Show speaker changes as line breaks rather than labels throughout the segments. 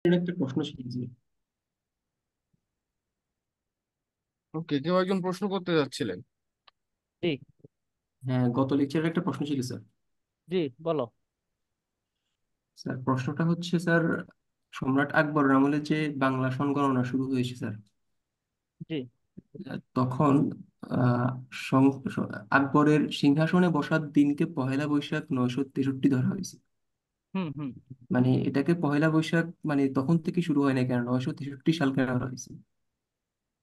এর একটা প্রশ্ন ছিল যে
ওকে, কেউ একজন প্রশ্ন করতে যাচ্ছিলেন।
জি।
হ্যাঁ, গত লেকচারের একটা প্রশ্ন ছিল স্যার।
জি, বলো।
স্যার প্রশ্নটা হচ্ছে স্যার, সম্রাট আকবর আমলে যে বাংলা সনগণনা শুরু হয়েছে স্যার,
জি।
তখন আহ আকবরের সিংহাসনে বসার দিনকে পহেলা বৈশাখ 963 ধরা হয়েছে।
হুম, হুম।
মানে এটাকে পহেলা বৈশাখ মানে তখন থেকে শুরু হয় না, কেন 963 সাল কেন ধরা হয়েছে?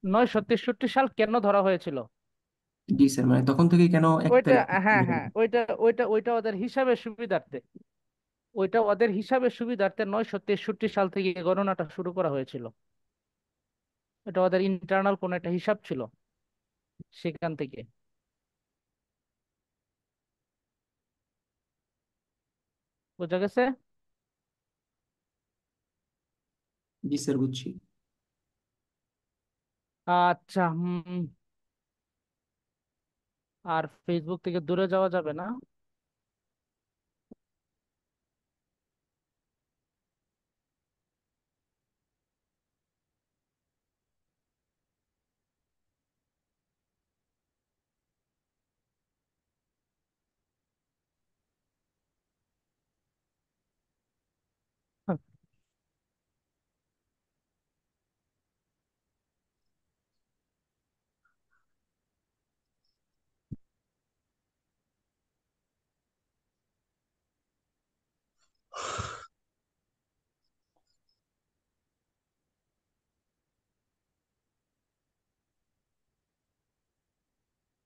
963 সাল কেন ধরা হয়েছিল?
জি স্যার, মানে তখন থেকে কেন এক
ওইটা,
তারিখ
হ্যাঁ
ধরে
হ্যাঁ, ওইটা ওদের হিসাবের সুবিধার্থে। ওইটা ওদের হিসাবের সুবিধার্থে 963 সাল থেকে গণনাটা শুরু করা হয়েছিল। এটা ওদের ইন্টারনাল কোন একটা হিসাব ছিল সেখান থেকে। বোঝা গেছে?
জি স্যার, বুঝছি।
আচ্ছা, আর ফেসবুক থেকে দূরে যাওয়া যাবে না।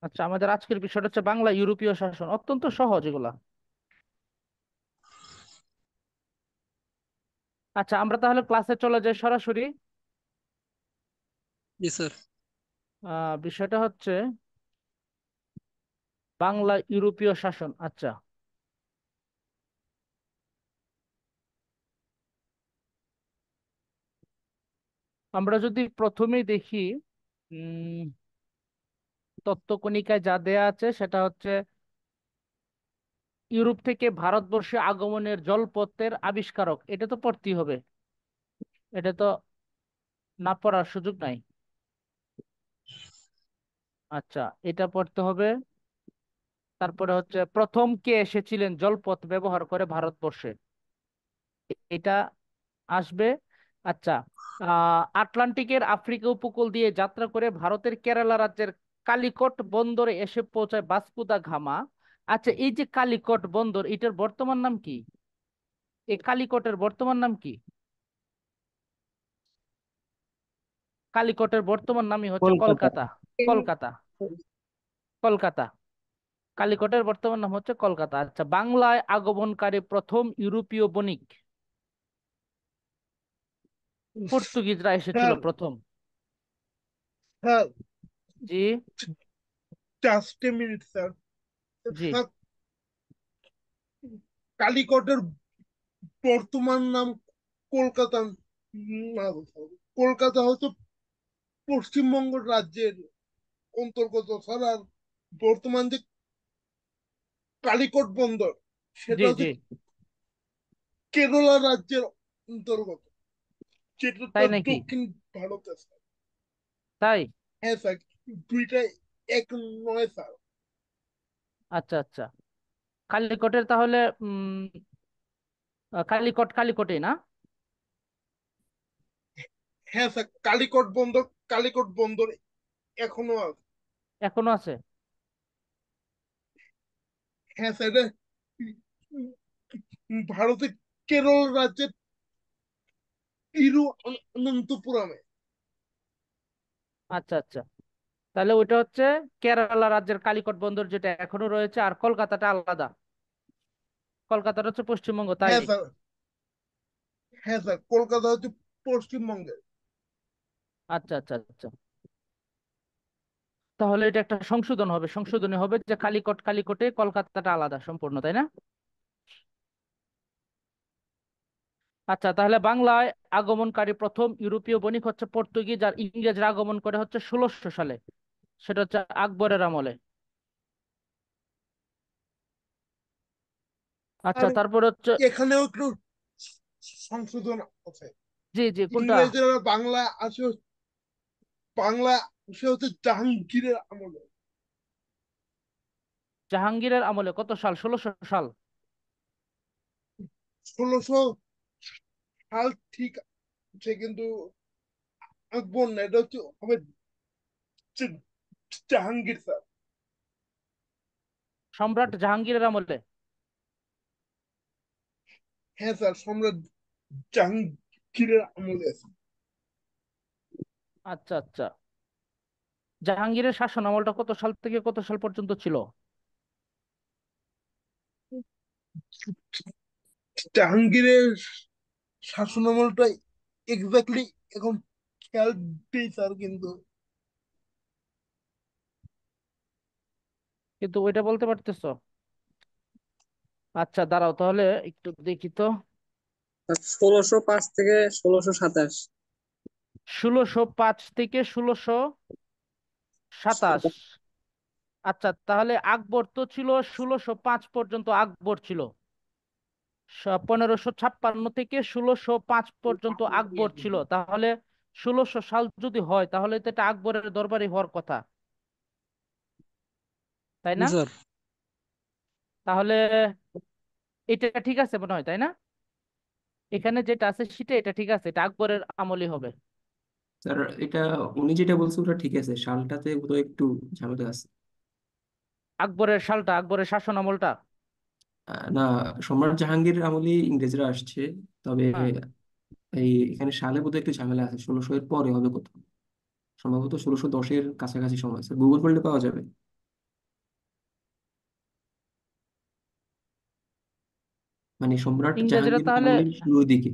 আচ্ছা, আমাদের আজকের বিষয়টা হচ্ছে বাংলা ইউরোপীয় শাসন। অত্যন্ত সহজ এগুলা। আচ্ছা, আমরা তাহলে ক্লাসে চলে যাই সরাসরি।
জি স্যার।
বিষয়টা হচ্ছে বাংলা ইউরোপীয় শাসন। আচ্ছা, আমরা যদি প্রথমেই দেখি, উম তত্ত্বকণিকায় যা দেয়া আছে সেটা হচ্ছে ইউরোপ থেকে ভারতবর্ষে আগমনের জলপথের আবিষ্কারক। এটা তো পড়তেই হবে। এটা তো না পড়ার সুযোগ নাই। আচ্ছা, এটা পড়তে হবে। তারপরে হচ্ছে প্রথম কে এসেছিলেন জলপথ ব্যবহার করে ভারতবর্ষে, এটা আসবে। আচ্ছা, আটলান্টিকের আফ্রিকা উপকূল দিয়ে যাত্রা করে ভারতের কেরালা রাজ্যের কালিকট বন্দরে এসে পৌঁছায় ভাস্কো দা গামা। আচ্ছা, এই যে কালিকট বন্দর, এটার বর্তমান নাম কি? এই কালিকটের বর্তমান নাম কি? কালিকটের বর্তমান নামই হচ্ছে
কলকাতা।
কলকাতা। কলকাতা। কলকাতা। কালিকটের বর্তমান নাম হচ্ছে কলকাতা। আচ্ছা, বাংলায় আগমনকারী প্রথম ইউরোপীয় বণিক? পর্তুগিজরা এসেছিল
স্যার,
প্রথম।
স্যার,
জি।
Just a minute sir.
জি।
স্যার, কালিকটের বর্তমান নাম কলকাতা না স্যার। কলকাতা হচ্ছে পশ্চিমবঙ্গ রাজ্যের অন্তর্গত স্যার। আর বর্তমান যে কালিকট বন্দর,
জি।
সেটা
জি।
হচ্ছে কেরলা রাজ্যের অন্তর্গত, যেটা
তাই নাকি?
দক্ষিণ ভারতে স্যার।
তাই?
হ্যাঁ স্যার, দুইটা এক নয় স্যার।
আচ্ছা, আচ্ছা। কালিকটের তাহলে কালিকট কালিকটে না?
হ্যাঁ স্যার, কালিকট বন্দর এখনো আছে।
এখনো আছে?
হ্যাঁ স্যার, এটা ভারতের কেরল রাজ্যের তিরুঅনন্তপুরমে।
আচ্ছা, আচ্ছা। তাহলে ওইটা হচ্ছে কেরালা রাজ্যের কালিকট বন্দর, যেটা এখনো রয়েছে। আর কলকাতাটা আলাদা। কলকাতাটা হচ্ছে পশ্চিমবঙ্গ, তাই?
হ্যাঁ স্যার। হ্যাঁ স্যার, কলকাতা হচ্ছে পশ্চিমবঙ্গের।
আচ্ছা, আচ্ছা, আচ্ছা। তাহলে এটা একটা সংশোধন হবে, সংশোধনী হবে যে কালিকট কালিকটে, কলকাতাটা আলাদা সম্পূর্ণ, তাই না? আচ্ছা, তাহলে বাংলায় আগমনকারী প্রথম ইউরোপীয় বণিক হচ্ছে পর্তুগিজ, আর ইংরেজরা আগমন করে হচ্ছে 1600 সালে। সেটা হচ্ছে আকবরের আমলে। আচ্ছা,
আর
তারপর হচ্ছে,
এখানেও একটু সংশোধন আছে।
জি জি, কোনটা?
ইংরেজরা বাংলা আসে হচ্ছে জাহাঙ্গীরের আমলে।
জাহাঙ্গীরের আমলে কত সাল? 1600 সাল?
1600 সাল ঠিক আছে, কিন্তু আকবর না, এটা হচ্ছে হবে জা- জাহাঙ্গীর স্যার।
সম্রাট জাহাঙ্গীরের আমলে?
হ্যাঁ স্যার, সম্রাট জাহাঙ্গীরের আমলে আছে।
আচ্ছা আচ্ছা। জাহাঙ্গীরের শাসন আমলটা কত সাল থেকে কত সাল পর্যন্ত ছিল?
জাহাঙ্গীরের শাসনামলটা এক্স্যাক্টলি এখন খেয়াল নেই স্যার, কিন্তু
কিন্তু ওইটা বলতে পারতেছো? আচ্ছা দাঁড়াও তাহলে একটু দেখি তো।
1605 থেকে 1627।
1605 থেকে 1627। আচ্ছা তাহলে আকবর তো ছিল 1605 পর্যন্ত আকবর ছিল। 1556 থেকে 1605 পর্যন্ত আকবর ছিল, তাহলে 1600 সাল যদি হয় তাহলে তো এটা আকবরের দরবারই হওয়ার কথা, তাই
জি
না?
স্যার।
তাহলে এটা ঠিক আছে মনে হয়, তাই না? এখানে যেটা আছে সেটা এটা ঠিক আছে, এটা আকবরের আমলই হবে।
স্যার এটা উনি যেটা বলছে ওটা ঠিক আছে, সালটাতে বোধহয় একটু ঝামেলা আছে।
আকবরের সালটা, আকবরের শাসন আমলটা?
না, সম্রাট জাহাঙ্গীরের আমলে ইংরেজরা আসছে, তবে
হ্যাঁ।
এখানে সালে বোধহয় একটু ঝামেলা আছে, 1600 এর পরে হবে কোথাও, সম্ভবত 1610-এর কাছাকাছি সময়। স্যার গুগল করলে পাওয়া যাবে। মানে সম্রাট
ইংরেজরা
জাহাঙ্গীরের
তাহলে
আমলের শুরুর দিকে।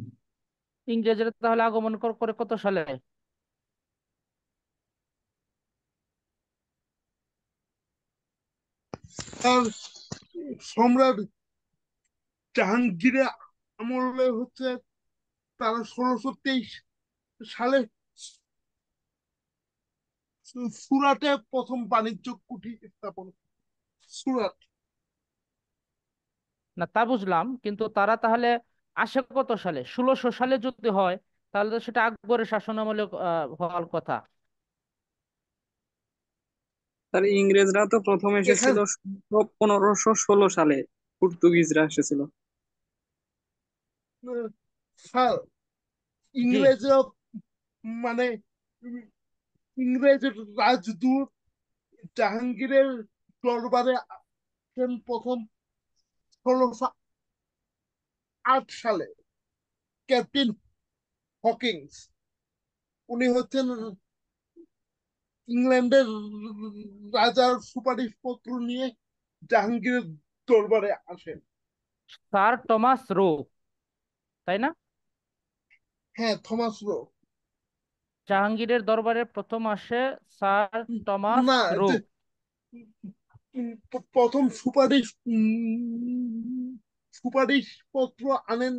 ইংরেজরা তাহলে আগমন করে কত সালে?
তার সম্রাট জাহাঙ্গীরের আমলে হচ্ছে তারা 1623 সালে সুরাটে প্রথম বাণিজ্য কুঠি স্থাপন। সুরাট।
না তা বুঝলাম, কিন্তু তারা তাহলে আসে কত সালে? 1600 সালে যদি হয় তাহলে তো সেটা আকবরের শাসন আমলে হওয়ার কথা।
স্যার ইংরেজরা তো প্রথম এসেছিল
এখানে
1516 সালে। পর্তুগিজরা এসেছিল।
স্যার,
জি।
ইংরেজরা মানে ইংরেজ রাজদূত জাহাঙ্গীরের দরবারে আসেন প্রথম 1608 সালে। ক্যাপ্টেন হকিংস, উনি হচ্ছেন ইংল্যান্ডের রাজার সুপারিশপত্র নিয়ে জাহাঙ্গীরের দরবারে আসেন।
স্যার টমাস রো, তাই না?
হ্যাঁ, থমাস রো।
জাহাঙ্গীরের দরবারে প্রথম আসে স্যার টমাস
না,
রো।
প্রথম সুপারিশপত্র আনেন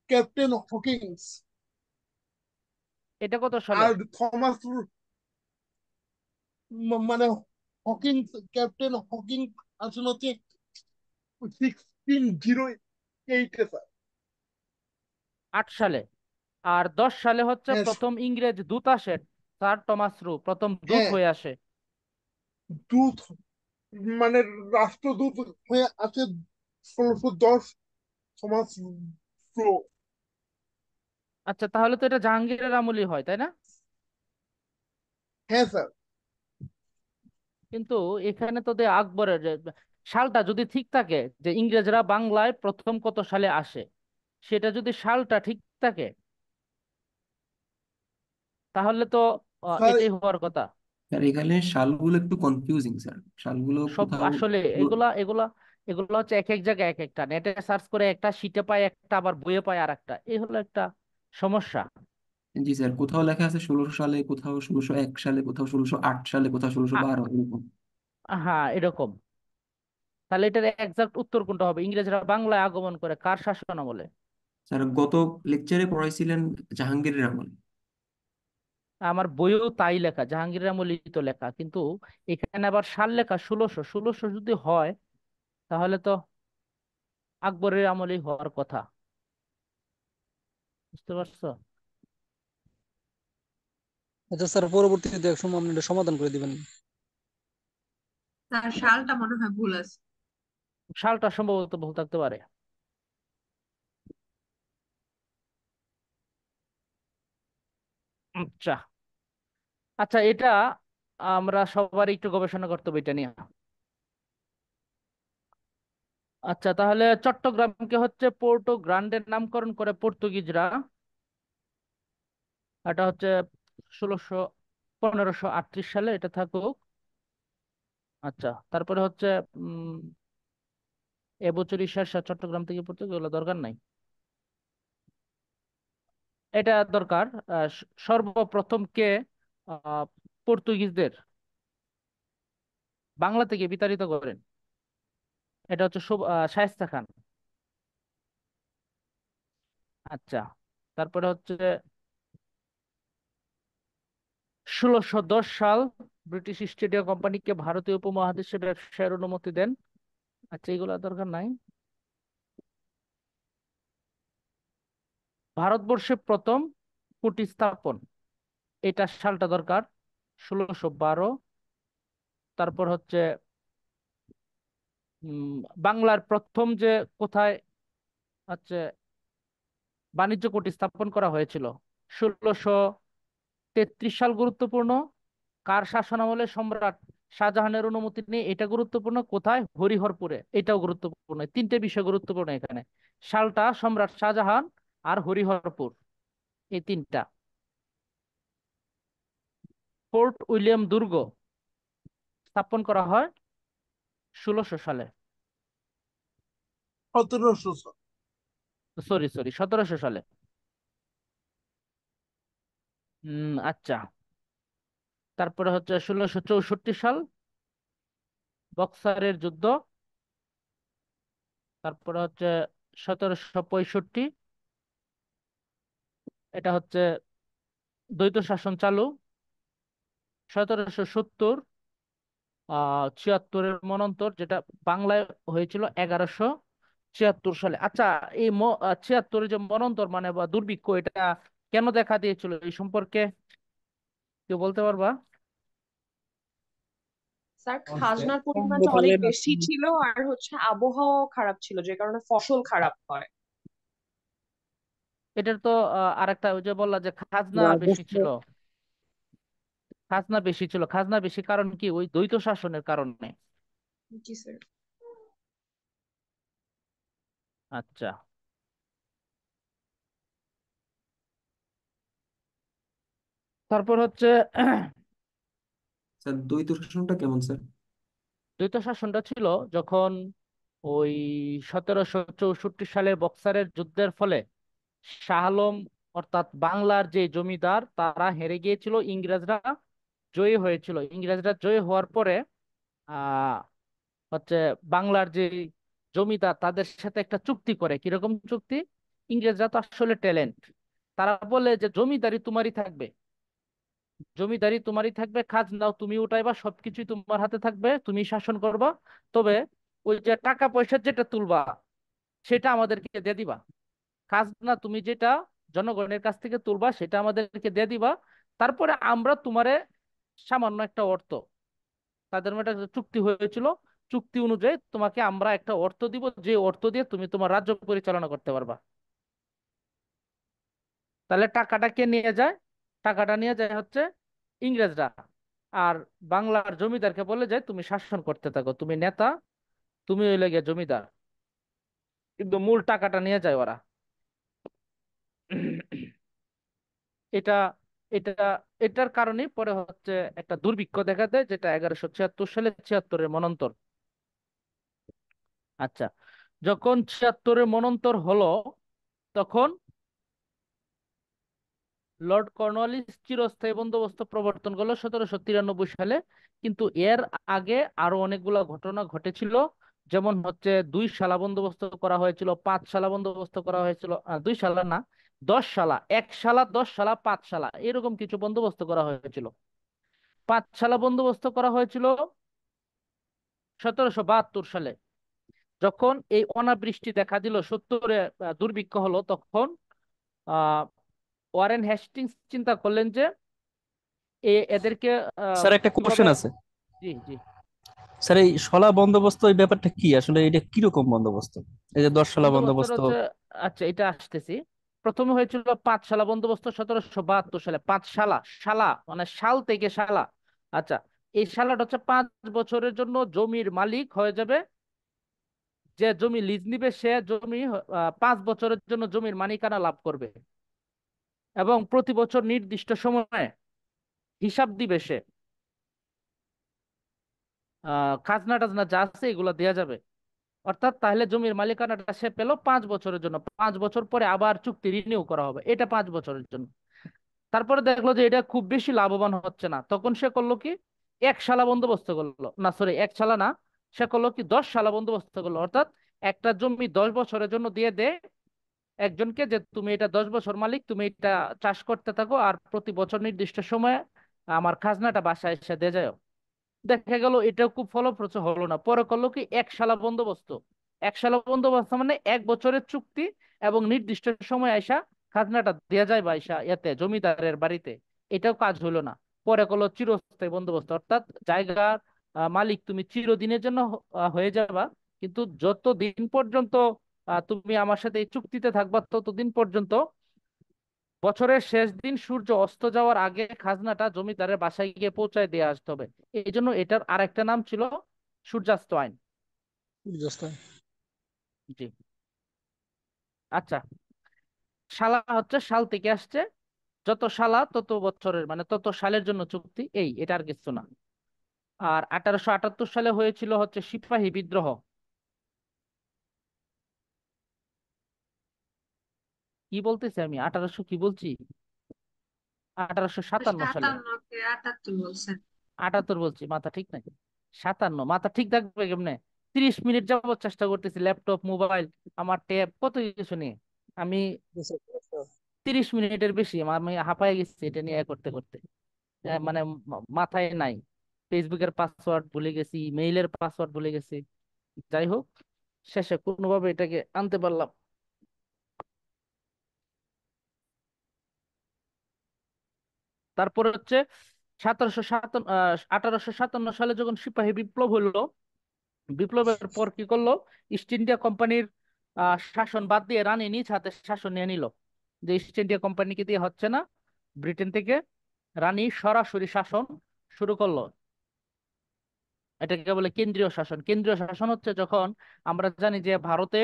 ক্যাপ্টেন হকিংস।
এটা কত সালে?
আর মানে ক্যাপ্টেন হকিং আসেন হচ্ছে 1608-এ স্যার।
8 সালে। আর 10 সালে হচ্ছে
হ্যাঁ
প্রথম ইংরেজ দূত আসে, স্যার টমাস রো প্রথম দূত
হ্যাঁ,
হয়ে আসে।
দূত মানে রাষ্ট্রদূত হয়ে আছে 1610, থমাস রো।
আচ্ছা তাহলে তো এটা জাহাঙ্গীরের আমলই হয়, তাই না?
হ্যাঁ স্যার।
কিন্তু এখানে তো আকবরের সালটা যদি ঠিক থাকে, যে ইংরেজরা বাংলায় প্রথম কত সালে আসে, সেটা যদি সালটা ঠিক থাকে তাহলে তো
স্যার,
এটাই হওয়ার কথা।
আর এখানে সালগুলো একটু কনফিউজিং স্যার, সালগুলো
সব
কোথাও
আসলে এগুলা এগুলা এগুলা হচ্ছে এক এক জায়গায় এক একটা, নেটে সার্চ করে একটা শিটে পায় একটা, আবার বইয়ে পায় আর একটা, এই হলো একটা সমস্যা।
জি স্যার, কোথাও লেখা আছে 1600 সালে, কোথাও 1601 সালে, কোথাও 1608 সালে, কোথাও ষোলোশো
আ-
বারো এরকম।
হ্যাঁ এরকম। তাহলে এটার এক্সাক্ট উত্তর কোনটা হবে? ইংরেজরা বাংলায় আগমন করে কার শাসন আমলে?
স্যার গত লেকচারে পড়াইছিলেন জাহাঙ্গীরের আমলে।
আমার বইয়েও তাই লেখা, জাহাঙ্গীরের আমলেই তো লেখা, কিন্তু এখানে আবার সাল লেখা 1600। 1600 যদি হয় তাহলে তো আকবরের আমলেই হওয়ার কথা। বুঝতে পারছো?
আচ্ছা স্যার, পরবর্তীতে এক সময় আপনি এটা সমাধান করে দিবেন।
তার সালটা মনে হয় ভুল আছে।
সালটা সম্ভবত ভুল থাকতে পারে। আচ্ছা আচ্ছা, এটা আমরা সবার একটু গবেষণা করতে হবে এটা নিয়ে। আচ্ছা, তাহলে চট্টগ্রামকে হচ্ছে পোর্টো গ্রান্ডের নামকরণ করে পর্তুগিজরা। এটা হচ্ছে 1538 সালে, এটা থাকুক। আচ্ছা, তারপরে হচ্ছে উম এবছরই শেরশাহ চট্টগ্রাম থেকে পর্তুগিজ, এগুলো দরকার নাই। এটা দরকার। সর্বপ্রথম কে আহ, পর্তুগিজদের বাংলা থেকে বিতাড়িত করেন? এটা হচ্ছে শায়েস্তা খান। আচ্ছা, তারপরে হচ্ছে 1610 সাল ব্রিটিশ ইস্ট ইন্ডিয়া কোম্পানিকে ভারতীয় উপমহাদেশে ব্যবসায়ের অনুমতি দেন। আচ্ছা, এগুলো দরকার নাই। ভারতবর্ষে প্রথম কুটি স্থাপন, এটা সালটা দরকার, 1612। তারপর হচ্ছে বাংলার প্রথম যে কোথায় হচ্ছে বাণিজ্য কুটি স্থাপন করা হয়েছিল, 1633 সাল গুরুত্বপূর্ণ। কার শাসনামলে সম্রাট শাহজাহানের অনুমতি নেই, এটা গুরুত্বপূর্ণ। কোথায়? হরিহরপুরে, এটাও গুরুত্বপূর্ণ। তিনটে বিষয় গুরুত্বপূর্ণ এখানে, সালটা, সম্রাট শাহজাহান, আর হরিহরপুর, এই তিনটা। ফোর্ট উইলিয়াম দুর্গ স্থাপন করা হয় 1600 সালে।
1700 সাল।
সরি সরি, 1700 সালে। আচ্ছা, তারপরে হচ্ছে 1664 সাল বক্সারের যুদ্ধ। তারপরে হচ্ছে 1765, এটা হচ্ছে দ্বৈত শাসন চালু। 1770 ছিয়াত্তরের মনন্তর, যেটা বাংলায় হয়েছিল 1176 সালে। আচ্ছা, এই 76-এর যে মনন্তর মানে বা দুর্ভিক্ষ, এটা কেন দেখা দিয়েছিল এই সম্পর্কে কেউ বলতে পারবা?
স্যার, খাজনার পরিমাণটা অনেক
বলেন
বেশি
আপনি।
ছিল, আর হচ্ছে আবহাওয়া খারাপ ছিল, যে কারণে ফসল খারাপ হয়।
এটার তো আরেকটা, ওই যে বললা যে খাজনা বেশি
রাজস্ব।
ছিল। খাজনা বেশি ছিল, খাজনা বেশি কারণ কি? ওই দ্বৈত শাসনের কারণে।
জি স্যার।
আচ্ছা, তারপর হচ্ছে
স্যার দ্বৈত শাসনটা কেমন স্যার?
দ্বৈত শাসনটা ছিল যখন ওই 1764 সালে বক্সারের যুদ্ধের ফলে শাহ আলম, অর্থাৎ বাংলার যে জমিদার, তারা হেরে গিয়েছিল, ইংরেজরা জয়ী হয়েছিল। ইংরেজরা জয়ী হওয়ার পরে আহ হচ্ছে বাংলার যে জমিদার, তাদের সাথে একটা চুক্তি করে। কিরকম চুক্তি? ইংরেজরা তো আসলে ট্যালেন্ট, তারা বলে যে জমিদারি তোমারই থাকবে, জমিদারি তোমারই থাকবে, খাজনাও তুমি উঠাইবা, সবকিছুই তোমার হাতে থাকবে, তুমি শাসন করবা। তবে ওই যে টাকা পয়সা যেটা তুলবা, সেটা আমাদেরকে দিয়ে দিবা। খাজনা তুমি যেটা জনগণের কাছ থেকে তুলবা, সেটা আমাদেরকে দিয়ে দিবা। তারপরে আমরা তোমারে সামান্য একটা অর্থ, তাদের মধ্যে একটা চুক্তি হয়েছিল, চুক্তি অনুযায়ী তোমাকে আমরা একটা অর্থ দিব, যে অর্থ দিয়ে তুমি তোমার রাজ্য পরিচালনা করতে পারবা। তাহলে টাকাটা কে নিয়ে যায়? টাকাটা নিয়ে যায় হচ্ছে ইংরেজরা। আর বাংলার জমিদারকে বলে যায় তুমি শাসন করতে থাকো, তুমি নেতা, তুমি হইলে গিয়ে জমিদার। কিন্তু মূল টাকাটা নিয়ে যায় ওরা। এটা এটা এটার কারণে পরে হচ্ছে একটা দুর্ভিক্ষ দেখা দেয়, যেটা 1176 সালে, 76-এর মনন্তর। আচ্ছা, যখন 76-এর মনন্তর হলো, তখন লর্ড কর্নওয়ালিস চিরস্থায়ী বন্দোবস্ত প্রবর্তন করলো 1793 সালে। কিন্তু এর আগে আরো অনেকগুলো ঘটনা ঘটেছিল। যেমন হচ্ছে 2 শালা বন্দোবস্ত করা হয়েছিল, 5 শালা বন্দোবস্ত করা হয়েছিল, 2 শালা না, 10 শালা, 1 শালা, 10 শালা, 5 শালা, এরকম কিছু বন্দোবস্ত করা হয়েছিল। 5 শালা বন্দোবস্ত করা হয়েছিল 1772 সালে, যখন এই অনাবৃষ্টি দেখা দিল, 70-এ দুর্ভিক্ষ হলো, তখন আহ ওয়ারেন হেস্টিংস চিন্তা করলেন যে এদেরকে
স্যার একটা
কিভাবে।
কোশ্চেন আছে।
জি জি।
স্যার এই শলা বন্দোবস্ত এই ব্যাপারটা কি আসলে, এটা কিরকম বন্দোবস্ত? এই যে 10 শালা
বন্দোবস্তটা
বন্দোবস্ত।
হচ্ছে, আচ্ছা এটা আসতেছি। প্রথমে হয়েছিল পাঁচশালা বন্দোবস্ত 1772 সালে। পাঁচশালা, শালা মানে শাল থেকে শালা। আচ্ছা, এই শালাটা হচ্ছে 5 বছরের জন্য জমির মালিক হয়ে যাবে। যে জমি লিজ নিবে সে জমি 5 বছরের জন্য জমির মালিকানা লাভ করবে, এবং প্রতি বছর নির্দিষ্ট সময়ে হিসাব দিবে সে। খাজনা টাজনা যা আছে এগুলো দেয়া যাবে। অর্থাৎ তাহলে জমির মালিকানাটা সে পেল 5 বছরের জন্য, 5 বছর পরে আবার চুক্তি রিনিউ করা হবে, এটা 5 বছরের জন্য। তারপরে দেখলো যে এটা খুব বেশি লাভবান হচ্ছে না, তখন সে করলো কি, 1 শালা বন্দোবস্ত করলো, না সরি 1 শালা না, সে করলো কি 10 শালা বন্দোবস্ত করলো। অর্থাৎ একটা জমি 10 বছরের জন্য দিয়ে দে একজনকে, যে তুমি এটা 10 বছর মালিক, তুমি এটা চাষ করতে থাকো, আর প্রতি বছর নির্দিষ্ট সময়ে আমার খাজনাটা বাসায় এসে দিয়ে যায়। দেখা গেল এটা খুব ফলপ্রসূ হলো না, পরে করলো কি 1 শালা বন্দোবস্ত। 1 শালা বন্দোবস্ত মানে 1 বছরের চুক্তি, এবং নির্দিষ্ট সময় আইসা খাজনাটা দেয়া যায় বা আইসা এতে জমিদারের বাড়িতে। এটাও কাজ হলো না। পরে করলো চিরস্থায়ী বন্দোবস্ত, অর্থাৎ জায়গার মালিক তুমি চিরদিনের জন্য হয়ে যাবা, কিন্তু যত দিন পর্যন্ত তুমি আমার সাথে এই চুক্তিতে থাকবা, ততদিন পর্যন্ত বছরের শেষ দিন সূর্য অস্ত যাওয়ার আগে খাজনাটা জমিদারের বাসায় গিয়ে পৌঁছায় দিয়ে আসতে হবে। এই জন্য এটার আরেকটা নাম ছিল সূর্যাস্ত আইন।
বুঝতে
জি। আচ্ছা, শালা হচ্ছে শাল থেকে আসছে, যত শালা তত বছরের, মানে তত সালের জন্য চুক্তি, এটা আর কিছু না। আর 1878 সালে হয়েছিল হচ্ছে সিপাহী বিদ্রোহ। কি বলতেছি আমি, 1800 কি বলছি, 1857 সালে। 78 বলছি, মাথা ঠিক নাই। 57, মাথা ঠিক থাকবে কেমনে? 30 মিনিট যাবত চেষ্টা করতেছি, ল্যাপটপ, মোবাইল, আমার ট্যাব, কত কিছু নিয়ে আমি।
পারছি।
30 মিনিটের বেশি আমি হাঁপায় গেছি এটা নিয়ে করতে করতে। মানে মাথায় নাই। ফেসবুকের পাসওয়ার্ড ভুলে গেছি, মেইলের পাসওয়ার্ড ভুলে গেছি। যাই হোক, শেষে কোনোভাবে এটাকে আনতে পারলাম। তারপরে হচ্ছে 1857 সালে যখন সিপাহী বিপ্লব হলো, বিপ্লবের পর কি করলো, ইস্ট ইন্ডিয়া কোম্পানির শাসন বাদ দিয়ে রানী নিজ হাতে শাসন নিয়ে নিল। যে ইস্ট ইন্ডিয়া কোম্পানিকে দিয়ে হচ্ছে না, ব্রিটেন থেকে রানী সরাসরি শাসন শুরু করলো। এটাকে বলে কেন্দ্রীয় শাসন। কেন্দ্রীয় শাসন হচ্ছে যখন আমরা জানি যে ভারতে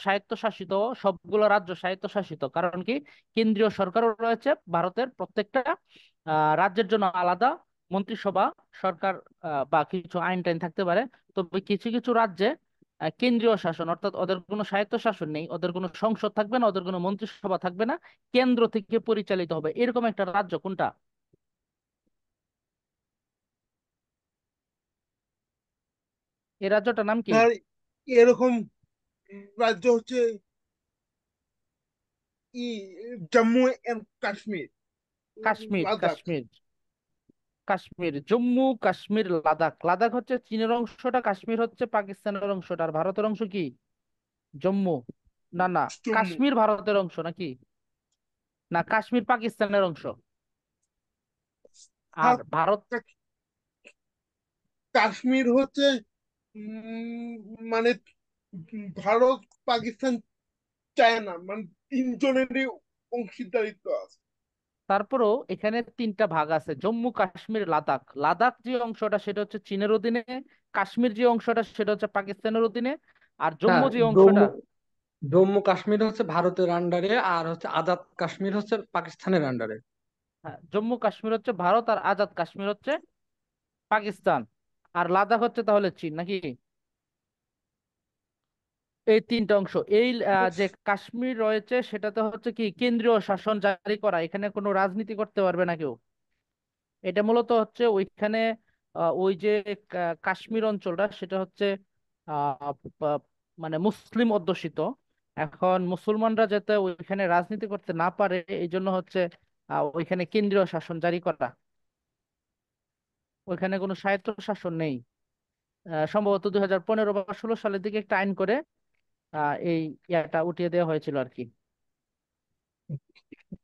স্বায়ত্তশাসিত, সবগুলো রাজ্য স্বায়ত্তশাসিত, কারণ কি, কেন্দ্রীয় সরকারও রয়েছে ভারতের প্রত্যেকটা রাজ্যের জন্য আলাদা মন্ত্রিসভা, সরকার, বা কিছু আইন টাইন থাকতে পারে। তবে কিছু কিছু রাজ্যে কেন্দ্রীয় শাসন, অর্থাৎ ওদের কোনো স্বায়ত্তশাসন নেই, ওদের কোনো সংসদ থাকবে না, ওদের কোনো মন্ত্রিসভা থাকবে না, কেন্দ্র থেকে পরিচালিত হবে। এরকম একটা রাজ্য কোনটা? এই রাজ্যটার নাম কি?
স্যার এরকম রাজ্য হচ্ছে ই জম্মু এন্ড কাশ্মীর,
কাশ্মীর,
লাদাখ।
কাশ্মীর, কাশ্মীর, জম্মু কাশ্মীর, লাদাখ। লাদাখ হচ্ছে চীনের অংশটা, কাশ্মীর হচ্ছে পাকিস্তানের অংশটা, আর ভারতের অংশ কি? জম্মু। না না,
জম্মু।
কাশ্মীর ভারতের অংশ নাকি? না, কাশ্মীর পাকিস্তানের অংশ। আর
স্যার
ভারত।
কাশ্মীর হচ্ছে মানে ভারত, পাকিস্তান, চায়না, মানে তিনজনেরই অংশীদারিত্ব আছে।
তারপরেও এখানে 3টা ভাগ আছে, জম্মু কাশ্মীর লাদাখ। লাদাখ যে অংশটা সেটা হচ্ছে চীনের অধীনে, কাশ্মীর যে অংশটা সেটা হচ্ছে পাকিস্তানের অধীনে, আর জম্মু
স্যার
যে অংশটা।
জম্মু জম্মু কাশ্মীর হচ্ছে ভারতের আন্ডারে, আর হচ্ছে আজাদ কাশ্মীর হচ্ছে পাকিস্তানের আন্ডারে।
হ্যাঁ, জম্মু কাশ্মীর হচ্ছে ভারত, আর আজাদ কাশ্মীর হচ্ছে পাকিস্তান। আর লাদাখ হচ্ছে তাহলে চীন নাকি? এই 3টা অংশ। যে কাশ্মীর রয়েছে সেটাতে হচ্ছে কি কেন্দ্রীয় শাসন জারি করা, এখানে কোনো রাজনীতি করতে পারবে না কেউ। এটা মূলত হচ্ছে ওইখানে ওই যে কাশ্মীর অঞ্চলটা সেটা হচ্ছে আহ, পা- মানে মুসলিম অধ্যুষিত। এখন মুসলমানরা যাতে ওইখানে রাজনীতি করতে না পারে, এই জন্য হচ্ছে ওইখানে কেন্দ্রীয় শাসন জারি করা। ওইখানে কোনো স্বায়ত্ত শাসন নেই। সম্ভবত 2015 বা 16 সালের দিকে একটা আইন করে এই ইয়াটা উঠিয়ে দেওয়া হয়েছিল আর কি।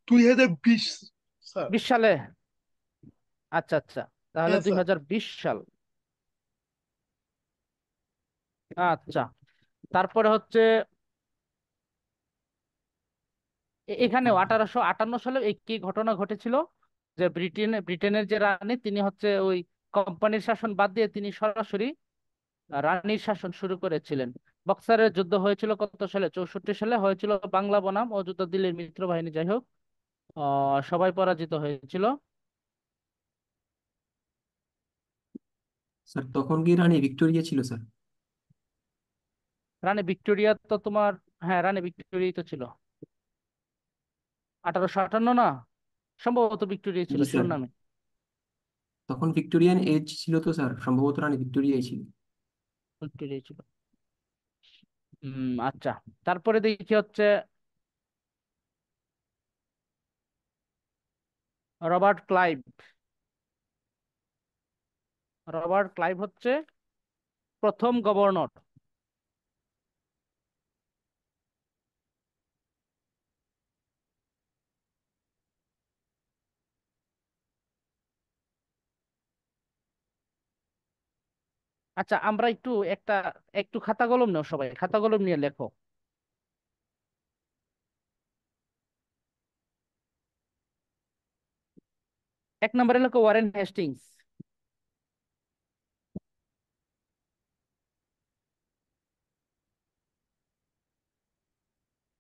2020 স্যার।
20 সালে। আচ্ছা আচ্ছা, তাহলে
হ্যাঁ
দুই
স্যার।
হাজার বিশ সাল। আচ্ছা, তারপরে হচ্ছে এখানেও 1858 সালে একই ঘটনা ঘটেছিল, যে ব্রিটেনের যে রানী তিনি হচ্ছে ওই কোম্পানির শাসন বাদ দিয়ে তিনি সরাসরি রানীর শাসন শুরু করেছিলেন। বক্সারের যুদ্ধ হয়েছিল কত সালে? 64 সালে হয়েছিল। বাংলা বনাম ও যুদ্ধ দিল্লির মিত্র বাহিনী, যাই হোক সবাই পরাজিত হয়েছিল।
স্যার তখন কি রানী ভিক্টোরিয়া ছিল স্যার?
রানী ভিক্টোরিয়া তো তোমার, হ্যাঁ রানী ভিক্টোরিয়াই তো ছিল। 1858 না, সম্ভবত ভিক্টোরিয়া ছিল
জি স্যার,
শিরোনামে।
তখন ভিক্টোরিয়ান এজ ছিল তো স্যার, সম্ভবত রানী ভিক্টোরিয়াই ছিল।
ভিক্টোরিয়া ছিল। আচ্ছা, তারপরে দেখি হচ্ছে রবার্ট ক্লাইভ। রবার্ট ক্লাইভ হচ্ছে প্রথম গভর্নর। আচ্ছা, আমরা একটু খাতা কলম নেও, সবাই খাতা কলম নিয়ে লেখো। 1 নম্বরে লেখো ওয়ারেন হেস্টিংস।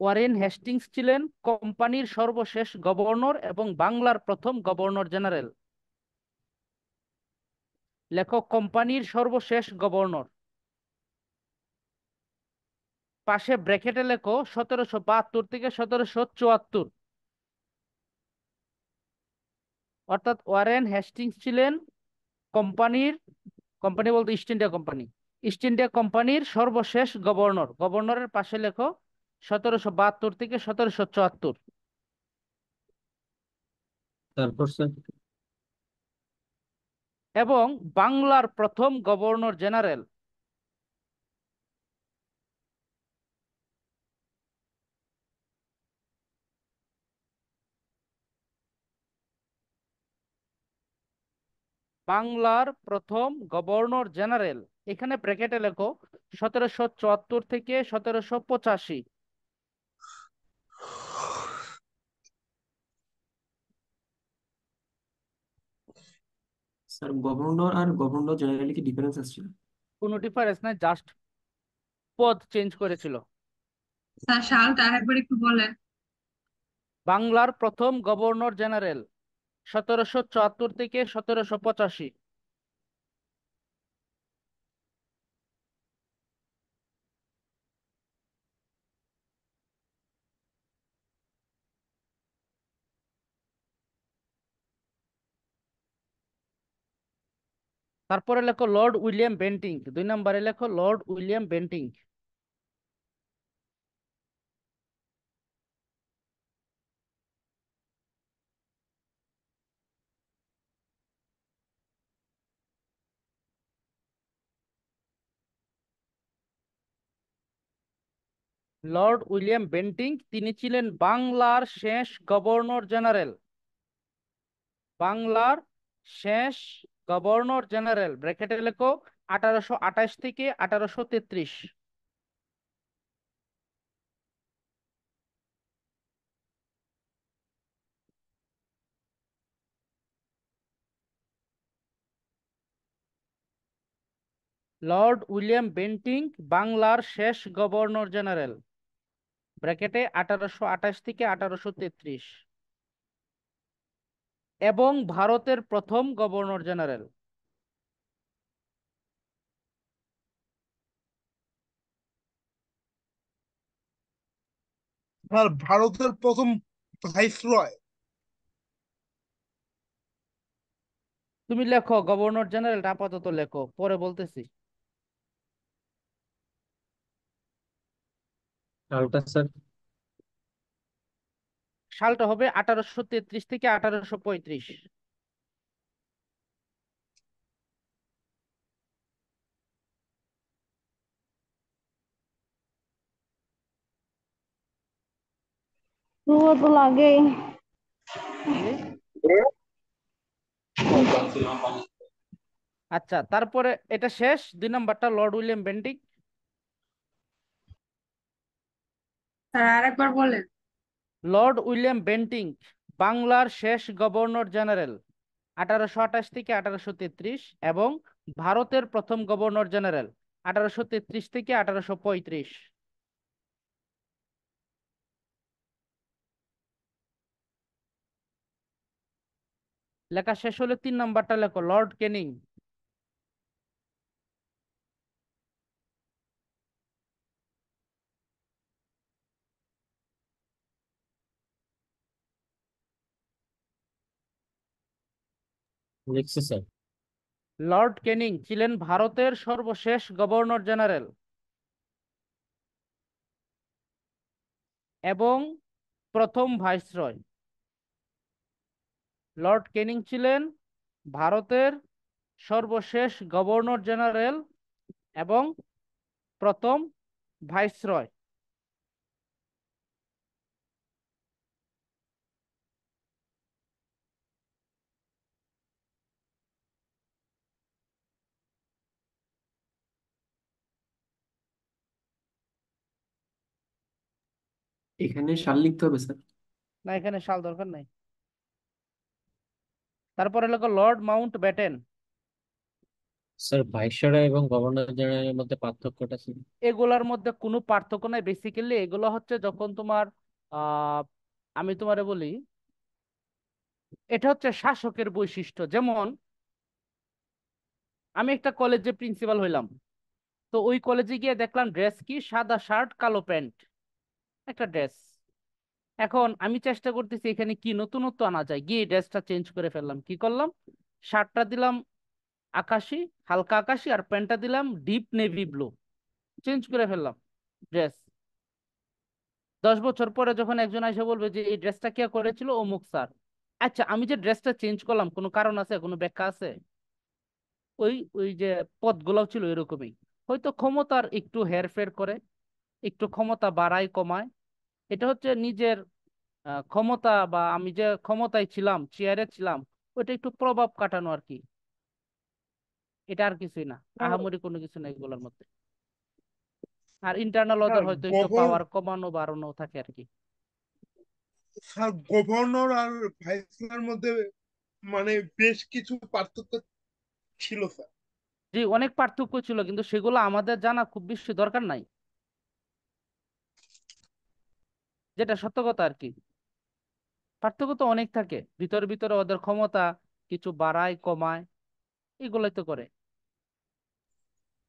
ওয়ারেন হেস্টিংস ছিলেন কোম্পানির সর্বশেষ গভর্নর এবং বাংলার প্রথম গভর্নর জেনারেল। লেখো কোম্পানির সর্বশেষ গভর্নর, পাশে ব্র্যাকেটে লেখো 1772 থেকে 1774। অর্থাৎ ওয়ারেন হেস্টিংস ছিলেন কোম্পানির, কোম্পানি বলতে east India company, east India কোম্পানির সর্বশেষ গভর্নর। গভর্নরের পাশে লেখো 1772 থেকে 1774।
তারপর স্যার?
এবং বাংলার প্রথম গভর্নর জেনারেল। বাংলার প্রথম গভর্নর জেনারেল, এখানে ব্র্যাকেটে লেখো 1774 থেকে 1785।
স্যার গভর্নর আর গভর্নর জেনারেলি কি ডিফারেন্স আসছিল?
কোনো ডিফারেন্স নাই, জাস্ট পদ চেঞ্জ করেছিল।
স্যার সালটা আরেকবার একটু বলেন।
বাংলার প্রথম গভর্নর জেনারেল 1774 থেকে 1785। তারপরে লেখো লর্ড উইলিয়াম বেন্টিং। 2 নম্বরে লেখো Lord William Bentinck. Lord William Bentinck তিনি ছিলেন বাংলার শেষ গভর্নর জেনারেল। বাংলার শেষ গভর্নর জেনারেল, ব্র্যাকেটে লেখো 1828 থেকে 1833। লর্ড উইলিয়াম বেন্টিং বাংলার শেষ গভর্নর জেনারেল, ব্র্যাকেটে 1828 থেকে 1833, এবং ভারতের প্রথম গভর্নর জেনারেল।
স্যার ভারতের প্রথম ভাইসরয়।
তুমি লেখো গভর্নর জেনারেলটা, আপাতত লেখো, পরে বলতেছি।
সালটা স্যার?
সালটা হবে 1833 থেকে 1835।
তো লাগেই।
কি? আচ্ছা, তারপরে এটা শেষ, 2 নম্বরটা লর্ড উইলিয়াম বেন্টিং।
স্যার আরেকবার বলেন।
লর্ড উইলিয়াম বেন্টিং বাংলার শেষ গভর্নর জেনারেল, 1828 থেকে 1833, এবং ভারতের প্রথম গভর্নর জেনারেল, 1833 থেকে 1835। লেখা শেষ হলে 3 নম্বরটা লেখো, লর্ড ক্যানিং।
লিখছি স্যার।
লর্ড ক্যানিং ছিলেন ভারতের সর্বশেষ গভর্নর জেনারেল এবং প্রথম ভাইসরয়। লর্ড ক্যানিং ছিলেন ভারতের সর্বশেষ গভর্নর জেনারেল এবং প্রথম ভাইসরয়।
এখানে সাল লিখতে হবে স্যার?
না, এখানে সাল দরকার নাই। তারপরে লেখো Lord Mount Batten.
Sir viceroy এবং গভর্নর জেনারেলের মধ্যে পার্থক্যটা কি?
এগুলোর মধ্যে কোনো পার্থক্য নাই। বেসিক্যালি এগুলো হচ্ছে যখন তোমার আহ আমি তোমারে বলি, এটা হচ্ছে শাসকের বৈশিষ্ট্য। যেমন আমি একটা কলেজে প্রিন্সিপাল হইলাম, তো ওই কলেজে গিয়ে দেখলাম ড্রেস কি, সাদা শার্ট কালো প্যান্ট, একটা ড্রেস। এখন আমি চেষ্টা করতেছি এখানে কি নতুনত্ব আনা যায়, গিয়ে ড্রেসটা চেঞ্জ করে ফেললাম। কি করলাম, শার্টটা দিলাম আকাশি, হালকা আকাশি, আর প্যান্টটা দিলাম ডিপ নেভি ব্লু, চেঞ্জ করে ফেললাম ড্রেস। 10 বছর পরে যখন একজন এসে বলবে যে এই ড্রেসটা কে করেছিল, অমুক স্যার। আচ্ছা, আমি যে ড্রেসটা চেঞ্জ করলাম কোনো কারণ আছে, কোনো ব্যাখ্যা আছে? ওই ওই যে পদগুলো ছিল এরকমই। হয়তো ক্ষমতার একটু হেরফের করে, একটু ক্ষমতা বাড়ায় কমায়। এটা হচ্ছে নিজের ক্ষমতা, বা আমি যে ক্ষমতায় ছিলাম, চেয়ারে ছিলাম, ওটা একটু প্রভাব কাটানো আর কি। এটা আর কিছুই না,
স্যার
আহামরি কোনো কিছু নেই এগুলোর মধ্যে। আর ইন্টারনাল ওদের
স্যার
হয়তো একটু
গভর্ন
পাওয়ার কমানো বাড়ানো থাকে আর কি।
স্যার গভর্নর আর ভাইসরয়ের মধ্যে মানে বেশ কিছু পার্থক্য ছিল স্যার।
জি, অনেক পার্থক্য ছিল, কিন্তু সেগুলো আমাদের জানা খুব বেশি দরকার নাই, যেটা সত্য কথা আর কি। পার্থক্য তো অনেক থাকে, ভিতরে ভিতরে ওদের ক্ষমতা কিছু বাড়ায় কমায়, এগুলোই তো করে।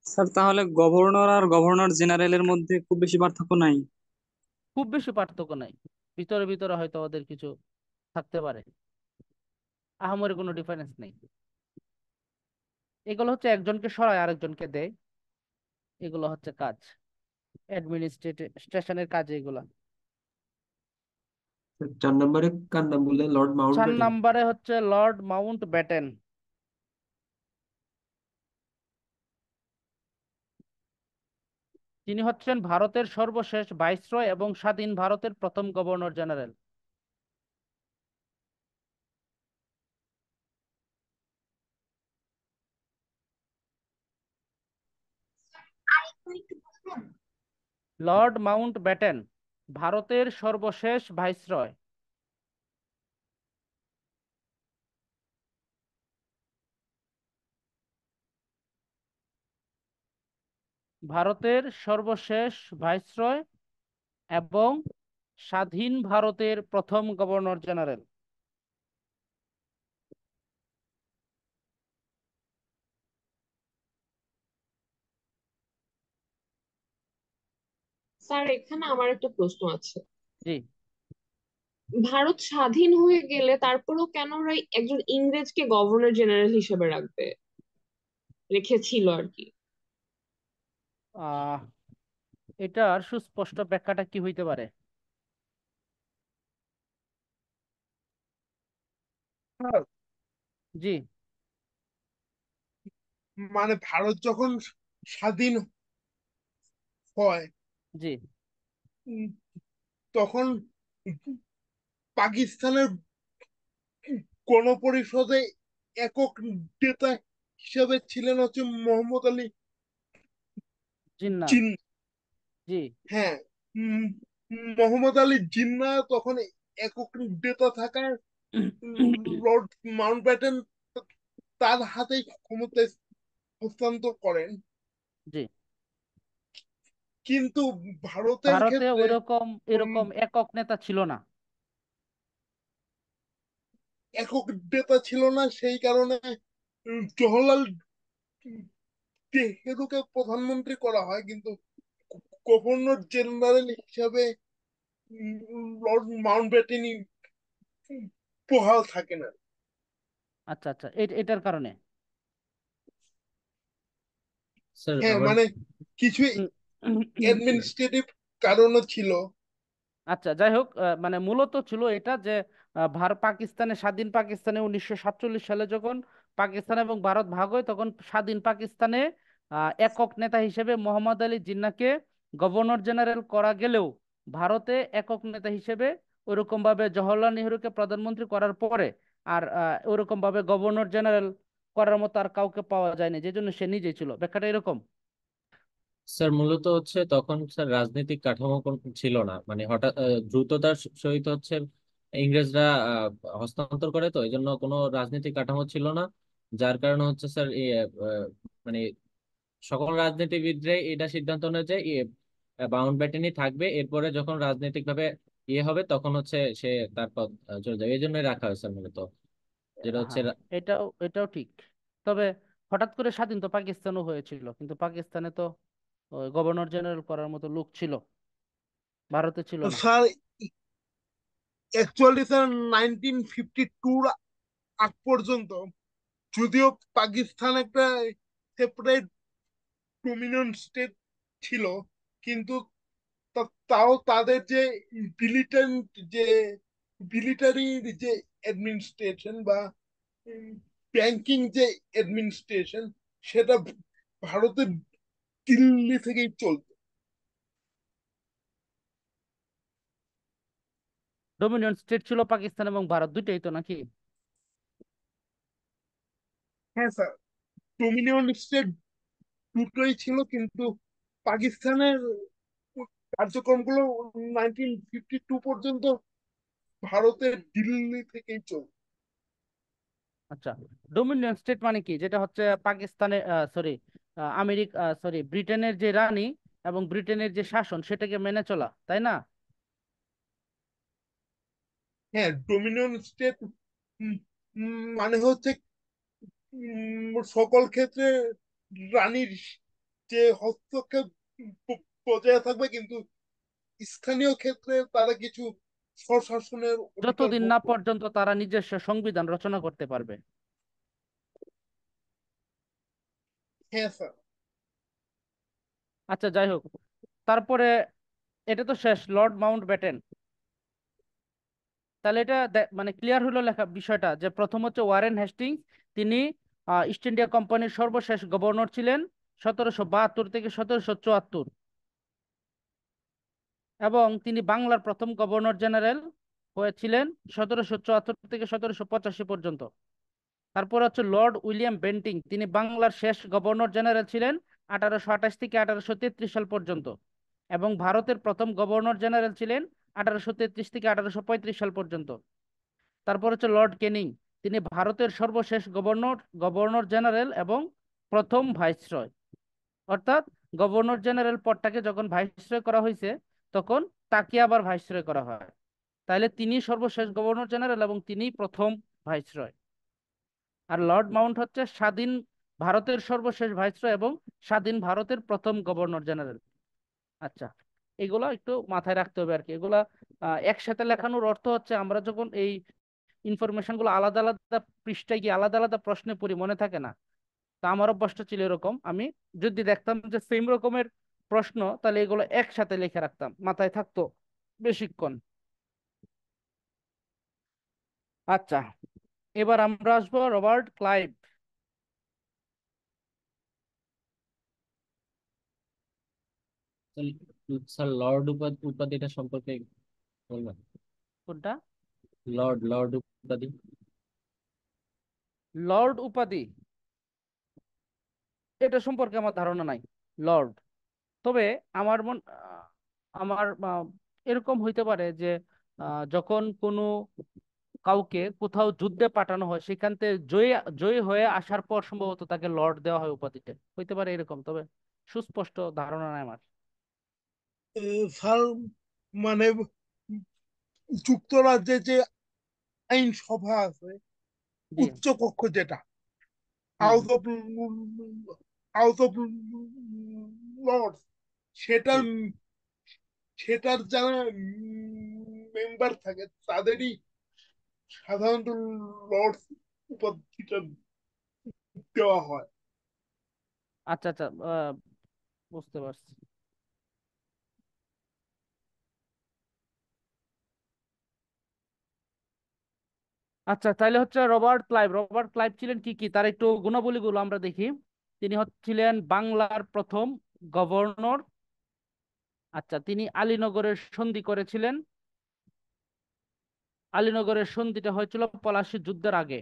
স্যার তাহলে গভর্নর আর গভর্নর জেনারেলের মধ্যে খুব বেশি পার্থক্য নাই?
খুব বেশি পার্থক্য নাই, ভিতরে ভিতরে হয়তো ওদের কিছু থাকতে পারে, আহামরি কোনো ডিফারেন্স নেই। এগুলো হচ্ছে একজনকে সরায় আরেকজনকে দেয়, এগুলো হচ্ছে কাজ, অ্যাডমিনিস্ট্রেশনের কাজ এগুলা।
4 নম্বরে কার নাম বললেন? লর্ড মাউন্ট
4 নম্বরে হচ্ছে লর্ড মাউন্ট ব্যাটেন। তিনি হচ্ছেন ভারতের সর্বশেষ ভাইসরয় এবং স্বাধীন ভারতের প্রথম governor general. Lord Mount Batten ভারতের সর্বশেষ ভাইসরয়। ভারতের সর্বশেষ ভাইসরয় এবং স্বাধীন ভারতের প্রথম গভর্নর জেনারেল।
স্যার এখানে আমার একটা প্রশ্ন আছে।
জি,
ভারত স্বাধীন হয়ে গেলে তারপরেও কেন ওরা একজন ইংরেজকে গভর্নর জেনারেল হিসেবে রেখেছিল আর কি?
আহ এটার সুস্পষ্ট ব্যাখ্যাটা কি হইতে পারে?
স্যার
জি,
মানে ভারত যখন স্বাধীন হয়
জি,
উম, তখন পাকিস্তানের গণপরিষদে একক নেতা হিসেবে ছিলেন হচ্ছে মোহাম্মদ আলী
জিন্না।
জিন্না।
জি।
হ্যাঁ, মোহাম্মদ আলী জিন্না তখন একক নেতা থাকায় লর্ড মাউন্টব্যাটেন তার হাতেই ক্ষমতা হস্তান্তর করেন।
জি।
কিন্তু ভারতের
ভারতে
ক্ষেত্রে
ওইরকম
উম,
এরকম একক নেতা ছিল না।
একক নেতা ছিল না, সেই কারণে জওহরলাল নেহরুকে প্রধানমন্ত্রী করা হয়, কিন্তু গভর্নর জেনারেল হিসাবে লর্ড মাউন্টব্যাটেনই বহাল থাকে না।
আচ্ছা আচ্ছা, এটার কারণে।
স্যার
হ্যাঁ,
আমার
মানে কিছু অ্যাডমিনিস্ট্রেটিভ কারণও ছিল।
আচ্ছা, যাই হোক, মানে মূলত ছিল এটা যে পাকিস্তানে, স্বাধীন পাকিস্তানে 1947 সালে যখন পাকিস্তান এবং ভারত ভাগ হয়, তখন স্বাধীন পাকিস্তানে একক নেতা হিসেবে মোহাম্মদ আলী জিন্নাকে গভর্নর জেনারেল করা গেলেও ভারতে একক নেতা হিসেবে ওইরকম ভাবে জওহরলাল নেহরুকে প্রধানমন্ত্রী করার পরে আর ওইরকম ভাবে গভর্নর জেনারেল করার মতো আর কাউকে পাওয়া যায়নি, যে জন্য সে নিজেই ছিল। ব্যাখ্যাটা এরকম।
স্যার মূলত হচ্ছে তখন স্যার রাজনৈতিক কাঠামো ছিল না, মানে হঠাৎ দ্রুততার সহিত হচ্ছে ইংরেজরা হস্তান্তর করে, তো এই জন্য কোনো রাজনৈতিক কাঠামো ছিল না। যার কারণে হচ্ছে স্যার মানে সকল রাজনীতিবিদরাই এটা সিদ্ধান্ত নেয় যে মাউন্ট ব্যাটেনই থাকবে, এরপরে যখন রাজনৈতিক ভাবে হবে তখন হচ্ছে সে তার পদ চলে যাবে, এই জন্যই রাখা হয়েছে মূলত, যেটা হচ্ছে
হ্যাঁ, এটাও এটাও ঠিক। তবে হঠাৎ করে স্বাধীন তো পাকিস্তানও হয়েছিল, কিন্তু পাকিস্তানে তো ওই গভর্নর জেনারেল করার মতো লোক ছিল, ভারতে ছিল না।
স্যার, অ্যাকচুয়ালি স্যার 1952 আগ পর্যন্ত যদিও পাকিস্তান একটা সেপারেট ডমিনিয়ন স্টেট ছিল, কিন্তু তাও তাদের যে মিলিটেন্ট যে মিলিটারি যে অ্যাডমিনিস্ট্রেশন বা ব্যাংকিং যে অ্যাডমিনিস্ট্রেশন, সেটা ভারতের দিল্লি থেকেই চলতো।
ডোমিনিয়ন স্টেট ছিল পাকিস্তান এবং ভারত দুইটাই তো, নাকি?
হ্যাঁ স্যার, ডমিনিয়ন স্টেট দুটোই ছিল, কিন্তু পাকিস্তানের কার্যক্রমগুলো 1952 পর্যন্ত ভারতের দিল্লি থেকেই চলতো।
আচ্ছা, ডোমিনিয়ন স্টেট মানে কি? যেটা হচ্ছে পাকিস্তানের, সরি, আমেরিকা, সরি, ব্রিটেনের যে রানী এবং ব্রিটেনের যে শাসন সেটাকে মেনে চলা, তাই না?
হ্যাঁ, ডোমিনিয়ন স্টেট মানে হচ্ছে সকল ক্ষেত্রে রানীর যে হস্তক্ষেপ বজায় থাকবে, কিন্তু স্থানীয় ক্ষেত্রে তারা কিছু স্বশাসনের অধিকার
যতদিন
ভোগ
না
করবে।
পর্যন্ত তারা নিজস্ব সংবিধান রচনা করতে পারবে।
হ্যাঁ স্যার।
আচ্ছা, যাই হোক, তারপরে এটা তো শেষ, লর্ড মাউন্ট ব্যাটেন। তাহলে এটা মানে ক্লিয়ার হলো লেখা বিষয়টা, যে প্রথম হচ্ছে ওয়ারেন হেস্টিংস। তিনি ইস্ট ইন্ডিয়া কোম্পানির সর্বশেষ গভর্নর ছিলেন 1772 থেকে 1774, এবং তিনি বাংলার প্রথম গভর্নর জেনারেল হয়েছিলেন 1774 থেকে 1785 পর্যন্ত। তারপর হচ্ছে লর্ড উইলিয়াম বেন্টিং, তিনি বাংলার শেষ গভর্নর জেনারেল ছিলেন 1828 থেকে 1833 সাল পর্যন্ত, এবং ভারতের প্রথম গভর্নর জেনারেল ছিলেন 1833 থেকে 1835 সাল পর্যন্ত। তারপর হচ্ছে লর্ড ক্যানিং, তিনি ভারতের সর্বশেষ গভর্নর গভর্নর জেনারেল এবং প্রথম ভাইসরয়। অর্থাৎ গভর্নর জেনারেল পদটাকে যখন ভাইসরয় করা হয়েছে, তখন তাকে আবার ভাইসরয় করা হয়। তাহলে তিনি সর্বশেষ গভর্নর জেনারেল এবং তিনি প্রথম ভাইসরয়। আর লর্ড মাউন্ট হচ্ছে স্বাধীন ভারতের সর্বশেষ ভাইসরয় এবং স্বাধীন ভারতের প্রথম গভর্নর জেনারেল। আচ্ছা, এগুলা একটু মাথায় রাখতে হবে আর কি। এগুলা একসাথে লেখানোর অর্থ হচ্ছে আমরা যখন এই ইনফরমেশন গুলো আলাদা আলাদা পৃষ্ঠায় গিয়ে আলাদা আলাদা প্রশ্নে পড়ি, মনে থাকে না। তা আমার অভ্যাসটা ছিল এরকম, আমি যদি দেখতাম যে সেম রকমের প্রশ্ন, তাহলে এগুলো একসাথে লিখে রাখতাম, মাথায় থাকতো বেশিক্ষণ। আচ্ছা, এবার আমরা আসবো রবার্ট ক্লাইভ।
স্যার লর্ড উপাধিটা সম্পর্কে বলবেন?
কোনটা?
লর্ড লর্ড উপাধি।
লর্ড উপাধি, এটা সম্পর্কে আমার ধারণা নাই। লর্ড, তবে আমার আমার এরকম হইতে পারে যে যখন কোনো কাউকে কোথাও যুদ্ধে পাঠানো হয়, সেখান থেকে জয়ী জয়ী হয়ে আসার পর সম্ভবত তাকে লর্ড দেওয়া হয় উপাধিতে, হইতে পারে এরকম, তবে সুস্পষ্ট ধারণা নাই আমার।
স্যার, মানে যুক্তরাজ্যে যে আইনসভা আছে,
জি।
উচ্চকক্ষ যেটা,
হুম
হাউস
হুম।
অফ হাউস অফ লর্ডস, সেটা
জি।
সেটার যারা মেম্বার থাকে তাদেরই সাধারণত লর্ডস উপাধিটা দেওয়া হয়।
আচ্ছা আচ্ছা, বুঝতে পারছি। আচ্ছা, তাইলে হচ্ছে রবার্ট ক্লাইভ ছিলেন কি কি, তার একটু গুণাবলীগুলো আমরা দেখি। তিনি হচ্ছিলেন বাংলার প্রথম গভর্নর। আচ্ছা, তিনি আলীনগরের সন্ধি করেছিলেন। আলীনগরের সন্ধিটা হয়েছিল পলাশী যুদ্ধের আগে।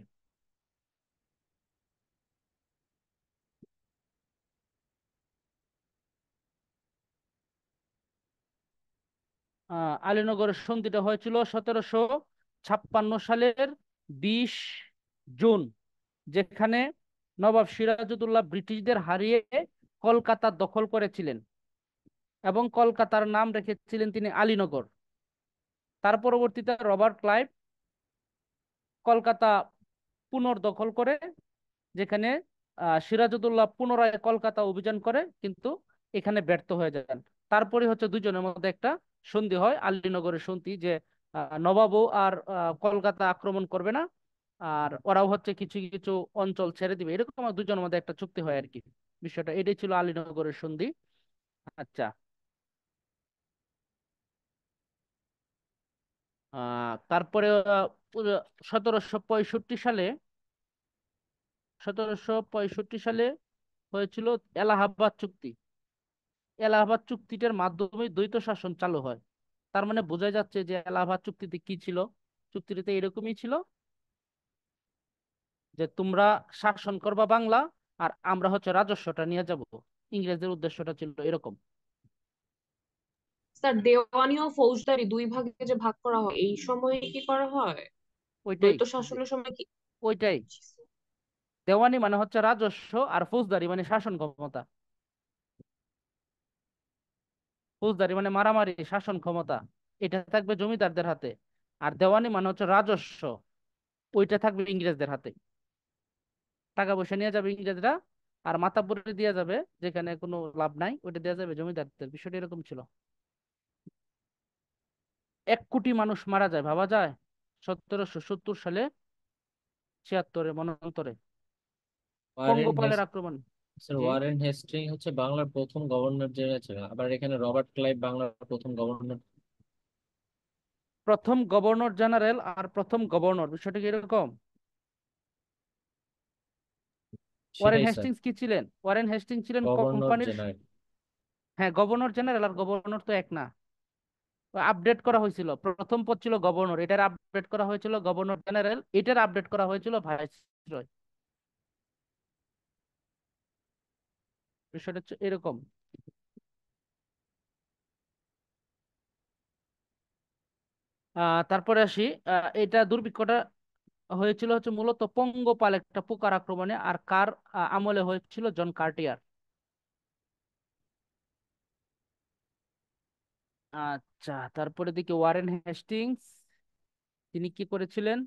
আলীনগরের সন্ধিটা হয়েছিল 1756 সালের 20 জুন, যেখানে নবাব সিরাজউদ্দৌলা ব্রিটিশদের হারিয়ে কলকাতা দখল করেছিলেন এবং কলকাতার নাম রেখেছিলেন তিনি আলীনগর। তার পরবর্তীতে রবার্ট ক্লাইভ কলকাতা পুনর্দখল করে, যেখানে সিরাজউদ্দৌলা পুনরায় কলকাতা অভিযান করে, কিন্তু এখানে ব্যর্থ হয়ে যান। তারপরে হচ্ছে দুজনের মধ্যে একটা সন্ধি হয়, আলীনগরের সন্ধি, যে নবাবও আর কলকাতা আক্রমণ করবে না, আর ওরাও হচ্ছে কিছু কিছু অঞ্চল ছেড়ে দিবে, এরকম আমার দুজনের মধ্যে একটা চুক্তি হয় আর কি। বিষয়টা এটাই ছিল আলীনগরের সন্ধি। আচ্ছা, তারপরে 1765 সালে 1765 সালে হয়েছিল এলাহাবাদ চুক্তি। এলাহাবাদ চুক্তিটার মাধ্যমে দ্বৈত শাসন চালু হয়। তার মানে বোঝা যাচ্ছে যে এলাহাবাদ চুক্তিতে কি ছিল, চুক্তিতে এরকমই ছিল যে তোমরা শাসন করবা বাংলা, আর আমরা হচ্ছে রাজস্বটা নিয়ে যাব। ইংরেজদের উদ্দেশ্যটা ছিল এরকম।
স্যার, দেওয়ানি ও ফৌজদারি দুই ভাগে যে ভাগ করা হয়, এই সময় কি করা হয়?
ওইটাই,
দ্বৈত শাসনের সময় কি?
ওইটাই। দেওয়ানি মানে হচ্ছে রাজস্ব, আর ফৌজদারি মানে শাসন ক্ষমতা। ফৌজদারি মানে মারামারি, শাসন ক্ষমতা, এটা থাকবে জমিদারদের হাতে। আর দেওয়ানি মানে হচ্ছে রাজস্ব, ওইটা থাকবে ইংরেজদের হাতে। টাকা পয়সা নিয়ে যাবে ইংরেজরা, আর মাথাপড়ি দিয়ে যাবে যেখানে কোনো লাভ নাই, ওইটা দেওয়া যাবে জমিদারদের। বিষয়টা এরকম ছিল। 1 কোটি মানুষ মারা যায়, ভাবা যায়, 1770 সালে, 76-এ মনন্তরে,
ওয়ারেন
পঙ্গপালের আক্রমণ।
স্যার
জি।
ওয়ারেন হেস্টিং হচ্ছে বাংলার প্রথম গভর্নর জেনারেল ছিলেন, আবার এখানে রবার্ট ক্লাইভ বাংলার প্রথম গভর্নর।
প্রথম গভর্নর জেনারেল আর প্রথম গভর্নর, বিষয়টা কি এরকম? ওয়ারেন
সেটাই স্যার,
হেস্টিংস কি ছিলেন? ওয়ারেন হেস্টিংস ছিলেন
গভর্নর
কোম্পানির,
জেনারেল।
হ্যাঁ, গভর্নর জেনারেল আর গভর্নর তো এক না। আপডেট করা হয়েছিল, প্রথম পদ ছিল গভর্নর, এটার আপডেট করা হয়েছিল গভর্নর জেনারেল, এটার আপডেট করা হয়েছিল ভাইসরয়। বিষয়টা হচ্ছে এরকম। তারপরে আসি, এটা দুর্ভিক্ষটা হয়েছিল হচ্ছে মূলত পঙ্গপাল একটা পোকার আক্রমণে, আর কার আমলে হয়েছিল? জন কার্টিয়ার। আচ্ছা, তারপরে দিকে ওয়ারেন হেস্টিংস, তিনি কি করেছিলেন?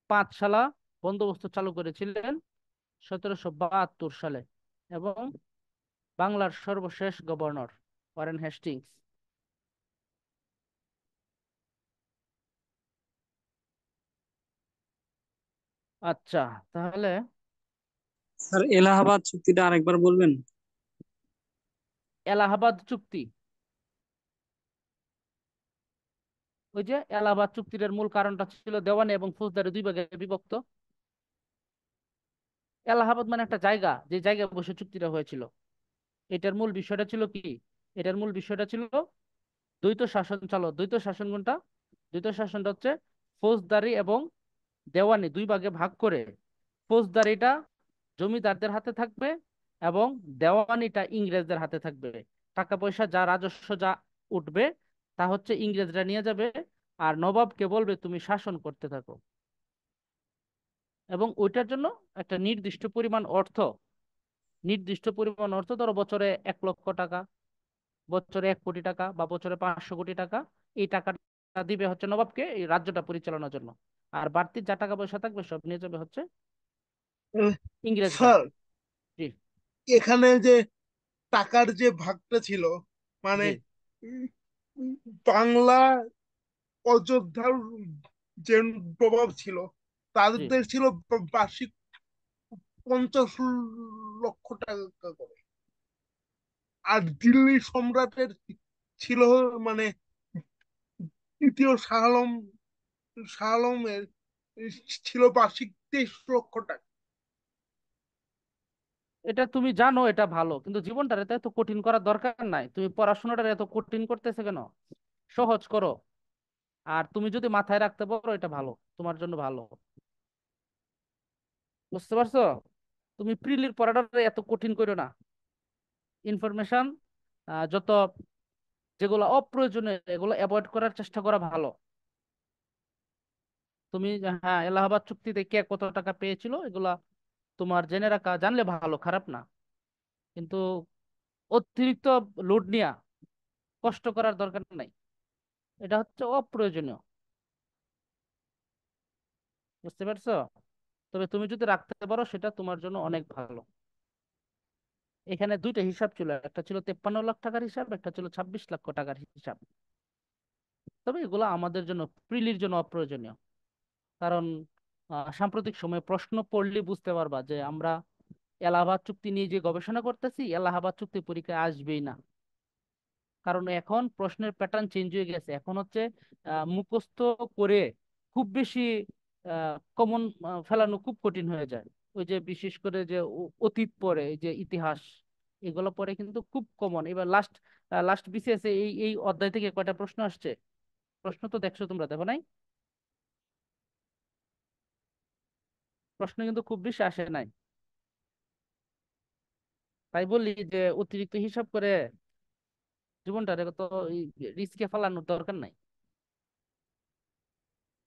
পাঁচশালা বন্দোবস্ত চালু করেছিলেন 1772 সালে, এবং বাংলার সর্বশেষ গভর্নর ওয়ারেন হেস্টিংস। আচ্ছা, তাহলে
স্যার, এলাহাবাদ চুক্তিটা আরেকবার বলবেন?
এলাহাবাদ চুক্তি, ওই যে এলাহাবাদ চুক্তির মূল কারণটা ছিল দেওয়ানি এবং ফৌজদারি দুই ভাগে বিভক্ত। এলাহাবাদ মানে একটা জায়গা, যে জায়গায় বসে চুক্তিটা হয়েছিল। এটার মূল বিষয়টা ছিল কি? এটার মূল বিষয়টা ছিল দ্বৈত শাসন চালু। দ্বৈত শাসন কোনটা? দ্বৈত শাসনটা হচ্ছে ফৌজদারি এবং দেওয়ানি দুই ভাগে ভাগ করে ফৌজদারিটা জমিদারদের হাতে থাকবে এবং দেওয়ানিটা ইংরেজদের হাতে থাকবে। টাকা পয়সা যা রাজস্ব যা উঠবে তা হচ্ছে ইংরেজরা নিয়ে যাবে, আর নবাবকে বলবে তুমি শাসন করতে থাকো। এবং ওইটার জন্য একটা নির্দিষ্ট পরিমাণ অর্থ ধরো বছরে 1 লক্ষ টাকা, বছরে 1 কোটি টাকা বা বছরে 500 কোটি টাকা, এই টাকাটা দিবে হচ্ছে নবাবকে এই রাজ্যটা পরিচালনার জন্য। আর বাড়তি যা টাকা পয়সা থাকবে সব নিয়ে যাবে হচ্ছে
আহ,
ইংরেজরা।
স্যার,
জি
এখানে যে টাকার যে ভাগটা ছিল, মানে
জি
উম, বাংলা অযোধ্যার যে প্রভাব ছিল,
জি
তাদের ছিল বার্ষিক 50 লক্ষ টাকা করে। আর দিল্লি সম্রাটের ছিল মানে তৃতীয় শাহ আলম, শাহ আলমের ছিল বার্ষিক 23 লক্ষ টাকা।
এটা তুমি জানো, এটা ভালো, কিন্তু জীবনটা এত কঠিন করার দরকার নাই। তুমি পড়াশোনাটা এত কঠিন করতেছে কেন? সহজ করো। আর তুমি যদি মাথায় রাখতে পারো এটা ভালো, তোমার জন্য ভালো। বুঝতে পারছো? তুমি প্রিলির পড়াটা এত কঠিন করো না। ইনফরমেশন যত যেগুলো অপ্রয়োজনীয় এগুলো অ্যাভয়েড করার চেষ্টা করা ভালো। তুমি হ্যাঁ, এলাহাবাদ চুক্তিতে কে কত টাকা পেয়েছিল এগুলা তোমার জেনে রাখা, জানলে ভালো, খারাপ না। কিন্তু অতিরিক্ত লোড নিয়া কষ্ট করার দরকার নাই, এটা হচ্ছে অপ্রয়োজনীয়। বুঝতে পারছো? তবে তুমি যদি রাখতে পারো সেটা তোমার জন্য অনেক ভালো। এখানে দুইটা হিসাব ছিল, একটা ছিল 53 লাখ টাকার হিসাব, একটা ছিল 26 লক্ষ টাকার হিসাব। তবে এগুলো আমাদের জন্য প্রিলির জন্য অপ্রয়োজনীয়। কারণ সাম্প্রতিক সময়ে প্রশ্ন পড়লে বুঝতে পারবা যে আমরা এলাহাবাদ চুক্তি নিয়ে যে গবেষণা করতেছি, এলাহাবাদ চুক্তি পরীক্ষায় আসবেই না। কারণ এখন প্রশ্নের প্যাটার্ন চেঞ্জ হয়ে গেছে। এখন হচ্ছে মুখস্থ করে খুব বেশি কমন ফেলানো খুব কঠিন হয়ে যায়। ওই যে বিশেষ করে যে অতীত পড়ে, এই যে ইতিহাস, এগুলো পরে কিন্তু খুব কমন। এবার লাস্ট বিসিএস এই এই অধ্যায় থেকে কয়টা প্রশ্ন আসছে? প্রশ্ন তো দেখছো তোমরা, দেখো নাই? প্রশ্ন কিন্তু খুব বেশি আসে নাই। তাই বলি যে অতিরিক্ত হিসাব করে জীবনটা তো রিস্কে ফেলানোর দরকার নাই।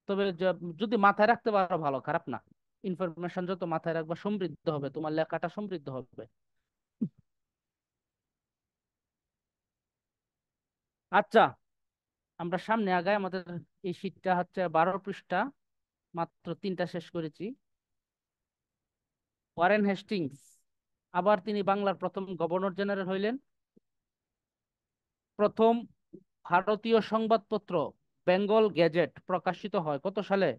তবে যদি মাথায় রাখতে পারো ভালো, খারাপ না। ইনফরমেশন যত মাথায় রাখবা সমৃদ্ধ হবে, তোমার লেখাটা সমৃদ্ধ হবে। আচ্ছা, আমরা সামনে আগাই। আমাদের এই শীটটা হচ্ছে 12 পৃষ্ঠা, মাত্র 3টা শেষ করেছি। ওয়ারেন হেস্টিংস আবার তিনি বাংলার প্রথম গভর্নর জেনারেল হইলেন। প্রথম ভারতীয় সংবাদপত্র বেঙ্গল গেজেট প্রকাশিত হয় কত সালে?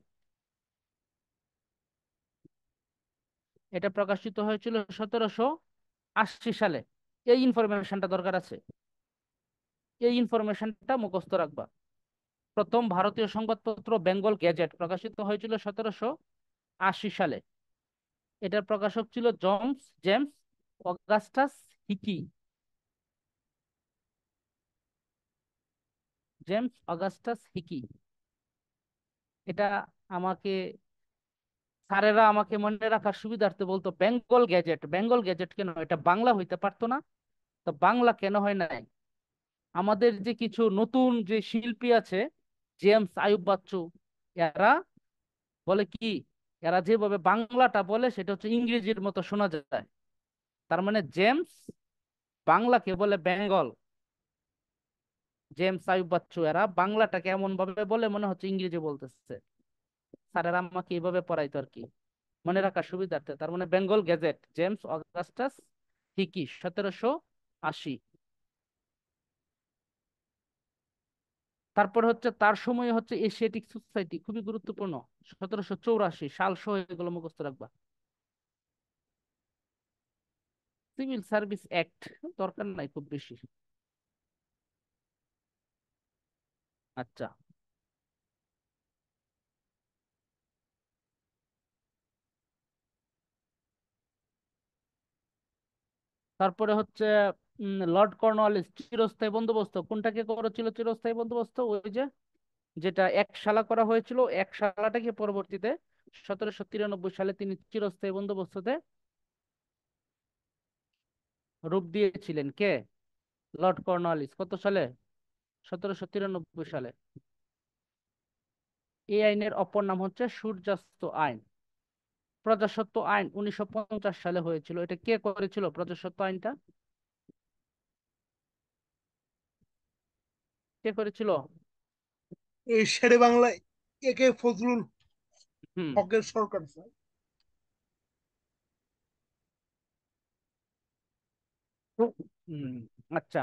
এটা প্রকাশিত হয়েছিল 1780 সালে। এই ইনফরমেশনটা দরকার আছে, এই ইনফরমেশনটা মুখস্থ রাখবা। প্রথম ভারতীয় সংবাদপত্র বেঙ্গল গেজেট প্রকাশিত হয়েছিল 1780 সালে। এটার প্রকাশক ছিল James Augustus Hicky. James Augustus Hicky. এটা আমাকে স্যারেরা আমাকে মনে রাখার সুবিধার্থে বলতো বেঙ্গল গেজেট। বেঙ্গল গেজেট কেন? এটা বাংলা হইতে পারতো না। তো বাংলা কেন হয় নাই? আমাদের যে কিছু নতুন যে শিল্পী আছে, জেমস আয়ুব বাচ্চু, এরা বলে কি, এরা যেভাবে বাংলাটা বলে সেটা হচ্ছে ইংরেজির মতো শোনা যায়। তার মানে জেমস বাংলাকে বলে বেঙ্গল, জেমস আয়ুব বাচ্চু এরা বাংলাটাকে এমন ভাবে বলে মনে হচ্ছে ইংরেজি বলতেছে। স্যারেরা আমাকে এইভাবে পড়াইতো আর কি, মনে রাখার সুবিধার্থে। তার মানে Bengal gazette, James Augustus Hicky, 1780। তারপর হচ্ছে তার সময় হচ্ছে এশিয়াটিক সোসাইটি, খুবই গুরুত্বপূর্ণ, 1784 সাল সহ এগুলো মুখস্থ রাখবা। সিভিল সার্ভিস অ্যাক্ট দরকার নাই খুব বেশি। আচ্ছা, তারপরে হচ্ছে লর্ড কর্নওয়ালিস চিরস্থায়ী বন্দোবস্ত কোনটাকে করেছিল? চিরস্থায়ী বন্দোবস্ত ওই যে যেটা 1 সালা করা হয়েছিল, 1 সালাটাকে পরবর্তীতে 1793 সালে তিনি চিরস্থায়ী বন্দোবস্ততে রূপ দিয়েছিলেন। কে? Lord Cornwallis. কত সালে? 1793 সালে। এই আইনের অপর নাম হচ্ছে সূর্যাস্ত আইন। প্রজাস্বত্ব আইন 1950 সালে হয়েছিল। এটা কে করেছিল প্রজাস্বত্ব আইনটা? কে করেছিল?
এই শেরে বাংলায় একে ফজলুল
হুম
হকের সরকার স্যার।
হুম, আচ্ছা।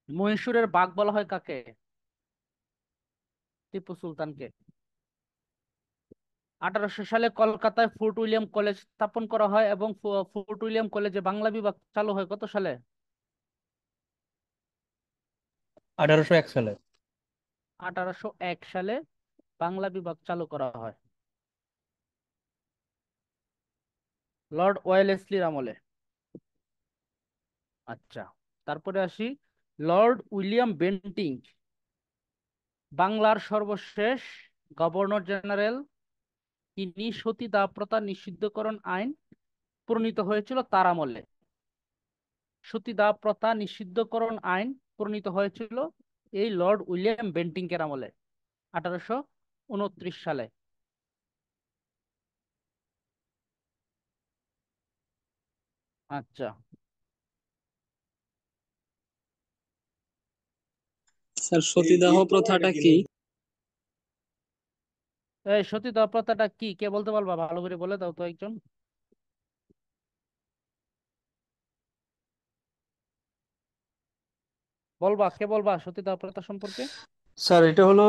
মহীশূরের বাঘ বলা হয় কাকে? টিপু সুলতানকে। 1800 সালে কলকাতায় ফোর্ট উইলিয়াম কলেজ স্থাপন করা হয় এবং ফোর্ট উইলিয়াম কলেজে বাংলা বিভাগ চালু হয় কত সালে?
1801 সালে।
1801 সালে বাংলা বিভাগ চালু করা হয় লর্ড ওয়েলেসলির আমলে। আচ্ছা, তারপরে আসি লর্ড উইলিয়াম বেন্টিং, বাংলার সর্বশেষ গভর্নর জেনারেল। তিনি সতীদাহ প্রথা নিষিদ্ধকরণ আইন প্রণীত হয়েছিল তার আমলে। সতীদাহ প্রথা নিষিদ্ধকরণ আইন প্রণীত হয়েছিল এই লর্ড উইলিয়াম বেন্টিংকের আমলে 1829 সালে। আচ্ছা,
স্যার সতীদাহ প্রথাটা কি?
এই সতীদাহ প্রথাটা কি কে বলতে পারবা? ভালো করে বলে দাও তো একজন। বলবা, কে বলবা সতীদাহ প্রথা সম্পর্কে?
স্যার এটা হলো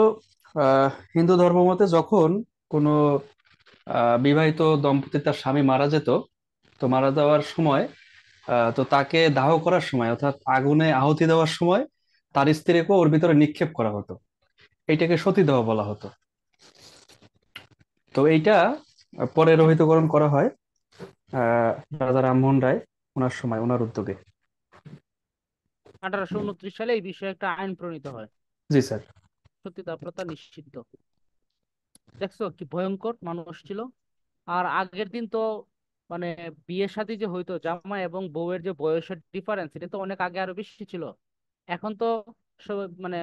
হিন্দু ধর্ম মতে যখন কোনো বিবাহিত দম্পতি তার স্বামী মারা যেত, তো মারা যাওয়ার সময় তো তাকে দাহ করার সময় অর্থাৎ আগুনে আহুতি দেওয়ার সময় তার স্ত্রীকে ওর ভিতরে নিক্ষেপ করা হতো। এইটাকে সতীদাহ বলা হতো। তো এইটা পরে রহিতকরণ করা হয় আহ রাজা রামমোহন রায় ওনার সময় ওনার উদ্যোগে।
1829 সালে এই বিষয়ে একটা আইন প্রণীত হয়,
জি স্যার।
সতীদাহ প্রথা নিষিদ্ধ। দেখছো কি ভয়ঙ্কর মানুষ ছিল। আর আগের দিন তো মানে বিয়ে শাদী যে হইতো জামাই এবং বউয়ের যে বয়সের ডিফারেন্স, এটা তো অনেক আগে আরো বেশি ছিল। এখন তো সব মানে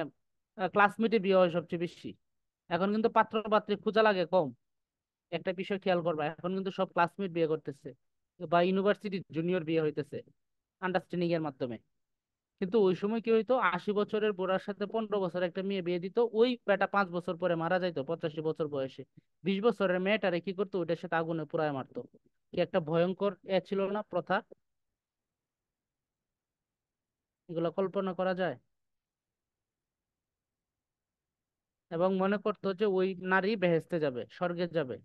ক্লাসমেটে বিয়ে হয় সবচেয়ে বেশি। এখন কিন্তু পাত্র পাত্রী খোঁজা লাগে কম। একটা বিষয় খেয়াল করবা, এখন কিন্তু সব ক্লাসমেট বিয়ে করতেছে বা ইউনিভার্সিটি জুনিয়র বিয়ে হইতেছে আন্ডারস্ট্যান্ডিং এর মাধ্যমে। কিন্তু ওই সময় কি হইতো, 80 বছরের বুড়ার সাথে 15 বছর একটা মেয়ে বিয়ে দিত, ওই বেটা 5 বছর পরে মারা যাইতো 85 বছর বয়সে। 20 বছরের মেয়েটারে কি করতো, ওইটার সাথে আগুনে পুড়ায় মারতো। কি একটা ভয়ঙ্কর ছিল না প্রথা? এগুলো কল্পনা করা যায়? এবং মনে করতো যে ওই নারী বেহেশতে যাবে, স্বর্গে যাবে।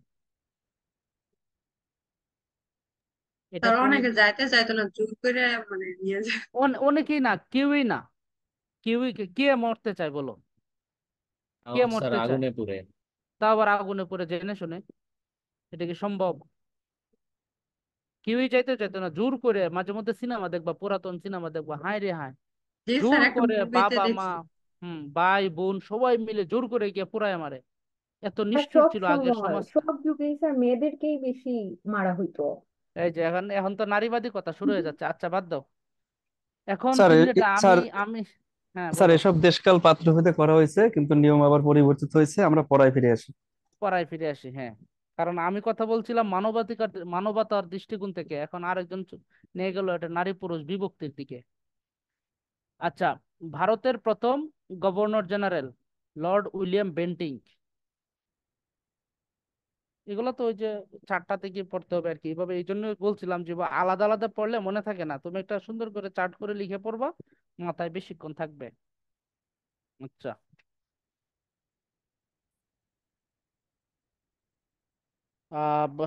এটা
তারা
প্রণীত
অনেকে যাইতে চাইতো না, জোর করে মানে নিয়ে যায়।
অনেকেই না, কেউই না। কেউই কে মরতে চায় বলো? কে
স্যার
মরতে চায়?
আগুনে পুড়ে।
তা আবার আগুনে পড়ে জেনে শুনে? এটা কি সম্ভব? কেউই চাইতো না। জোর করে মাঝে মধ্যে সিনেমা দেখবা, পুরাতন সিনেমা দেখবা, হায় রে হায়,
জি স্যার,
জোর
একটা
করে
মুভিতে
বাবা মা,
দেখছি।
ভাই বোন সবাই মিলে জোর করে গিয়ে পুরায় মারে। এত
আর
নিষ্ঠুর
সব
ছিল আগের
সময়
সমাজটা।
সব যুগেই স্যার মেয়েদেরকেই বেশি মারা হইতো।
এই যে এখন এখন তো নারীবাদী কথা শুরু হয়ে যাচ্ছে। আচ্ছা বাদ দাও, এখন
স্যার
তুমি যেটা আমি
স্যার
আমি হ্যাঁ
স্যার
বলো।
এসব দেশকাল পাত্র ভেদে করা হয়েছে, কিন্তু নিয়ম আবার পরিবর্তিত হয়েছে। আমরা পড়ায় ফিরে আসি।
পড়ায় ফিরে আসি, হ্যাঁ। কারণ আমি কথা বলছিলাম মানবাধিকার, মানবতার দৃষ্টিকোণ থেকে, এখন আরেকজন নিয়ে গেল এটা নারী পুরুষ বিভক্তির দিকে। আচ্ছা, ভারতের প্রথম governor general Lord William Bentinck. এগুলো তো ওই যে চারটা থেকে পড়তে হবে আর কি, এইভাবে। এই জন্য বলছিলাম যে আলাদা আলাদা পড়লে মনে থাকে না, তুমি একটা সুন্দর করে চার্ট করে লিখে পড়বা, মাথায় বেশিক্ষণ থাকবে। আচ্ছা,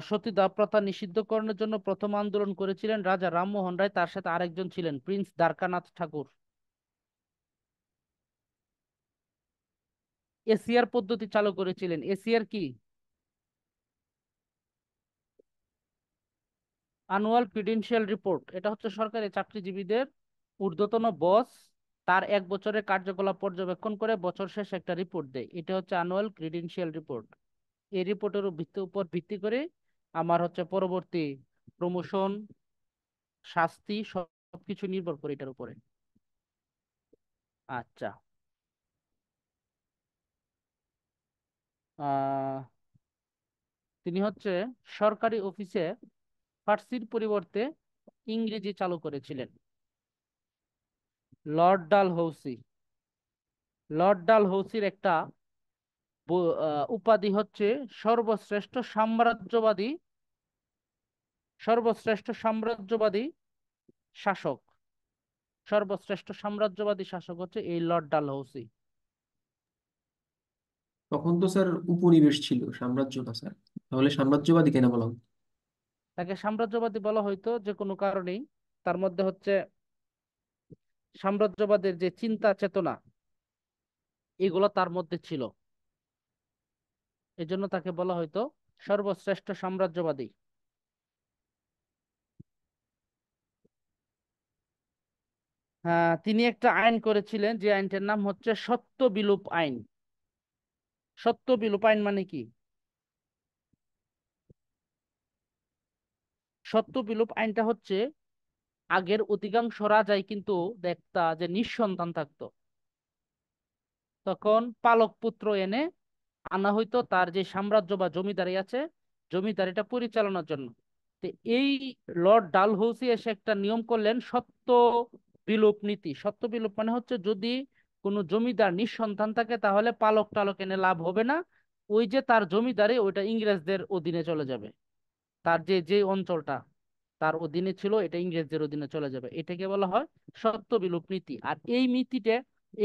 সতীদাহ প্রথা নিষিদ্ধকরণের জন্য প্রথম আন্দোলন করেছিলেন রাজা রামমোহন রায়, তার সাথে আরেকজন ছিলেন প্রিন্স দ্বারকানাথ ঠাকুর। এসিআর পদ্ধতি চালু করেছিলেন। এসিআর কি? Annual credential report. এটা হচ্ছে সরকারি চাকরিজীবীদের ঊর্ধ্বতন বস তার 1 বছরের কার্যকলাপ পর্যবেক্ষণ করে বছর শেষে একটা রিপোর্ট দেয়। এটা হচ্ছে অ্যানুয়াল ক্রিডেন্সিয়াল রিপোর্ট। এই রিপোর্টের উপর ভিত্তি করে আমার হচ্ছে পরবর্তী প্রমোশন, শাস্তি সবকিছু নির্ভর করে এটার উপরে। আচ্ছা, আহ তিনি হচ্ছে সরকারি অফিসে ফার্সির পরিবর্তে ইংরেজি চালু করেছিলেন। লর্ড ডালহৌসি। লর্ড ডালহৌসির একটা উপাধি হচ্ছে সর্বশ্রেষ্ঠ সাম্রাজ্যবাদী সর্বশ্রেষ্ঠ সাম্রাজ্যবাদী শাসক। সর্বশ্রেষ্ঠ সাম্রাজ্যবাদী শাসক হচ্ছে এই লর্ড ডালহৌসি।
তখন তো স্যার উপনিবেশ ছিল, সাম্রাজ্য না স্যার, তাহলে সাম্রাজ্যবাদী কেন বলা হতো?
তাকে সাম্রাজ্যবাদী বলা হয়তো যে কোনো কারণেই, তার মধ্যে হচ্ছে সাম্রাজ্যবাদের যে চিন্তা চেতনা এগুলো তার মধ্যে ছিল, এজন্য তাকে বলা হয়তো সর্বশ্রেষ্ঠ সাম্রাজ্যবাদী। তিনি একটা আইন করেছিলেন, যে আইনটার নাম হচ্ছে সত্য বিলোপ আইন। সত্য বিলোপ আইন মানে কি? সত্য বিলোপ আইনটা হচ্ছে, আগের অধিকাংশ রাজাই কিন্তু দেখতা যে নিঃসন্তান থাকতো, তখন পালক পুত্র এনে আনা হইতো তার যে সাম্রাজ্য বা জমিদারি আছে, জমিদারিটা পরিচালনার জন্য। তো এই লর্ড ডালহৌসি এসে একটা নিয়ম করলেন, সত্য বিলোপ নীতি। সত্য বিলোপ মানে হচ্ছে, যদি কোনো জমিদার নিঃসন্তান থাকে তাহলে পালক টালক এনে লাভ হবে না, ওই যে তার জমিদারি ওইটা ইংরেজদের অধীনে চলে যাবে। তার যে যে অঞ্চলটা তার অধীনে ছিল এটা ইংরেজদের অধীনে চলে যাবে, এটাকে বলা হয় সত্য বিলোপ নীতি। আর এই নীতিটা,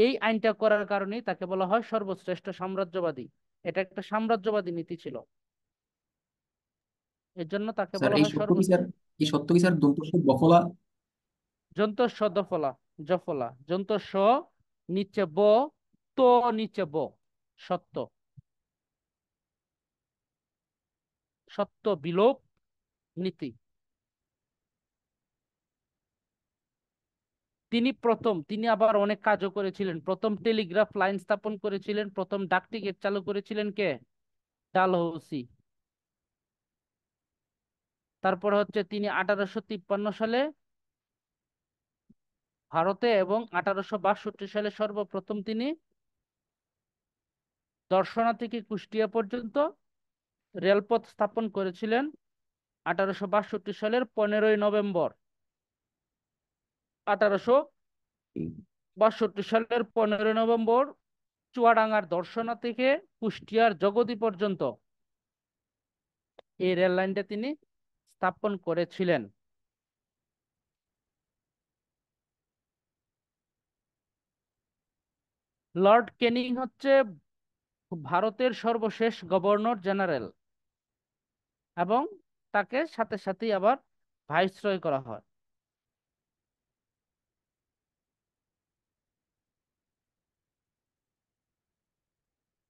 এই আইনটা করার কারণেই তাকে বলা হয় সর্বশ্রেষ্ঠ সাম্রাজ্যবাদী। এটা একটা সাম্রাজ্যবাদী নীতি ছিল, এর জন্য তাকে
স্যার
বলা
এই
হয়
সত্য কি স্যার, এই সত্য কি স্যার দন্ত স বফলা?
যন্তস্ব দফলা, জফলা, যন্তস্ব নিচে ব, তো নিচে ব, সত্য। সত্য বিলোপ নীতি। তিনি আবার অনেক কাজও করেছিলেন। প্রথম টেলিগ্রাফ লাইন স্থাপন করেছিলেন, প্রথম ডাক টিকিট চালু করেছিলেন কে? ডালহৌসি। তারপর হচ্ছে তিনি 1853 সালে ভারতে এবং 1862 সালে সর্বপ্রথম তিনি দর্শনা থেকে কুষ্টিয়া পর্যন্ত রেলপথ স্থাপন করেছিলেন 1862 সালের 15ই নভেম্বর। 1862 সালের 15ই নভেম্বর চুয়াডাঙ্গার দর্শনা থেকে কুষ্টিয়ার জগতি পর্যন্ত এই রেল লাইনটা তিনি স্থাপন করেছিলেন। লর্ড ক্যানিং হচ্ছে ভারতের সর্বশেষ গভর্নর জেনারেল, এবং তাকে সাথে সাথেই আবার ভাইসরয় করা হয়।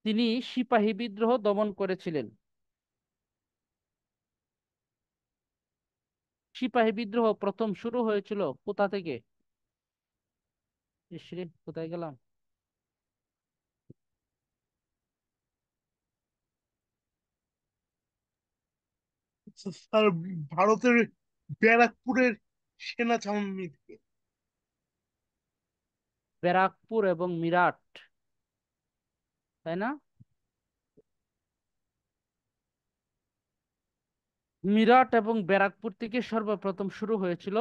তিনি সিপাহী বিদ্রোহ দমন করেছিলেন। সিপাহী বিদ্রোহ প্রথম শুরু হয়েছিল কোথা থেকে? ইসরে, কোথায় গেলাম?
স্যার ভারতের ব্যারাকপুরের সেনা ছাউনি থেকে।
ব্যারাকপুর এবং মিরাট, তাই না? মিরাট এবং ব্যারাকপুর থেকে সর্বপ্রথম শুরু হয়েছিল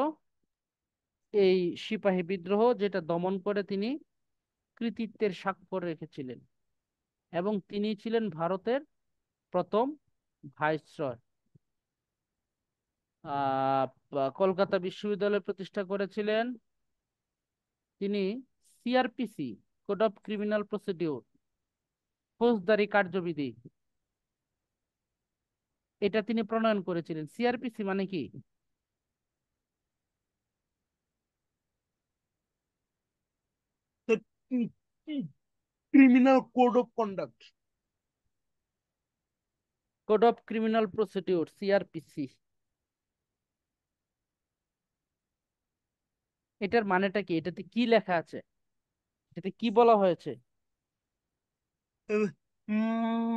এই সিপাহী বিদ্রোহ, যেটা দমন করে তিনি কৃতিত্বের স্বাক্ষর রেখেছিলেন, এবং তিনি ছিলেন ভারতের প্রথম ভাইসরয়। কলকাতা বিশ্ববিদ্যালয় প্রতিষ্ঠা করেছিলেন তিনি। CrPC, code of criminal procedure, ফৌজদারি কার্যবিধি, এটা তিনি প্রণয়ন করেছিলেন। সিআরপিসি মানে কি?
Criminal code of conduct.
Code of criminal procedure, CrPC. এটার মানেটা কি? এটাতে কি লেখা আছে? এটাতে কি বলা হয়েছে?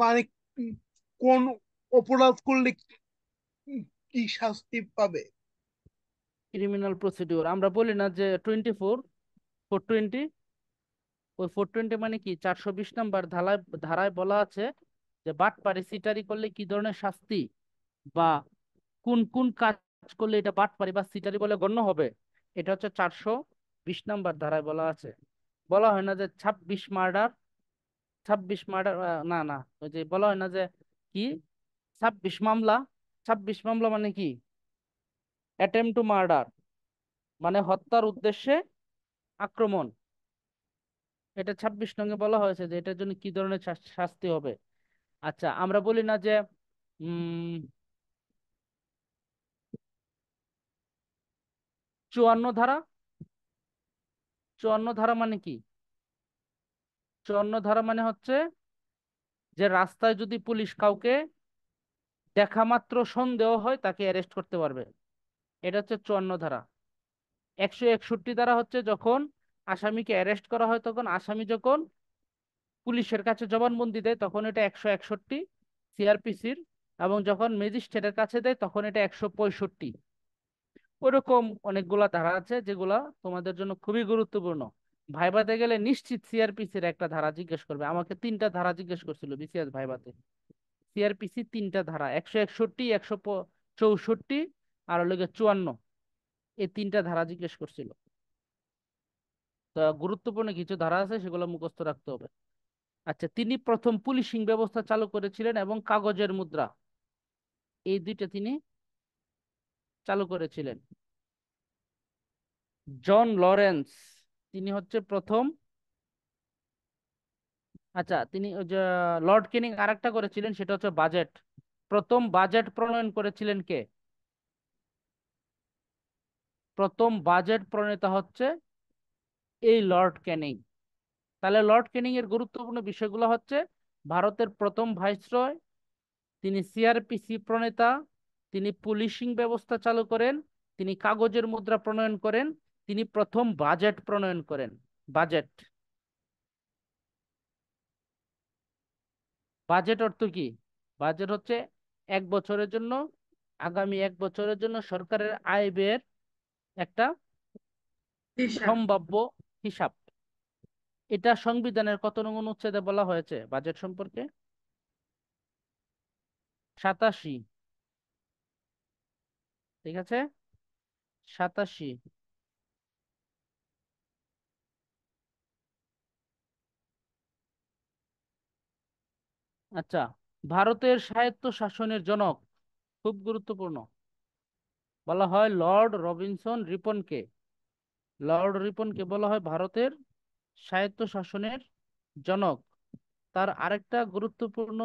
মানে কোন অপরাধ করলে কি শাস্তি পাবে?
ক্রিমিনাল প্রসিডিওর আমরা বলি না যে 420, ওই 420 মানে কি 420 নম্বর ধারায় বলা আছে যে বাটপারি সিটারি করলে কি ধরনের শাস্তি, বা কোন কোন কাজ করলে এটা বাটপারি বা সিটারি বলে গণ্য হবে। এটা হচ্ছে 420 নম্বর ধারায় বলা আছে। বলা হয় না যে 26 মার্ডার, 26 মার্ডার, না না, ওই যে বলা হয় না যে কি 26 মামলা, 26 মামলা মানে কি অ্যাটেম্প টু মার্ডার, মানে হত্যার উদ্দেশ্যে আক্রমণ। এটা 26 নং বলা হয়েছে যে এটার জন্য কি ধরনের শাস্তি হবে। আচ্ছা, আমরা বলি না যে উম 54 ধারা, 54 ধারা মানে কি? 54 ধারা মানে হচ্ছে যে রাস্তায় যদি পুলিশ কাউকে দেখা মাত্র সন্দেহ হয় তাকে অ্যারেস্ট করতে পারবে। এটা হচ্ছে 54 ধারা। 161 ধারা হচ্ছে যখন আসামিকে অ্যারেস্ট করা হয়, তখন আসামি যখন পুলিশের কাছে জবানবন্দি দেয় তখন এটা 161 সিআরপিসির, এবং যখন ম্যাজিস্ট্রেটের কাছে দেয় তখন এটা 165। ওরকম অনেকগুলা ধারা আছে যেগুলা তোমাদের জন্য খুবই গুরুত্বপূর্ণ। ভাইভাতে গেলে নিশ্চিত সিআরপিসির একটা ধারা জিজ্ঞেস করবে। আমাকে 3টা ধারা জিজ্ঞেস করছিল বিসিএস ভাইভাতে। সিআরপিসি 3টা ধারা, 161, 164 আর হলো গিয়ে 54, এই 3টা ধারা জিজ্ঞেস করছিল। তো গুরুত্বপূর্ণ কিছু ধারা আছে, সেগুলো মুখস্থ রাখতে হবে। আচ্ছা, তিনি প্রথম পুলিশিং ব্যবস্থা চালু করেছিলেন এবং কাগজের মুদ্রা, এই দুইটা তিনি চালু করেছিলেন। জন লরেন্স, তিনি হচ্ছে প্রথম। আচ্ছা, তিনি ওই যে লর্ড ক্যানিং আরেকটা করেছিলেন, সেটা হচ্ছে বাজেট। প্রথম বাজেট প্রণয়ন করেছিলেন কে? প্রথম বাজেট প্রণেতা হচ্ছে এই লর্ড ক্যানিং। তাহলে লর্ড ক্যানিং এর গুরুত্বপূর্ণ বিষয়গুলো হচ্ছে ভারতের প্রথম ভাইসরয়, তিনি সিআরপিসি প্রণেতা, তিনি পুলিশিং ব্যবস্থা চালু করেন, তিনি কাগজের মুদ্রা প্রণয়ন করেন, তিনি প্রথম বাজেট প্রণয়ন করেন। বাজেট, বাজেট অর্থ কি? বাজেট হচ্ছে এক বছরের জন্য, আগামী এক বছরের জন্য সরকারের আয় ব্যয়ের একটা
হিসাব।
সম্ভাব্য হিসাব। এটা সংবিধানের কত নং অনুচ্ছেদে বলা হয়েছে বাজেট সম্পর্কে? 87। ঠিক আছে, 87। আচ্ছা, ভারতের স্বায়ত্ত শাসনের জনক, খুব গুরুত্বপূর্ণ, বলা হয় লর্ড রবিনসন রিপনকে। লর্ড রিপনকে বলা হয় ভারতের স্বায়ত্ত শাসনের জনক। তার আরেকটা গুরুত্বপূর্ণ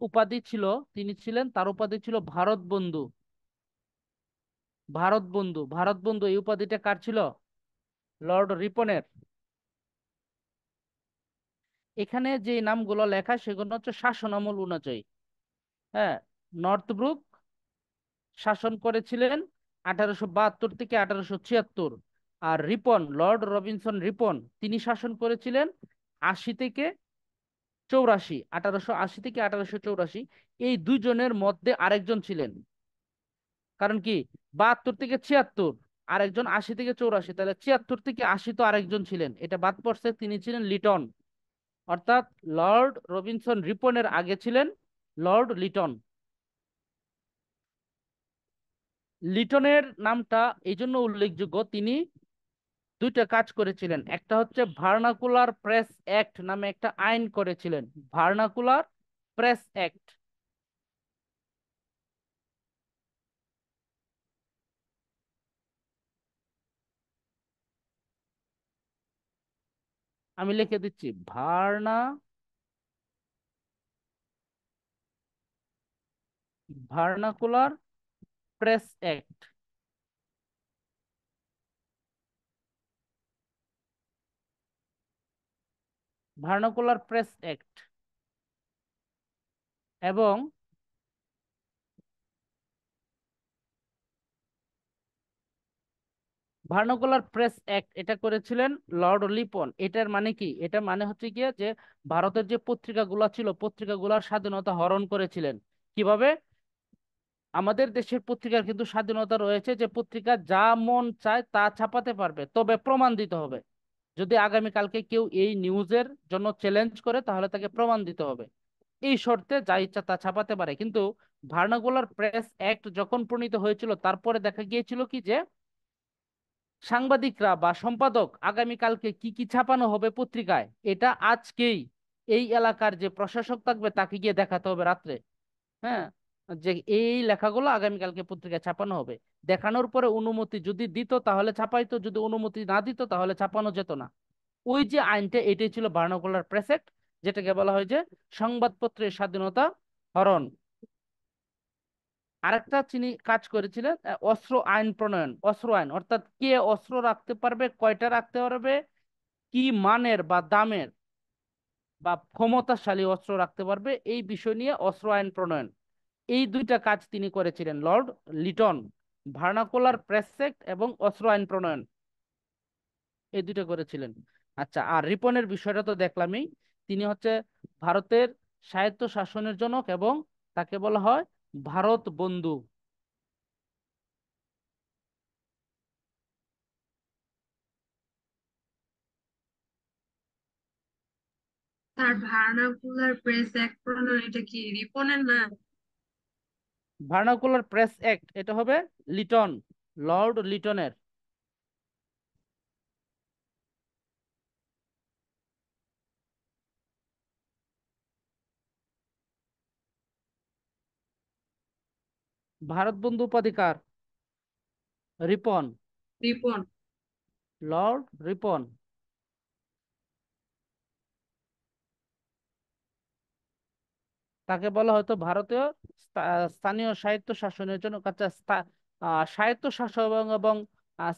উপাধি ছিল, তিনি ছিলেন, তার উপাধি ছিল ভারত বন্ধু। ভারত বন্ধু, ভারত বন্ধু, এই উপাধিটা কার ছিল? লর্ড রিপনের। এখানে যে নামগুলো লেখা সেগুলো হচ্ছে শাসনামল অনুযায়ী। হ্যাঁ, নর্থব্রুক শাসন করেছিলেন 1872 থেকে 1876। আর রিপন, লর্ড রবিনসন রিপন, তিনি শাসন করেছিলেন 80 থেকে 84, 1880 থেকে 1884। এই দুইজনের মধ্যে আরেকজন ছিলেন। কারণ কি, 72 থেকে 76, আরেকজন 80 থেকে 84, তাহলে 76 থেকে 80 তো আরেকজন ছিলেন, এটা বাদ পড়ছে। তিনি ছিলেন লিটন। অর্থাৎ লর্ড রবিনসন রিপনের আগে ছিলেন লর্ড লিটন। লিটনের নামটা এই জন্য উল্লেখযোগ্য, তিনি দুইটা কাজ করেছিলেন। একটা হচ্ছে ভার্নাকুলার প্রেস অ্যাক্ট নামে একটা আইন করেছিলেন। ভার্নাকুলার প্রেস অ্যাক্ট, আমি লিখে দিচ্ছি, vernacular press act. Vernacular press act এবং ভার্নাকুলার প্রেস অ্যাক্ট এটা করেছিলেন লর্ড লিপন। এটার মানে কি? এটা মানে হচ্ছে গিয়ে যে ভারতের যে পত্রিকাগুলো ছিল পত্রিকাগুলোর স্বাধীনতা হরণ করেছিলেন। কিভাবে? আমাদের দেশের পত্রিকার কিন্তু স্বাধীনতা রয়েছে, যে পত্রিকা যা মন চায় তা ছাপাতে পারবে, তবে প্রমাণ দিতে হবে। যদি আগামীকালকে কেউ এই নিউজের জন্য চ্যালেঞ্জ করে তাহলে তাকে প্রমাণ দিতে হবে। এই শর্তে যা ইচ্ছা তা ছাপাতে পারে। কিন্তু ভার্নাকুলার প্রেস অ্যাক্ট যখন প্রণীত হয়েছিল তারপরে দেখা গিয়েছিল কি যে সাংবাদিকরা বা সম্পাদক আগামীকালকে কি কি ছাপানো হবে পত্রিকায় এটা আজকেই এই এলাকার যে প্রশাসক থাকবে তাকে গিয়ে দেখাতে হবে রাত্রে। হ্যাঁ, যে এই লেখাগুলো আগামীকালকে পত্রিকায় ছাপানো হবে। দেখানোর পরে অনুমতি যদি দিত তাহলে ছাপাইতো, যদি অনুমতি না দিত তাহলে ছাপানো যেত না। ওই যে আইনটা, এটাই ছিল ভার্নাকুলার প্রেস অ্যাক্ট, যেটাকে বলা হয় যে সংবাদপত্রের স্বাধীনতা হরণ। আরেকটা তিনি কাজ করেছিলেন অস্ত্র আইন প্রণয়ন। অস্ত্র আইন অর্থাৎ কে অস্ত্র রাখতে পারবে, কয়টা রাখতে পারবে, কি মানের বা দামের বা ক্ষমতাশালী অস্ত্র রাখতে পারবে, এই বিষয় নিয়ে অস্ত্র আইন প্রণয়ন। এই দুইটা কাজ তিনি করেছিলেন Lord Liton. Vernacular press act এবং অস্ত্র আইন প্রণয়ন, এই দুইটা করেছিলেন। আচ্ছা, আর রিপনের বিষয়টা তো দেখলামই। তিনি হচ্ছে ভারতের স্বায়ত্ত শাসনের জনক এবং তাকে বলা হয় ভারত বন্ধু।
তার ভার্নাকুলার প্রেস অ্যাক্ট প্রণয়ন এটা কি রিপনের না?
ভার্নাকুলার প্রেস অ্যাক্ট এটা হবে লিটন, লর্ড লিটনের। ভারত বন্ধু উপাধি কার? রিপন,
রিপন।
লর্ড রিপন। তাকে বলা হয়তো ভারতীয় স্থানীয় সাহিত্য শাসনের জন্য। আচ্ছা, সাহিত্য শাসন এবং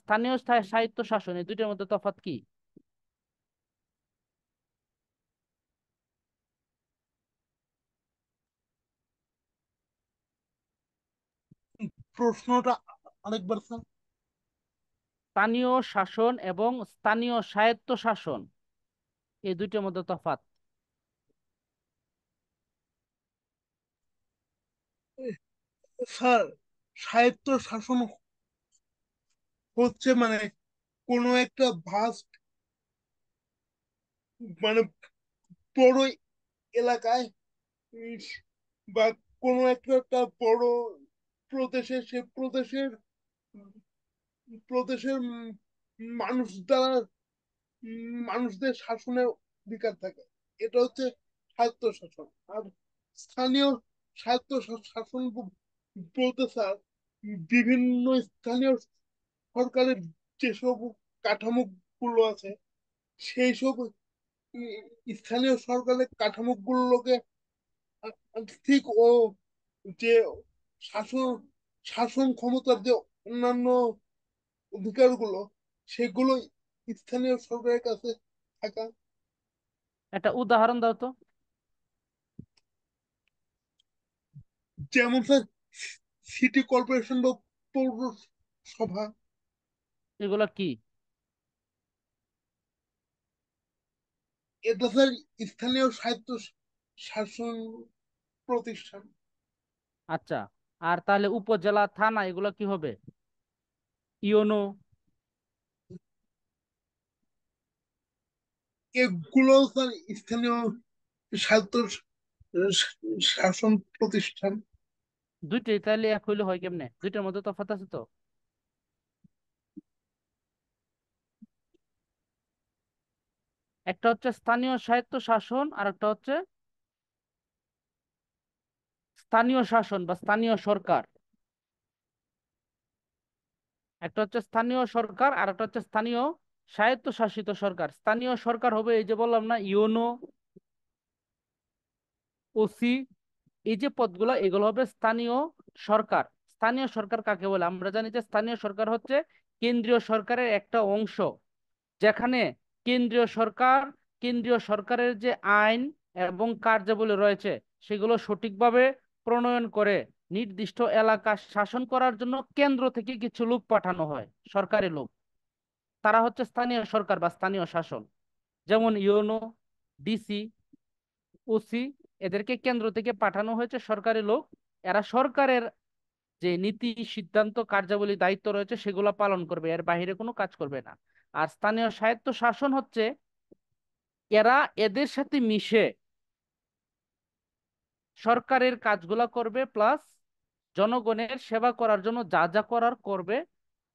স্থানীয় সাহিত্য শাসন এই দুইটার মধ্যে তফাৎ কি?
প্রশ্নটা আরেকবার স্যার।
স্থানীয় শাসন এবং স্থানীয় স্বায়ত্ত শাসন এই দুইটার মধ্যে তফাৎ।
স্যার, স্বায়ত্ত শাসন হচ্ছে মানে কোনো একটা ভাস্ট মানে বড় এলাকায় উম, বা কোনো একটা বড় প্রদেশে সে প্রদেশের প্রদেশের মানুষ দ্বারা মানুষদের শাসনের অধিকার থাকে, এটা হচ্ছে স্বায়ত্ত শাসন। আর স্থানীয় স্বায়ত্ত শাসন বলতে স্যার বিভিন্ন স্থানীয় সরকারের যেসব কাঠামো গুলো আছে সেই সব স্থানীয় সরকারের কাঠামো গুলোকে ঠিক ও যে শাসন শাসন ক্ষমতার যে অন্যান্য অধিকারগুলো সেগুলো স্থানীয় সরকারের কাছে থাকা।
একটা উদাহরণ দাও তো।
যেমন স্যার সিটি কর্পোরেশন বা পৌরসভা,
এগুলা কি?
এটা স্যার স্থানীয় স্বায়ত্ত শাসন প্রতিষ্ঠান।
আচ্ছা, আর তাহলে উপজেলা থানা এগুলো কি হবে? ইউনো?
এগুলো স্যার স্থানীয় স্বায়ত্ত শাসন প্রতিষ্ঠান।
দুইটাই তাহলে এক হইলে হয় কেমনে? দুইটার মধ্যে তফাৎ আছে তো। একটা হচ্ছে স্থানীয় স্বায়ত্ত শাসন আর একটা হচ্ছে স্থানীয় শাসন বা স্থানীয় সরকার। একটা হচ্ছে স্থানীয় সরকার আর একটা হচ্ছে স্থানীয় স্বায়ত্তশাসিত সরকার। স্থানীয় সরকার হবে এই যে বললাম না, ইউনো, ওসি, এই যে পদগুলো এগুলো হবে স্থানীয় সরকার। স্থানীয় সরকার কাকে বলে? আমরা জানি যে স্থানীয় সরকার হচ্ছে কেন্দ্রীয় সরকারের একটা অংশ, যেখানে কেন্দ্রীয় সরকার কেন্দ্রীয় সরকারের যে আইন এবং কার্যাবলী রয়েছে সেগুলো সঠিকভাবে প্রণয়ন করে নির্দিষ্ট এলাকা শাসন করার জন্য কেন্দ্র থেকে কিছু লোক পাঠানো হয়, সরকারি লোক। তারা হচ্ছে স্থানীয় সরকার বা স্থানীয় শাসন। যেমন ইউনো, ডিসি, ওসি, এদেরকে কেন্দ্র থেকে পাঠানো হয়েছে সরকারি লোক। এরা সরকারের যে নীতি, সিদ্ধান্ত, কার্যাবলী, দায়িত্ব রয়েছে সেগুলো পালন করবে, এর বাইরে কোনো কাজ করবে না। আর স্থানীয় স্বায়ত্ত শাসন হচ্ছে এরা এদের সাথে মিশে সরকারের কাজগুলা করবে, প্লাস জনগণের সেবা করার জন্য যা যা করার করবে।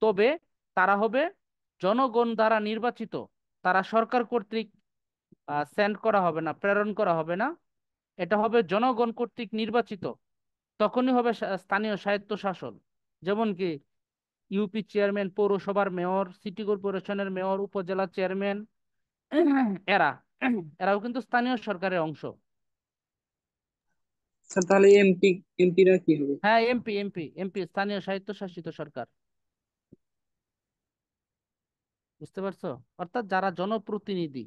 তবে তারা হবে জনগণ দ্বারা নির্বাচিত। তারা সরকার কর্তৃক সেন্ড করা হবে না, প্রেরণ করা হবে না। এটা হবে জনগণ কর্তৃক নির্বাচিত। তখনই হবে স্থানীয় স্বায়ত্ত শাসন। যেমন কি ইউপি চেয়ারম্যান, পৌরসভার মেয়র, সিটি কর্পোরেশনের মেয়র, উপজেলা চেয়ারম্যান, এরা এরাও কিন্তু স্থানীয় সরকারের অংশ।
স্যার তাহলে এমপিরা কি হবে?
হ্যাঁ, এমপি স্থানীয় স্বায়ত্তশাসিত সরকার। বুঝতে পারছো? অর্থাৎ যারা জনপ্রতিনিধি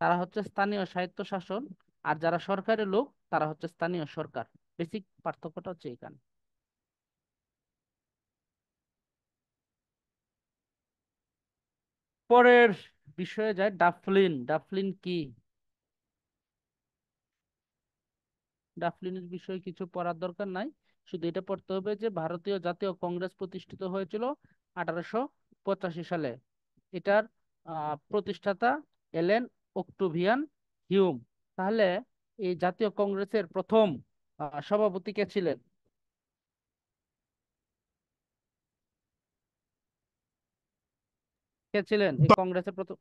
তারা হচ্ছে স্থানীয় স্বায়ত্তশাসন, আর যারা সরকারি লোক তারা হচ্ছে স্থানীয় সরকার। বেসিক পার্থক্যটা হচ্ছে এখানে। পরের বিষয়ে যায়, ডাফলিন। ডাফলিন কি? ডাফলিনের বিষয়ে কিছু পড়ার দরকার নাই, শুধু এটা পড়তে হবে যে ভারতীয় জাতীয় কংগ্রেস প্রতিষ্ঠিত হয়েছিল 1885 সালে। এটার প্রতিষ্ঠাতা এলেন অক্টোভিয়ান হিউম। তাহলে এই জাতীয় কংগ্রেসের প্রথম সভাপতি কে ছিলেন? কে ছিলেন এই কংগ্রেসের প্রথম?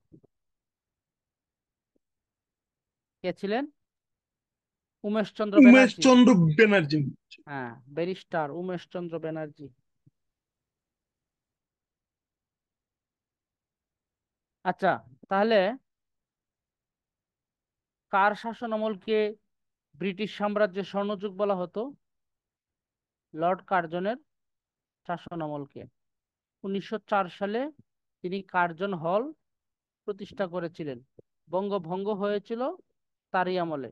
কে ছিলেন? উমেশচন্দ্র
উমেশ
ব্যানার্জি।
চন্দ্র ব্যানার্জি।
হ্যাঁ, ব্যারিস্টার উমেশচন্দ্র ব্যানার্জি। আচ্ছা, তাহলে কার শাসন আমলকে ব্রিটিশ সাম্রাজ্যের স্বর্ণযুগ বলা হতো? লর্ড কার্জনের শাসন আমলকে। 1904 সালে তিনি কার্জন হল প্রতিষ্ঠা করেছিলেন। বঙ্গভঙ্গ হয়েছিল তারই আমলে।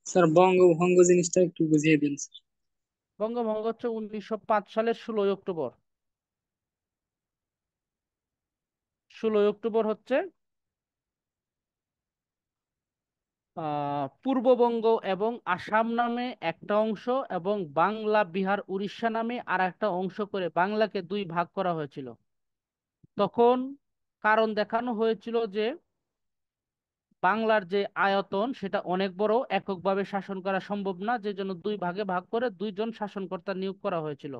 স্যার বঙ্গভঙ্গ জিনিসটা একটু বুঝিয়ে দিন স্যার।
বঙ্গভঙ্গ হচ্ছে 1905 সালের 16 অক্টোবর। 16 অক্টোবর হচ্ছে পূর্ববঙ্গ এবং আসাম নামে একটা অংশ, এবং বাংলা, বিহার, উড়িষ্যা নামে আর একটা অংশ করে বাংলাকে দুই ভাগ করা হয়েছিল। তখন কারণ দেখানো হয়েছিল যে বাংলার যে আয়তন সেটা অনেক বড়, এককভাবে শাসন করা সম্ভব না, যে জন্য দুই ভাগে ভাগ করে দুইজন শাসনকর্তা নিয়োগ করা হয়েছিল।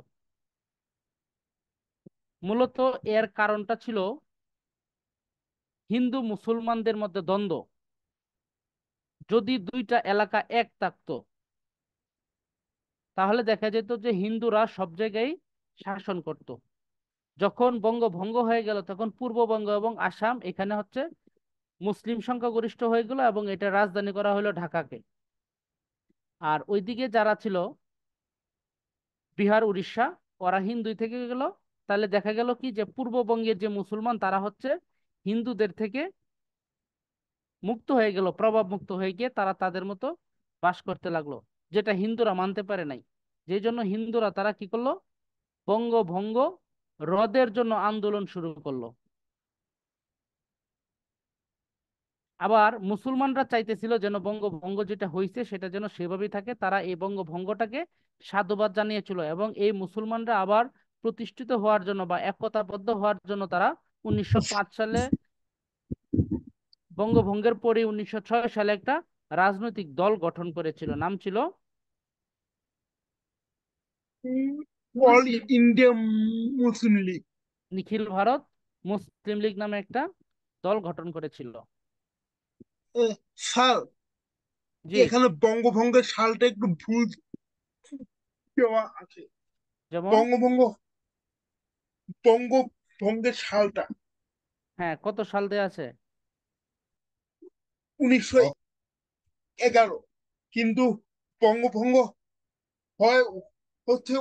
মূলত এর কারণটা ছিল হিন্দু মুসলমানদের মধ্যে দ্বন্দ্ব। যদি দুইটা এলাকা এক থাকতো তাহলে দেখা যেত যে হিন্দুরা সব জায়গায় শাসন করত। যখন বঙ্গভঙ্গ হয়ে গেল তখন পূর্ববঙ্গ এবং আসাম এখানে হচ্ছে মুসলিম সংখ্যাগরিষ্ঠ হয়ে গেল, এবং এটা রাজধানী করা হলো ঢাকাকে। আর ওইদিকে যারা ছিল বিহার, উড়িষ্যা, ওরা হিন্দুই থেকে গেল। তাহলে দেখা গেল কি যে পূর্ববঙ্গের যে মুসলমান তারা হচ্ছে হিন্দুদের থেকে মুক্ত হয়ে গেল, প্রভাব মুক্ত হয়ে গিয়ে তারা তাদের মতো বাস করতে লাগলো, যেটা হিন্দুরা মানতে পারে নাই। যেই জন্য হিন্দুরা তারা কি করলো, বঙ্গভঙ্গ রদের জন্য আন্দোলন শুরু করলো। আবার মুসলমানরা চাইতেছিল যেন বঙ্গভঙ্গ যেটা হয়েছে সেটা যেন সেভাবেই থাকে। তারা এই বঙ্গভঙ্গটাকে সাধুবাদ জানিয়েছিল, এবং এই মুসলমানরা আবার প্রতিষ্ঠিত হওয়ার জন্য বা একতাবদ্ধ হওয়ার জন্য তারা 1905 সালে বঙ্গভঙ্গের পরে 1906 সালে একটা রাজনৈতিক দল গঠন করেছিল, নাম ছিল
অল ইন্ডিয়া মুসলিম লীগ।
নিখিল ভারত মুসলিম লীগ নামে একটা দল গঠন করেছিল।
স্যার
জি।
এখানে বঙ্গভঙ্গের সালটা একটু ভুল দেওয়া আছে।
যেমন?
বঙ্গভঙ্গ বঙ্গভঙ্গের সালটা
হ্যাঁ, কত সাল দেয়া আছে?
1911, কিন্তু বঙ্গভঙ্গ হয় হচ্ছে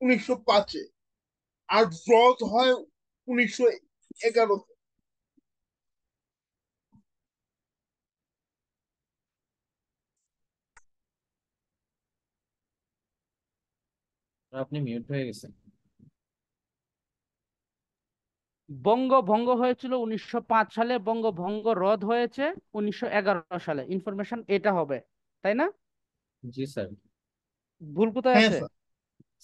1905-এ, আর রদ হয় 1911।
আপনি মিউট হয়ে গেছেন।
বঙ্গভঙ্গ হয়েছিল 1905 সালে, বঙ্গভঙ্গ রদ হয়েছে 1911 সালে। ইনফরমেশন এটা হবে, তাই না?
জি স্যার।
ভুল কোথায়
হ্যাঁ
আছে?
স্যার।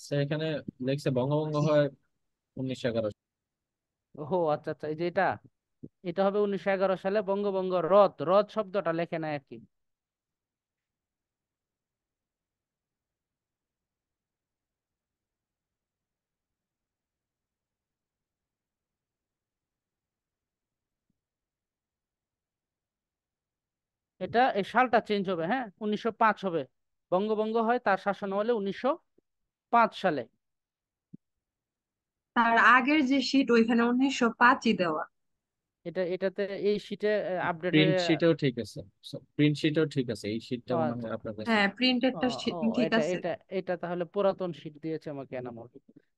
স্যার এখানে লেখছে বঙ্গভঙ্গ হয় 1911।
ও আচ্ছা আচ্ছা, এই যে এটা, এটা হবে 1911 সালে। বঙ্গভঙ্গ রদ, রদ শব্দটা লেখে না আর কি। এটা এই সালটা চেঞ্জ হবে, হ্যাঁ, 1905 হবে। বঙ্গভঙ্গ হয় তার শাসনামলে 1905 সালে।
তার আগের যে শীট ওইখানে 1905-ই দেওয়া।
এটাতে এই শীটে আপডেট
প্রিন্ট
হয়ে।
শিটেও ঠিক আছে, প্রিন্ট শিটেও ঠিক আছে, এই শিটটা
ও
মনে
আচ্ছা।
হয় আপনার কাছে।
হ্যাঁ,
ও
প্রিন্টেডটা
ও
ঠিক
এটা
আছে।
এটা এটা তাহলে পুরাতন শীট দিয়েছে আমাকে এনামুল।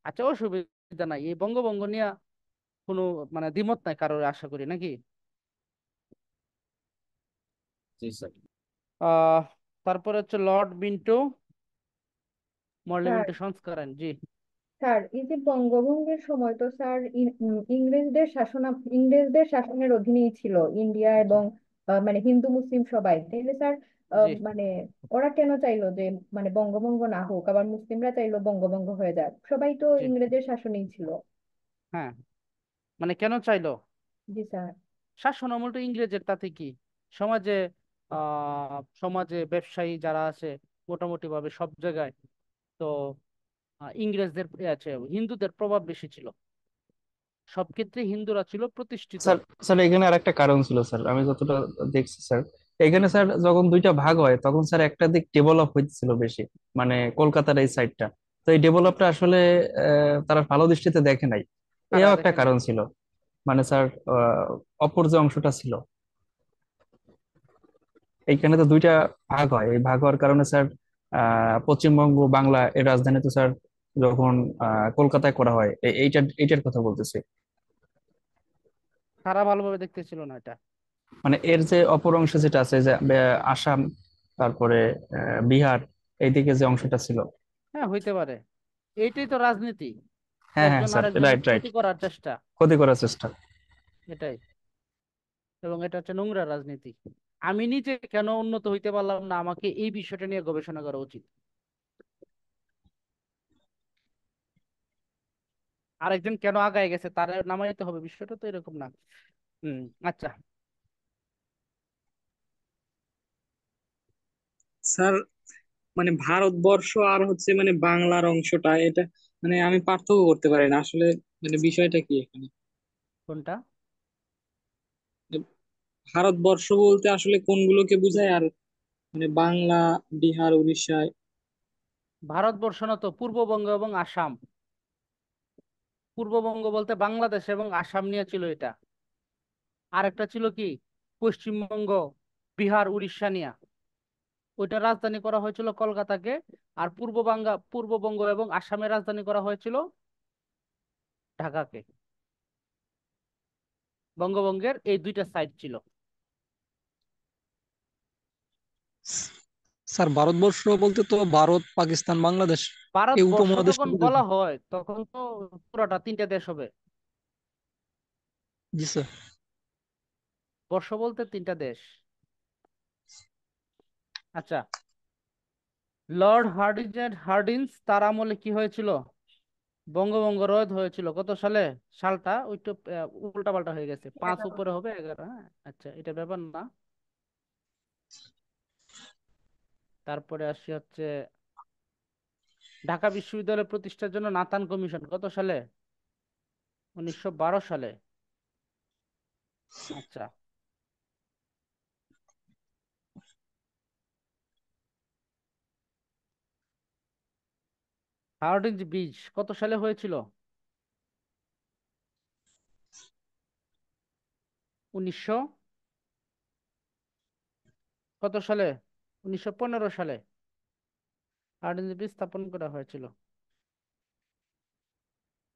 আচ্ছা, অসুবিধা নাই, এই বঙ্গভঙ্গ নিয়ে কোনো মানে দ্বিমত নাই কারোর, আশা করি নাকি?
জি স্যার।
আহ তারপরে হচ্ছে লর্ড মিন্টো,
স্যার,
মরলিমিন্টো সংস্করণ, জি।
স্যার এই যে বঙ্গভঙ্গের সময় তো স্যার ইংরেজদের শাসনের অধীনেই ছিল ইন্ডিয়া এবং মানে হিন্দু মুসলিম সবাই, তাইলে স্যার
জি
মানে ওরা কেন চাইলো যে মানে বঙ্গভঙ্গ না হোক, আবার মুসলিমরা চাইলো বঙ্গভঙ্গ হয়ে যাক, সবাই তো
জি
ইংরেজের শাসনেই ছিল।
হ্যাঁ, মানে কেন চাইলো?
জি স্যার।
শাসন আমল তো ইংরেজের, তাতে কি? সমাজে সমাজে ব্যবসায়ী যারা আছে মোটামুটি ভাবে সব জায়গায় তো ইংরেজদের আছে, হিন্দুদের প্রভাব বেশি ছিল, সব ক্ষেত্রে হিন্দুরা ছিল প্রতিষ্ঠিত।
স্যার, স্যার এখানে আর একটা কারণ ছিল স্যার, আমি যতটা দেখছি স্যার, এখানে স্যার যখন দুইটা ভাগ হয় তখন স্যার একটা দিক ডেভেলপ হইতেছিল বেশি, মানে কলকাতার এই সাইডটা। তো এই ডেভেলপটা আসলে তারা ভালো দৃষ্টিতে দেখে নাই,
তারা
এও একটা
দেখে নাই।
কারণ ছিল। মানে স্যার অপর যে অংশটা ছিল, এইখানে তো দুইটা ভাগ হয়, এই ভাগ হওয়ার কারণে স্যার পশ্চিমবঙ্গ বাংলা এর রাজধানী তো স্যার যখন কলকাতায় করা হয়, এইটার কথা বলতেছি।
তারা ভালোভাবে দেখতেছিল না এটা।
মানে এর যে অপর অংশ যেটা আছে যে আসাম, তারপরে বিহার, এইদিকে যে অংশটা ছিল।
হ্যাঁ, হইতে পারে। এইটাই তো রাজনীতি,
হ্যাঁ হ্যাঁ
একজন
স্যার,
আরেকজনের
রাইট রাইট,
ক্ষতি করার চেষ্টা,
ক্ষতি করার চেষ্টা।
এটাই। এবং এটা হচ্ছে নোংরা রাজনীতি। আমি নিজে কেন উন্নত হইতে পারলাম না, আমাকে এই বিষয়টা নিয়ে গবেষণা করা উচিত। আরেকজন কেন আগায় গেছে তার নামাইতে হবে, বিষয়টা তো এরকম না। হুম। আচ্ছা।
স্যার, মানে ভারতবর্ষ আর হচ্ছে মানে বাংলার অংশটা, এটা মানে আমি পার্থক্য করতে পারি না আসলে, মানে বিষয়টা কি এখানে?
কোনটা?
ভারতবর্ষ বলতে আসলে কোনগুলোকে বোঝায়, আর মানে বাংলা, বিহার, উড়িষ্যা?
ভারতবর্ষ না তো, পূর্ববঙ্গ এবং আসাম। পূর্ববঙ্গ বলতে বাংলাদেশ এবং আসাম নিয়ে ছিল এটা। আর একটা ছিল কি, পশ্চিমবঙ্গ, বিহার, উড়িষ্যা নিয়ে। ওইটা রাজধানী করা হয়েছিল কলকাতাকে। আর পূর্ববঙ্গ এবং আসামের রাজধানী করা হয়েছিল ঢাকাকে। বঙ্গবঙ্গের এই দুইটা সাইড ছিল।
স্যার ভারতবর্ষ বলতে তো ভারত, পাকিস্তান, বাংলাদেশ, এই
ভারতবর্ষ
উপমহাদেশটা
যখন
বোঝায়
বলা
তো।
হয় তখন তো পুরোটা তিনটা দেশ হবে।
জি স্যার।
বর্ষ বলতে তিনটা দেশ। আচ্ছা, লর্ড হার্ডিঞ্জ তার আমলে কি হয়েছিল? বঙ্গভঙ্গ রদ হয়েছিল কত সালে? সালটা ওইটা উল্টা পাল্টা হয়ে গেছে, 5 উপরে হবে 11, হ্যাঁ আচ্ছা, এটা ব্যাপার না। তারপরে আসি হচ্ছে ঢাকা বিশ্ববিদ্যালয় প্রতিষ্ঠার জন্য নাথান কমিশন কত সালে? 1912 সালে। আচ্ছা, হার্ডিঞ্জ ব্রিজ কত সালে হয়েছিল? 1900 কত সালে? 1915 সালে হার্ডিঞ্জ ব্রিজ স্থাপন করা হয়েছিল।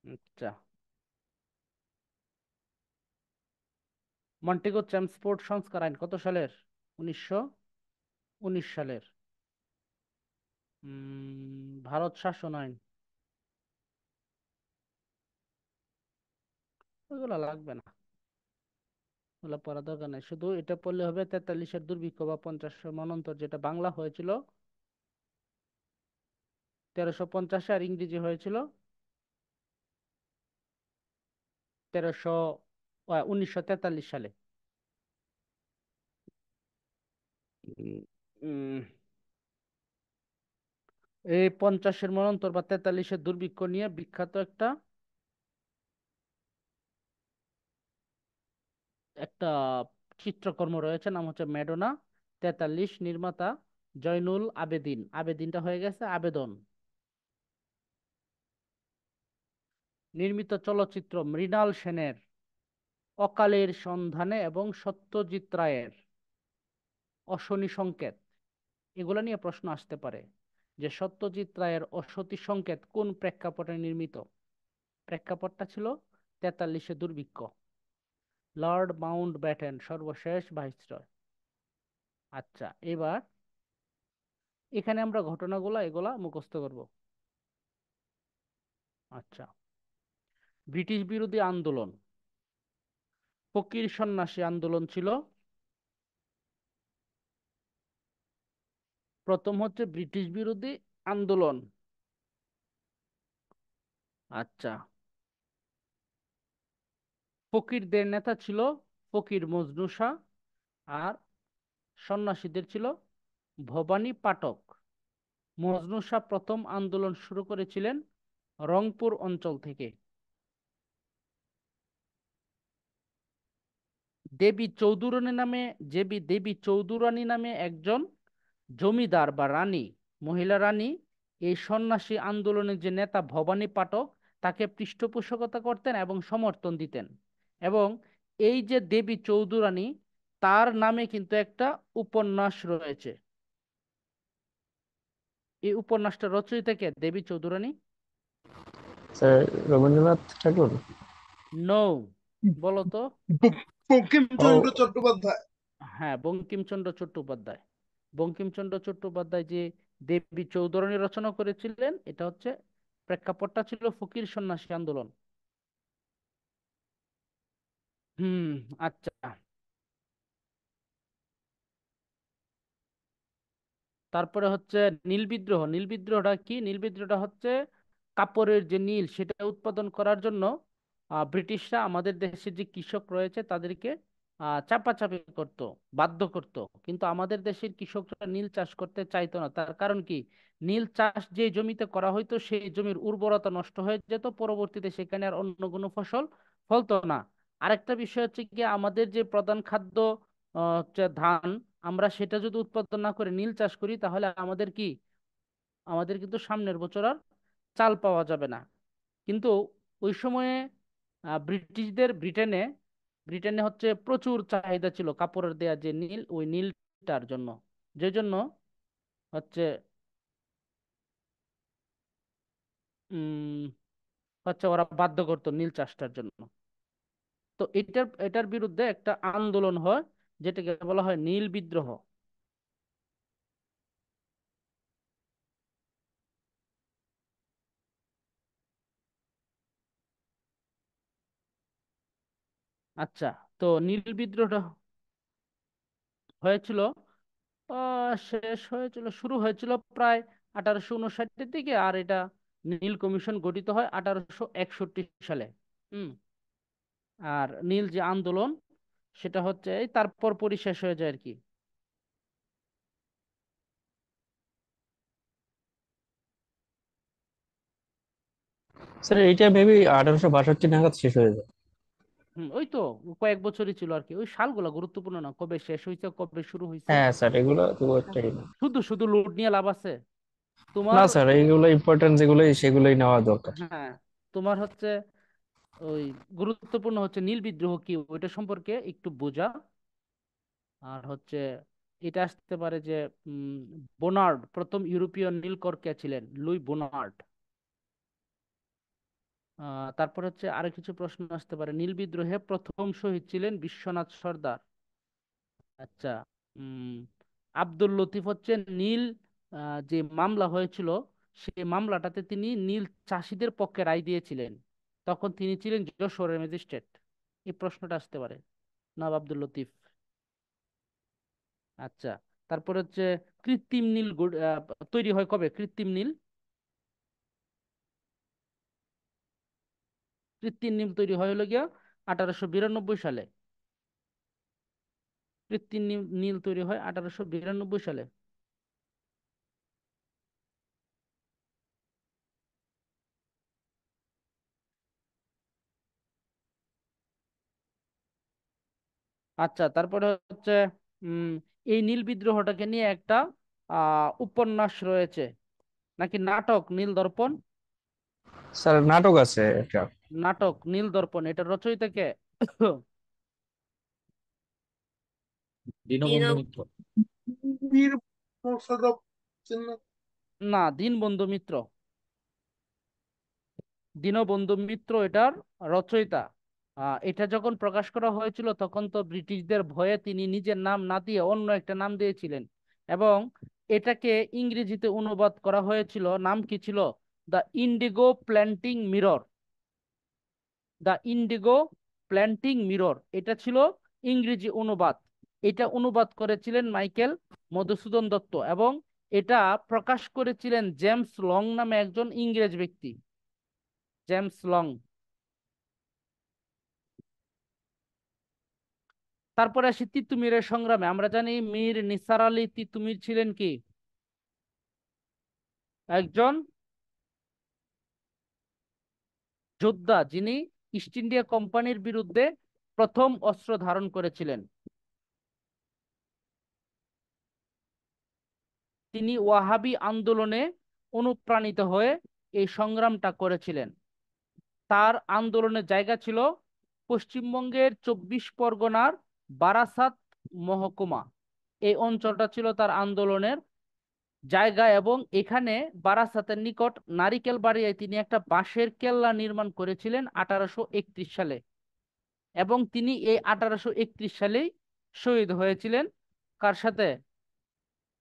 আচ্ছা, মন্টেগো ট্রান্সপোর্ট সংস্কার আইন কত সালের? 1919 সালের। ভারত শাসন আইন ওইগুলো লাগবে না, ওগুলো পড়া দরকার নাই, শুধু এটা পড়লে হবে 43-এর দুর্ভিক্ষ বা 50 মন্বন্তর, যেটা বাংলা হয়েছিল 1350-এ আর ইংরেজি হয়েছিল 1300 1943 সালে। উম, উম, এই 50-এর মন্বন্তর বা 43-এর দুর্ভিক্ষ নিয়ে বিখ্যাত একটা একটা চিত্রকর্ম রয়েছে, নাম হচ্ছে ম্যাডোনা 43, নির্মাতা জয়নুল আবেদিন, আবেদিনটা হয়ে গেছে আবেদন। নির্মিত চলচ্চিত্র মৃণাল সেনের অকালের সন্ধানে এবং সত্যজিৎ রায়ের অশনি সংকেত। এগুলো নিয়ে প্রশ্ন আসতে পারে যে সত্যজিৎ রায়ের অসতী সংকেত কোন প্রেক্ষাপটে নির্মিত। প্রেক্ষাপটটা ছিল 43-এ দুর্ভিক্ষ, লর্ড মাউন্ট ব্যাটেন সর্বশেষ ভাইসরয়। আচ্ছা, এবার এখানে আমরা ঘটনাগুলা এগুলা মুখস্থ করব। আচ্ছা, ব্রিটিশ বিরোধী আন্দোলন, ফকির সন্ন্যাসী আন্দোলন ছিল প্রথম, হচ্ছে ব্রিটিশ বিরোধী আন্দোলন। আচ্ছা, ফকিরদের নেতা ছিল ফকির মজনু শাহ, আর সন্ন্যাসীদের ছিল ভবানী পাঠক। মজনু শাহ প্রথম আন্দোলন শুরু করেছিলেন রংপুর অঞ্চল থেকে। দেবী চৌধুরানী নামে একজন জমিদার বা রানী, মহিলা রানী, এই সন্ন্যাসী আন্দোলনের যে নেতা ভবানী পাঠক তাকে পৃষ্ঠপোষকতা করতেন এবং সমর্থন দিতেন। এবং এই যে দেবী চৌধুরানী, তার নামে কিন্তু একটা উপন্যাস রয়েছে। এই উপন্যাসটা রচয়িতা কে? দেবী চৌধুরানী?
স্যার, রবীন্দ্রনাথ ঠাকুর।
নো, বলো তো।
বঙ্কিমচন্দ্র
ও,
চট্টোপাধ্যায়।
হ্যাঁ, বঙ্কিমচন্দ্র চট্টোপাধ্যায়। বঙ্কিমচন্দ্র চট্টোপাধ্যায় যে দেবী চৌধুরানী রচনা করেছিলেন, এটা হচ্ছে প্রেক্ষাপটটা ছিল ফকির সন্ন্যাসী আন্দোলন। হুম। আচ্ছা, তারপরে হচ্ছে নীল বিদ্রোহ। নীল বিদ্রোহটা কি? নীল বিদ্রোহটা হচ্ছে কাপড়ের যে নীল সেটা উৎপাদন করার জন্য ব্রিটিশরা আমাদের দেশের যে কৃষক রয়েছে তাদেরকে চাপাচাপি করত, বাধ্য করত। কিন্তু আমাদের দেশের কৃষকরা নীল চাষ করতে চাইতো না। তার কারণ কি? নীল চাষ যে জমিতে করা হয়তো সেই জমির উর্বরতা নষ্ট হয়ে যেত, পরবর্তীতে সেখানে আর অন্য কোনো ফসল ফলতো না। আরেকটা বিষয় হচ্ছে কি, আমাদের যে প্রধান খাদ্য হচ্ছে ধান, আমরা সেটা যদি উৎপাদন না করে নীল চাষ করি তাহলে আমাদের কি, আমাদের কিন্তু সামনের বছর আর চাল পাওয়া যাবে না। কিন্তু ওই সময়ে ব্রিটেনে ব্রিটেনে হচ্ছে প্রচুর চাহিদা ছিল কাপড়ের দেয়া যে নীল, ওই নীলটার জন্য, যে জন্য হচ্ছে উম হচ্ছে ওরা বাধ্য করতো নীল চাষটার জন্য। তো এটার বিরুদ্ধে একটা আন্দোলন হয়, যেটাকে বলা হয় নীল বিদ্রোহ। আচ্ছা, তো নীল বিদ্রোহটা হয়েছিল, শেষ হয়েছিল, শুরু হয়েছিল প্রায় 1859-এর দিকে, আর এটা নীল কমিশন গঠিত হয় 1861 সালে। হুম। আর নীল যে আন্দোলন সেটা হচ্ছে এই তারপর পরই শেষ হয়ে যায় আর কি।
স্যার এইটা মেবি 1862 নাগাদ শেষ হয়ে যায়।
ওই তো কয়েক বছরই ছিল আর কি, ওই সালগুলা গুরুত্বপূর্ণ না, কবে শেষ হয়েছে কবে শুরু হয়েছে।
হ্যাঁ স্যার, এগুলো তো একটাই না।
শুধু শুধু লোড নিয়ে লাভ আছে
না
তোমার?
স্যার, এইগুলো ইম্পর্টেন্ট যেগুলোই সেগুলোই নেওয়া দরকার।
হ্যাঁ, তোমার হচ্ছে ওই গুরুত্বপূর্ণ হচ্ছে নীল বিদ্রোহ কি ওইটা সম্পর্কে একটু বোঝা। আর হচ্ছে এটা আসতে পারে যে উম, বোনার্ড, প্রথম ইউরোপীয় নীলকর কে ছিলেন? Luis Bonnard. তারপর হচ্ছে আরো কিছু প্রশ্ন আসতে পারে। নীল বিদ্রোহে প্রথম শহীদ ছিলেন বিশ্বনাথ সর্দার। আচ্ছা, উম আব্দুল লতিফ হচ্ছে নীল যে মামলা হয়েছিল সেই মামলাটাতে তিনি নীল চাষীদের পক্ষে রায় দিয়েছিলেন, তখন তিনি ছিলেন যশোরের ম্যাজিস্ট্রেট। এই প্রশ্নটা আসতে পারে। নবাব আব্দুল লতিফ। আচ্ছা, তারপর হচ্ছে কৃত্রিম নীল তৈরি হয় কবে? কৃত্রিম নীল, কৃত্রিম নীল তৈরি হয় হলো গিয়া 1892 সালে। কৃত্রিম নীল নীল তৈরি হয় 1892 সালে। আচ্ছা, তারপরে হচ্ছে উম এই নীল বিদ্রোহটাকে নিয়ে একটা উপন্যাস রয়েছে নাকি নাটক, নীল দর্পণ?
স্যার নাটক আছে একটা।
নাটক নীল দর্পণ, এটা রচয়িতা কে?
দীনবন্ধু মিত্র।
বীর মোশাররফ চিন্না।
না, দীনবন্ধু মিত্র। দীনবন্ধু মিত্র এটার রচয়িতা। এটা যখন প্রকাশ করা হয়েছিল তখন তো ব্রিটিশদের ভয়ে তিনি নিজের নাম না দিয়ে অন্য একটা নাম দিয়েছিলেন, এবং এটাকে ইংরেজিতে অনুবাদ করা হয়েছিল, নাম কি ছিল? The Indigo planting mirror. The Indigo planting mirror, এটা ছিল ইংরেজি অনুবাদ। এটা অনুবাদ করেছিলেন মাইকেল মধুসূদন দত্ত, এবং এটা প্রকাশ করেছিলেন জেমস লং নামে একজন ইংরেজ ব্যক্তি। James long. তারপরে আসি তিতুমিরের সংগ্রামে। আমরা জানি মীর নিসার আলী তিতুমির ছিলেন কি? একজন যোদ্ধা, যিনি ইস্ট ইন্ডিয়া কোম্পানির বিরুদ্ধে প্রথম অস্ত্র ধারণ করেছিলেন। তিনি ওয়াহাবি আন্দোলনে অনুপ্রাণিত হয়ে এই সংগ্রামটা করেছিলেন। তার আন্দোলনের জায়গা ছিল পশ্চিমবঙ্গের 24 পরগনার বারাসাত মহকুমা। এই অঞ্চলটা ছিল তার আন্দোলনের জায়গা, এবং এখানে বারাসাতের নিকট নারিকেল বাড়িয়ায় তিনি একটা বাঁশের কেল্লা নির্মাণ করেছিলেন 1831 সালে, এবং তিনি এই 1831 সালেই শহীদ হয়েছিলেন। কার সাথে?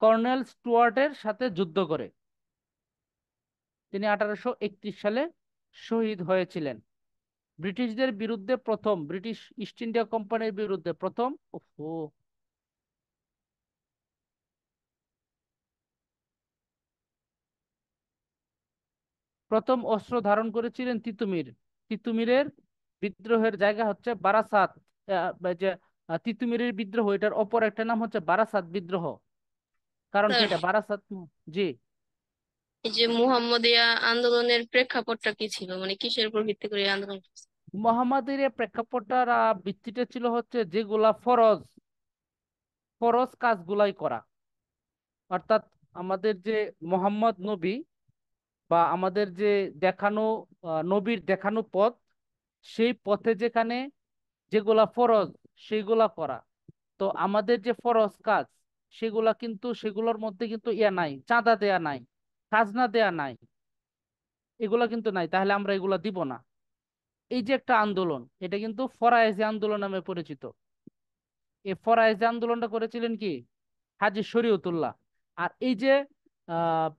কর্নেল স্টুয়ার্টের সাথে যুদ্ধ করে তিনি 1831 সালে শহীদ হয়েছিলেন। ব্রিটিশদের বিরুদ্ধে প্রথম, ব্রিটিশ ইস্ট ইন্ডিয়া কোম্পানির বিরুদ্ধে প্রথম প্রথম অস্ত্র ধারণ করেছিলেন তিতুমির। তিতুমিরের বিদ্রোহের জায়গা হচ্ছে বারাসাত। যে তিতুমিরের বিদ্রোহ, এটার অপর একটা নাম হচ্ছে বারাসাত বিদ্রোহ। কারণ কি
স্যার,
এটা বারাসাত? জি।
এই যে মুহাম্মদিয়া আন্দোলনের প্রেক্ষাপটটা কি ছিল, মানে কিসের উপর ভিত্তি করে এই আন্দোলন?
মোহাম্মদের এই প্রেক্ষাপটটার ভিত্তিটা ছিল হচ্ছে যেগুলা ফরজ, ফরজ কাজগুলাই করা। অর্থাৎ আমাদের যে মোহাম্মদ নবী, বা আমাদের যে দেখানো নবীর দেখানো পথ, সেই পথে যেখানে যেগুলা ফরজ সেগুলা করা। তো আমাদের যে ফরজ কাজ, সেগুলা কিন্তু সেগুলোর মধ্যে কিন্তু ইয়া নাই, চাঁদা দেয়া নাই, খাজনা দেয়া নাই, এগুলা কিন্তু নাই, তাহলে আমরা এগুলা দিব না। এই যে একটা আন্দোলন, এটা কিন্তু ফরায়েজি আন্দোলন নামে পরিচিত। এই ফরায়েজি আন্দোলনটা করেছিলেন কি? হাজী শরীয়তুল্লাহ। আর এই যে আহ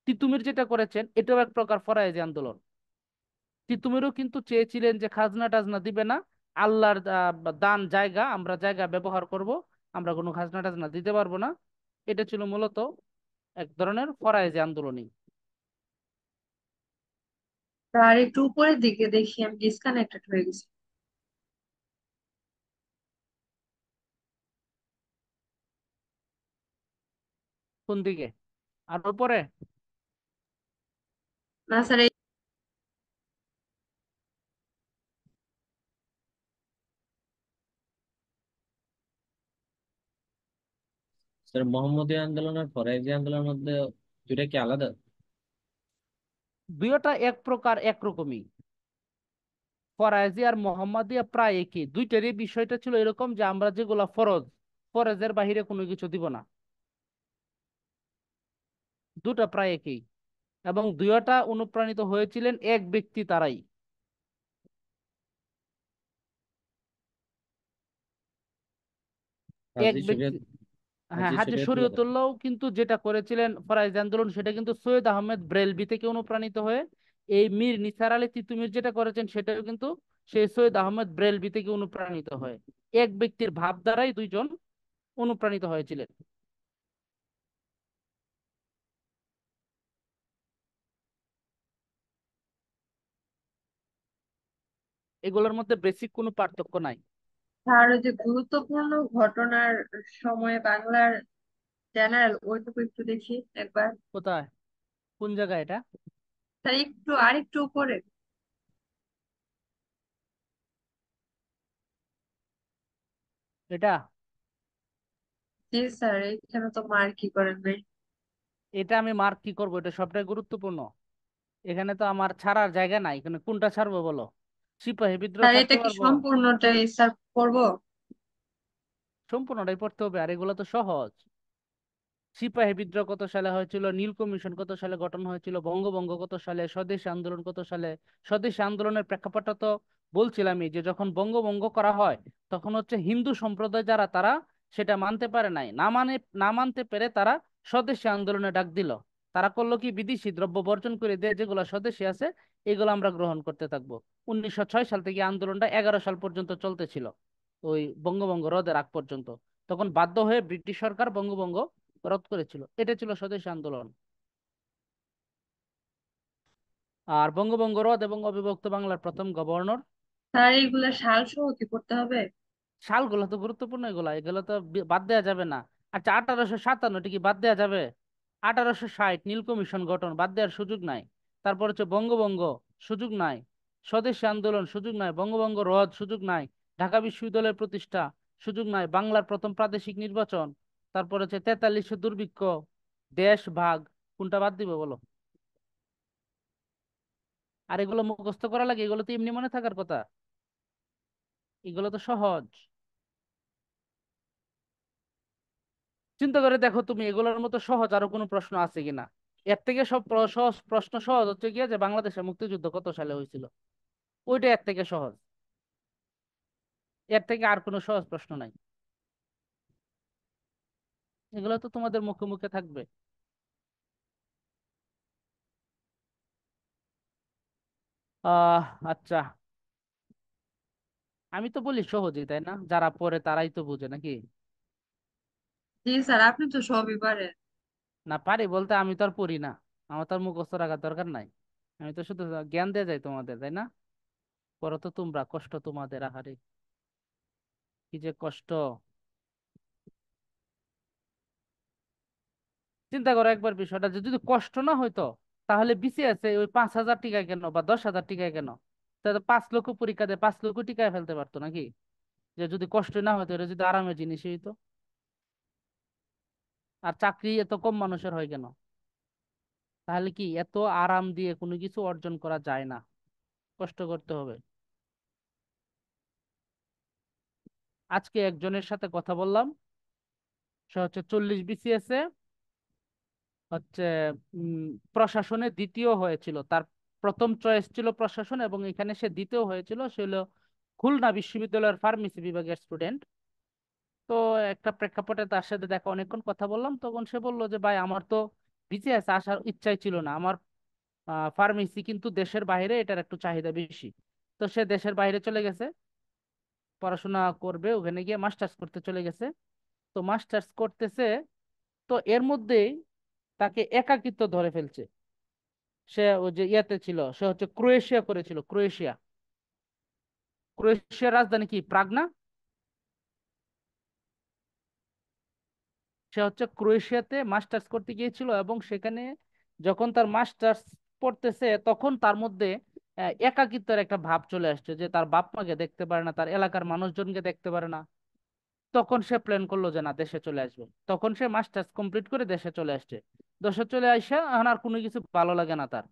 তিতুমির যেটা করেছেন, এটাও এক প্রকার ফরায়েজি আন্দোলন। তিতুমিরও কিন্তু চেয়েছিলেন যে খাজনা টাজনা দিবে না, আল্লাহর দান জায়গা, আমরা জায়গা ব্যবহার করব, আমরা কোনো খাজনা টাজনা দিতে পারবো না। এটা ছিল মূলত এক ধরনের ফরায়েজি আন্দোলনই।
আর একটু উপরের দিকে দেখি, আমি ডিসকানেক্টেড হয়ে গেছি।
কোন দিকে? আর উপরে?
না স্যার,
স্যার মোহাম্মদীয় আন্দোলন আর ফরাজি আন্দোলনের মধ্যে দুইটা কি আলাদা?
দুইটা এক প্রকার একরকমই। ফরায়েজি আর মোহাম্মদিয়া প্রায় একই। দুইটারই বিষয়টা ছিল এরকম যে আমরা যেগুলা ফরজ, ফরজের বাহিরে কোনো কিছু দিব না। দুটা প্রায় একই, এবং দুইটা অনুপ্রাণিত হয়েছিলেন এক ব্যক্তি, তারাই। এক
হাজী
ব্যক্তি।
শরীয়ত
হ্যাঁ,
হাজী
হাজী
শরীয়তুল্লাহ।
শরীয়তুল্লাহ কিন্তু যেটা করেছিলেন ফরাইজ আন্দোলন, সেটা কিন্তু সৈয়দ আহমেদ ব্রেলভি থেকে অনুপ্রাণিত হয়ে, এই মীর নিসার আলী তিতুমির যেটা করেছেন সেটাও কিন্তু সেই সৈয়দ আহমেদ ব্রেলভি থেকে অনুপ্রাণিত হয়। এক ব্যক্তির ভাব দ্বারাই দুইজন অনুপ্রাণিত হয়েছিলেন। এগুলোর মধ্যে বেসিক কোনো পার্থক্য নাই।
আর ওই যে গুরুত্বপূর্ণ ঘটনার সময় বাংলার জেনারেল ওইটুকু একটু দেখি একবার।
কোথায়, কোন জায়গায় এটা?
তার একটু আর একটু উপরে।
এটা
জি স্যার, এখানে তো মার্কই করেন নাই।
এটা আমি মার্ক কি করবো? এটা সবটাই গুরুত্বপূর্ণ। এখানে তো আমার ছাড়ার জায়গা নাই, এখানে কোনটা ছাড়বো বলো? সিপাহী বিদ্রোহ
স্যার
ছাড়তে
এটা কি
পারবো?
সম্পূর্ণটাই স্যার পড়বো?
সম্পূর্ণটাই পড়তে হবে, আর এগুলো তো সহজ। সিপাহী বিদ্রোহ কত সালে হয়েছিল, নীল কমিশন কত সালে গঠন হয়েছিল, বঙ্গভঙ্গ কত সালে, স্বদেশী আন্দোলন কত সালে। স্বদেশী আন্দোলনের প্রেক্ষাপটটা তো বলছিলামই, যে যখন বঙ্গভঙ্গ করা হয় তখন হচ্ছে হিন্দু সম্প্রদায় যারা, তারা সেটা মানতে পারে নাই, না মানতে পেরে তারা স্বদেশী আন্দোলনে ডাক দিল। তারা করলো কি, বিদেশি দ্রব্য বর্জন করে দিয়ে যেগুলো স্বদেশী আছে এগুলো আমরা গ্রহণ করতে থাকবো। 1906 সাল থেকে আন্দোলনটা 11 সাল পর্যন্ত চলতেছিল, ওই বঙ্গভঙ্গ রদের আগ পর্যন্ত। তখন বাধ্য হয়ে ব্রিটিশ সরকার বঙ্গভঙ্গ রদ করেছিল। এটা ছিল স্বদেশী আন্দোলন। আর বঙ্গভঙ্গ রদ এবং অবিভক্ত বাংলার প্রথম গভর্নর।
স্যার এগুলা সাল সহ কি পড়তে হবে?
সালগুলো তো গুরুত্বপূর্ণ, এগুলা এগুলো তো বাদ দেওয়া যাবে না। আচ্ছা, 1857 এটা কি বাদ দেওয়া যাবে? 1860 নীল কমিশন গঠন, বাদ দেওয়ার সুযোগ নাই। তারপর হচ্ছে বঙ্গভঙ্গ, সুযোগ নাই। স্বদেশী আন্দোলন, সুযোগ নাই। বঙ্গভঙ্গ রদ, সুযোগ নাই। ঢাকা বিশ্ববিদ্যালয়ের প্রতিষ্ঠা, সুযোগ নাই। বাংলার প্রথম প্রাদেশিক নির্বাচন, তারপর হচ্ছে 43 দুর্ভিক্ষ, দেশ ভাগ, কোনটা বাদ দিবে বলো? আর এগুলো মুখস্থ করা লাগে? এগুলো তো এমনি মনে থাকার কথা, এগুলো তো সহজ। চিন্তা করে দেখো তুমি, এগুলোর মতো সহজ আরো কোনো প্রশ্ন আছে কিনা। এর থেকে সব সহজ প্রশ্ন, সহজ হচ্ছে গিয়ে যে বাংলাদেশের মুক্তিযুদ্ধ কত সালে হয়েছিল, ওইটা এর থেকে সহজ। এর থেকে আর কোনো সহজ প্রশ্ন নাই। এগুলো তো তোমাদের মুখে মুখে থাকবে। আহ আচ্ছা, আমি তো বলি সহজই, তাই না? যারা পড়ে তারাই তো বুঝে, নাকি?
জি স্যার, আপনি তো সবই পারেন।
না, পারি বলতে আমি তো আর পড়ি না, আমার তো আর মুখস্থ রাখার দরকার নাই। আমি তো শুধু জ্ঞান দিয়ে যাই তোমাদের, তাই না? পড়ো তো তোমরা, কষ্ট তোমাদের, আহারে কি যে কষ্ট। চিন্তা করো একবার বিষয়টা, যে যদি কষ্ট না হইতো তাহলে বিসিএস ওই 5,000 টিকায় কেন বা 10,000 টিকায় কেন? তাহলে 5 লক্ষ পরীক্ষা দিয়ে 5 লক্ষ টিকায় ফেলতে পারতো নাকি? যে যদি কষ্ট না হতো, এটা যদি আরামের জিনিসই হইতো। আর চাকরি এত কম মানুষের হয় কেন? তাহলে কি এত আরাম দিয়ে কোনো কিছু অর্জন করা যায় না, কষ্ট করতে হবে। আজকে একজনের সাথে কথা বললাম, সে হচ্ছে 40 বিসিএস এ হচ্ছে উম প্রশাসনে দ্বিতীয় হয়েছিল। তার প্রথম চয়েস ছিল প্রশাসন, এবং এখানে সে দ্বিতীয় হয়েছিল। সে হলো খুলনা বিশ্ববিদ্যালয়ের ফার্মেসি বিভাগের স্টুডেন্ট। তো একটা প্রেক্ষাপটে তার সাথে দেখা, অনেকক্ষণ কথা বললাম, তখন সে বললো যে ভাই, আমার তো বিসিএস আসার ইচ্ছাই ছিল না। আমার ফার্মেসি কিন্তু দেশের বাইরে এটার একটু চাহিদা বেশি। তো সে দেশের বাইরে চলে গেছে, পড়াশোনা করবে, ওখানে গিয়ে মাস্টার্স করতে চলে গেছে। তো মাস্টার্স করতেছে, তো এর মধ্যেই তাকে একাকিত্ব ধরে ফেলছে। সে ওই যে ইয়াতে ছিল, সে হচ্ছে ক্রোয়েশিয়া করেছিল, ক্রোয়েশিয়া। ক্রোয়েশিয়ার রাজধানী কি, প্রাগ না? সে হচ্ছে ক্রোয়েশিয়াতে মাস্টার্স করতে গিয়েছিল, এবং সেখানে যখন তার মাস্টার্স পড়তেছে তখন তার মধ্যে একাকিত্বের একটা ভাব চলে আসছে, যে তার বাপ মাকে দেখতে পারে না, তার এলাকার মানুষজনকে দেখতে পারে না। তখন সে প্ল্যান করলো যে না, দেশে চলে আসবে। তখন সে মাস্টার্স কমপ্লিট করে দেশে চলে আসছে। দেশে চলে আসে, এখন আর কোনো কিছু ভালো লাগে না তার।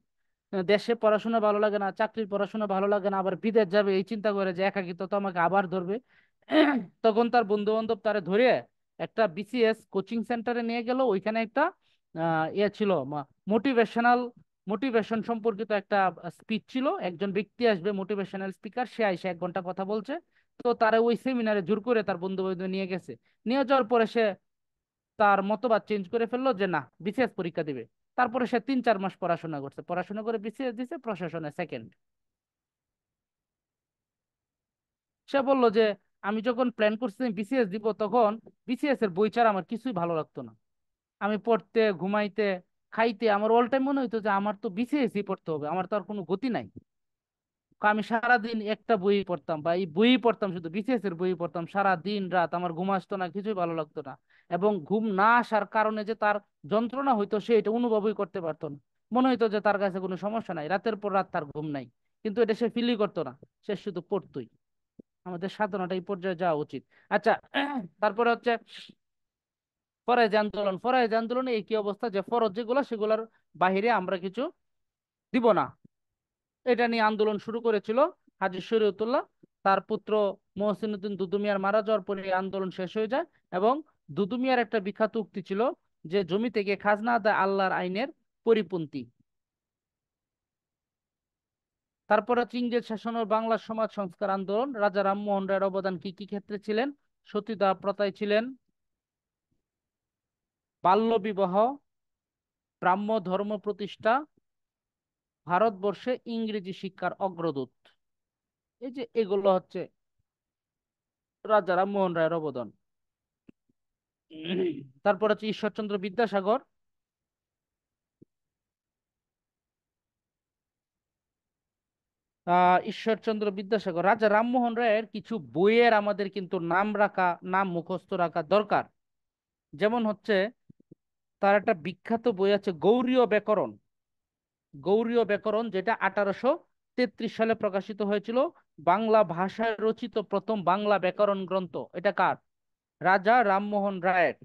দেশে পড়াশোনা ভালো লাগে না, চাকরির পড়াশোনা ভালো লাগে না, আবার বিদেশ যাবে এই চিন্তা করে যে একাকিত্ব তো আমাকে আবার ধরবে। তখন তার বন্ধু বান্ধব তারে ধরে একটা বিসিএস কোচিং সেন্টারে নিয়ে গেল। ওইখানে একটা ইয়ে ছিল, মোটিভেশনাল, মোটিভেশন সম্পর্কিত একটা স্পিচ ছিল। একজন ব্যক্তি আসবে, মোটিভেশনাল স্পিকার, সে আইসে 1 ঘন্টা কথা বলছে। তো তারা ওই সেমিনারে জোর করে তার বন্ধু বান্ধব নিয়ে গেছে। নিয়ে যাওয়ার পরে সে তার মতবাদ চেঞ্জ করে ফেললো, যে না, বিসিএস পরীক্ষা দিবে। তারপরে সে 3-4 মাস পড়াশোনা করছে, পড়াশোনা করে বিসিএস দিছে, প্রশাসনে সেকেন্ড। সে বলল যে আমি যখন প্ল্যান করছি বিসিএস দিব, তখন বিসিএস এর বই ছাড়া আমার কিছুই ভালো লাগতো না। আমি পড়তে, ঘুমাইতে, খাইতে আমার অল টাইম মনে হইতো যে আমার তো বিসিএস ই পড়তে হবে, আমার তো আর কোনো গতি নাই। আমি সারাদিন একটা বই পড়তাম, বা এই বই পড়তাম, শুধু বিসিএস এর বই পড়তাম সারা দিন রাত, আমার ঘুম আসতো না, কিছুই ভালো লাগতো না। এবং ঘুম না আসার কারণে যে তার যন্ত্রণা হইতো সে এটা অনুভবই করতে পারতো না। মনে হইতো যে তার কাছে কোনো সমস্যা নাই, রাতের পর রাত তার ঘুম নাই, কিন্তু এটা সে ফিলই করতো না, সে শুধু পড়তোই। আমাদের সাধনাটা এই পর্যায়ে যাওয়া উচিত। আচ্ছা, তারপরে হচ্ছে ফরজ আন্দোলন। ফরজ আন্দোলনে এই কি অবস্থা যে ফরজ যেগুলো সেগুলোর বাহিরে আমরা কিছু দিব না, এটা নিয়ে আন্দোলন শুরু করেছিল হাজী শরীয়তুল্লাহ। তার পুত্র মহসিনুদ্দিন দুদু মিয়ার মারা যাওয়ার পরে এই আন্দোলন শেষ হয়ে যায়। এবং দুদু মিয়ার একটা বিখ্যাত উক্তি ছিল যে জমি থেকে খাজনা আদায় আল্লাহর আইনের পরিপন্থী। তারপরে হচ্ছে ইংরেজ শাসনের বাংলা সমাজ সংস্কার আন্দোলন। রাজা রামমোহন রায়ের অবদান কি কি ক্ষেত্রে ছিলেন? সতীদাহ প্রথায় ছিলেন, বাল্য বিবাহ, ব্রাহ্ম ধর্ম প্রতিষ্ঠা, ভারতবর্ষে ইংরেজি শিক্ষার অগ্রদূত। এই যে এগুলো হচ্ছে রাজা রামমোহন রায়ের অবদান। তারপর হচ্ছে ঈশ্বরচন্দ্র বিদ্যাসাগর। ঈশ্বরচন্দ্র বিদ্যাসাগর, রাজা রামমোহন রায়ের কিছু বইয়ের আমাদের কিন্তু নাম মুখস্থ রাখা দরকার। যেমন হচ্ছে তার একটা বিখ্যাত বই আছে গৌড়ীয় ব্যাকরণ। গৌড়ীয় ব্যাকরণ, যেটা 1833 সালে প্রকাশিত হয়েছিল। বাংলা ভাষায় রচিত প্রথম বাংলা ব্যাকরণ গ্রন্থ। এটা কার? রাজা রামমোহন রায়ের।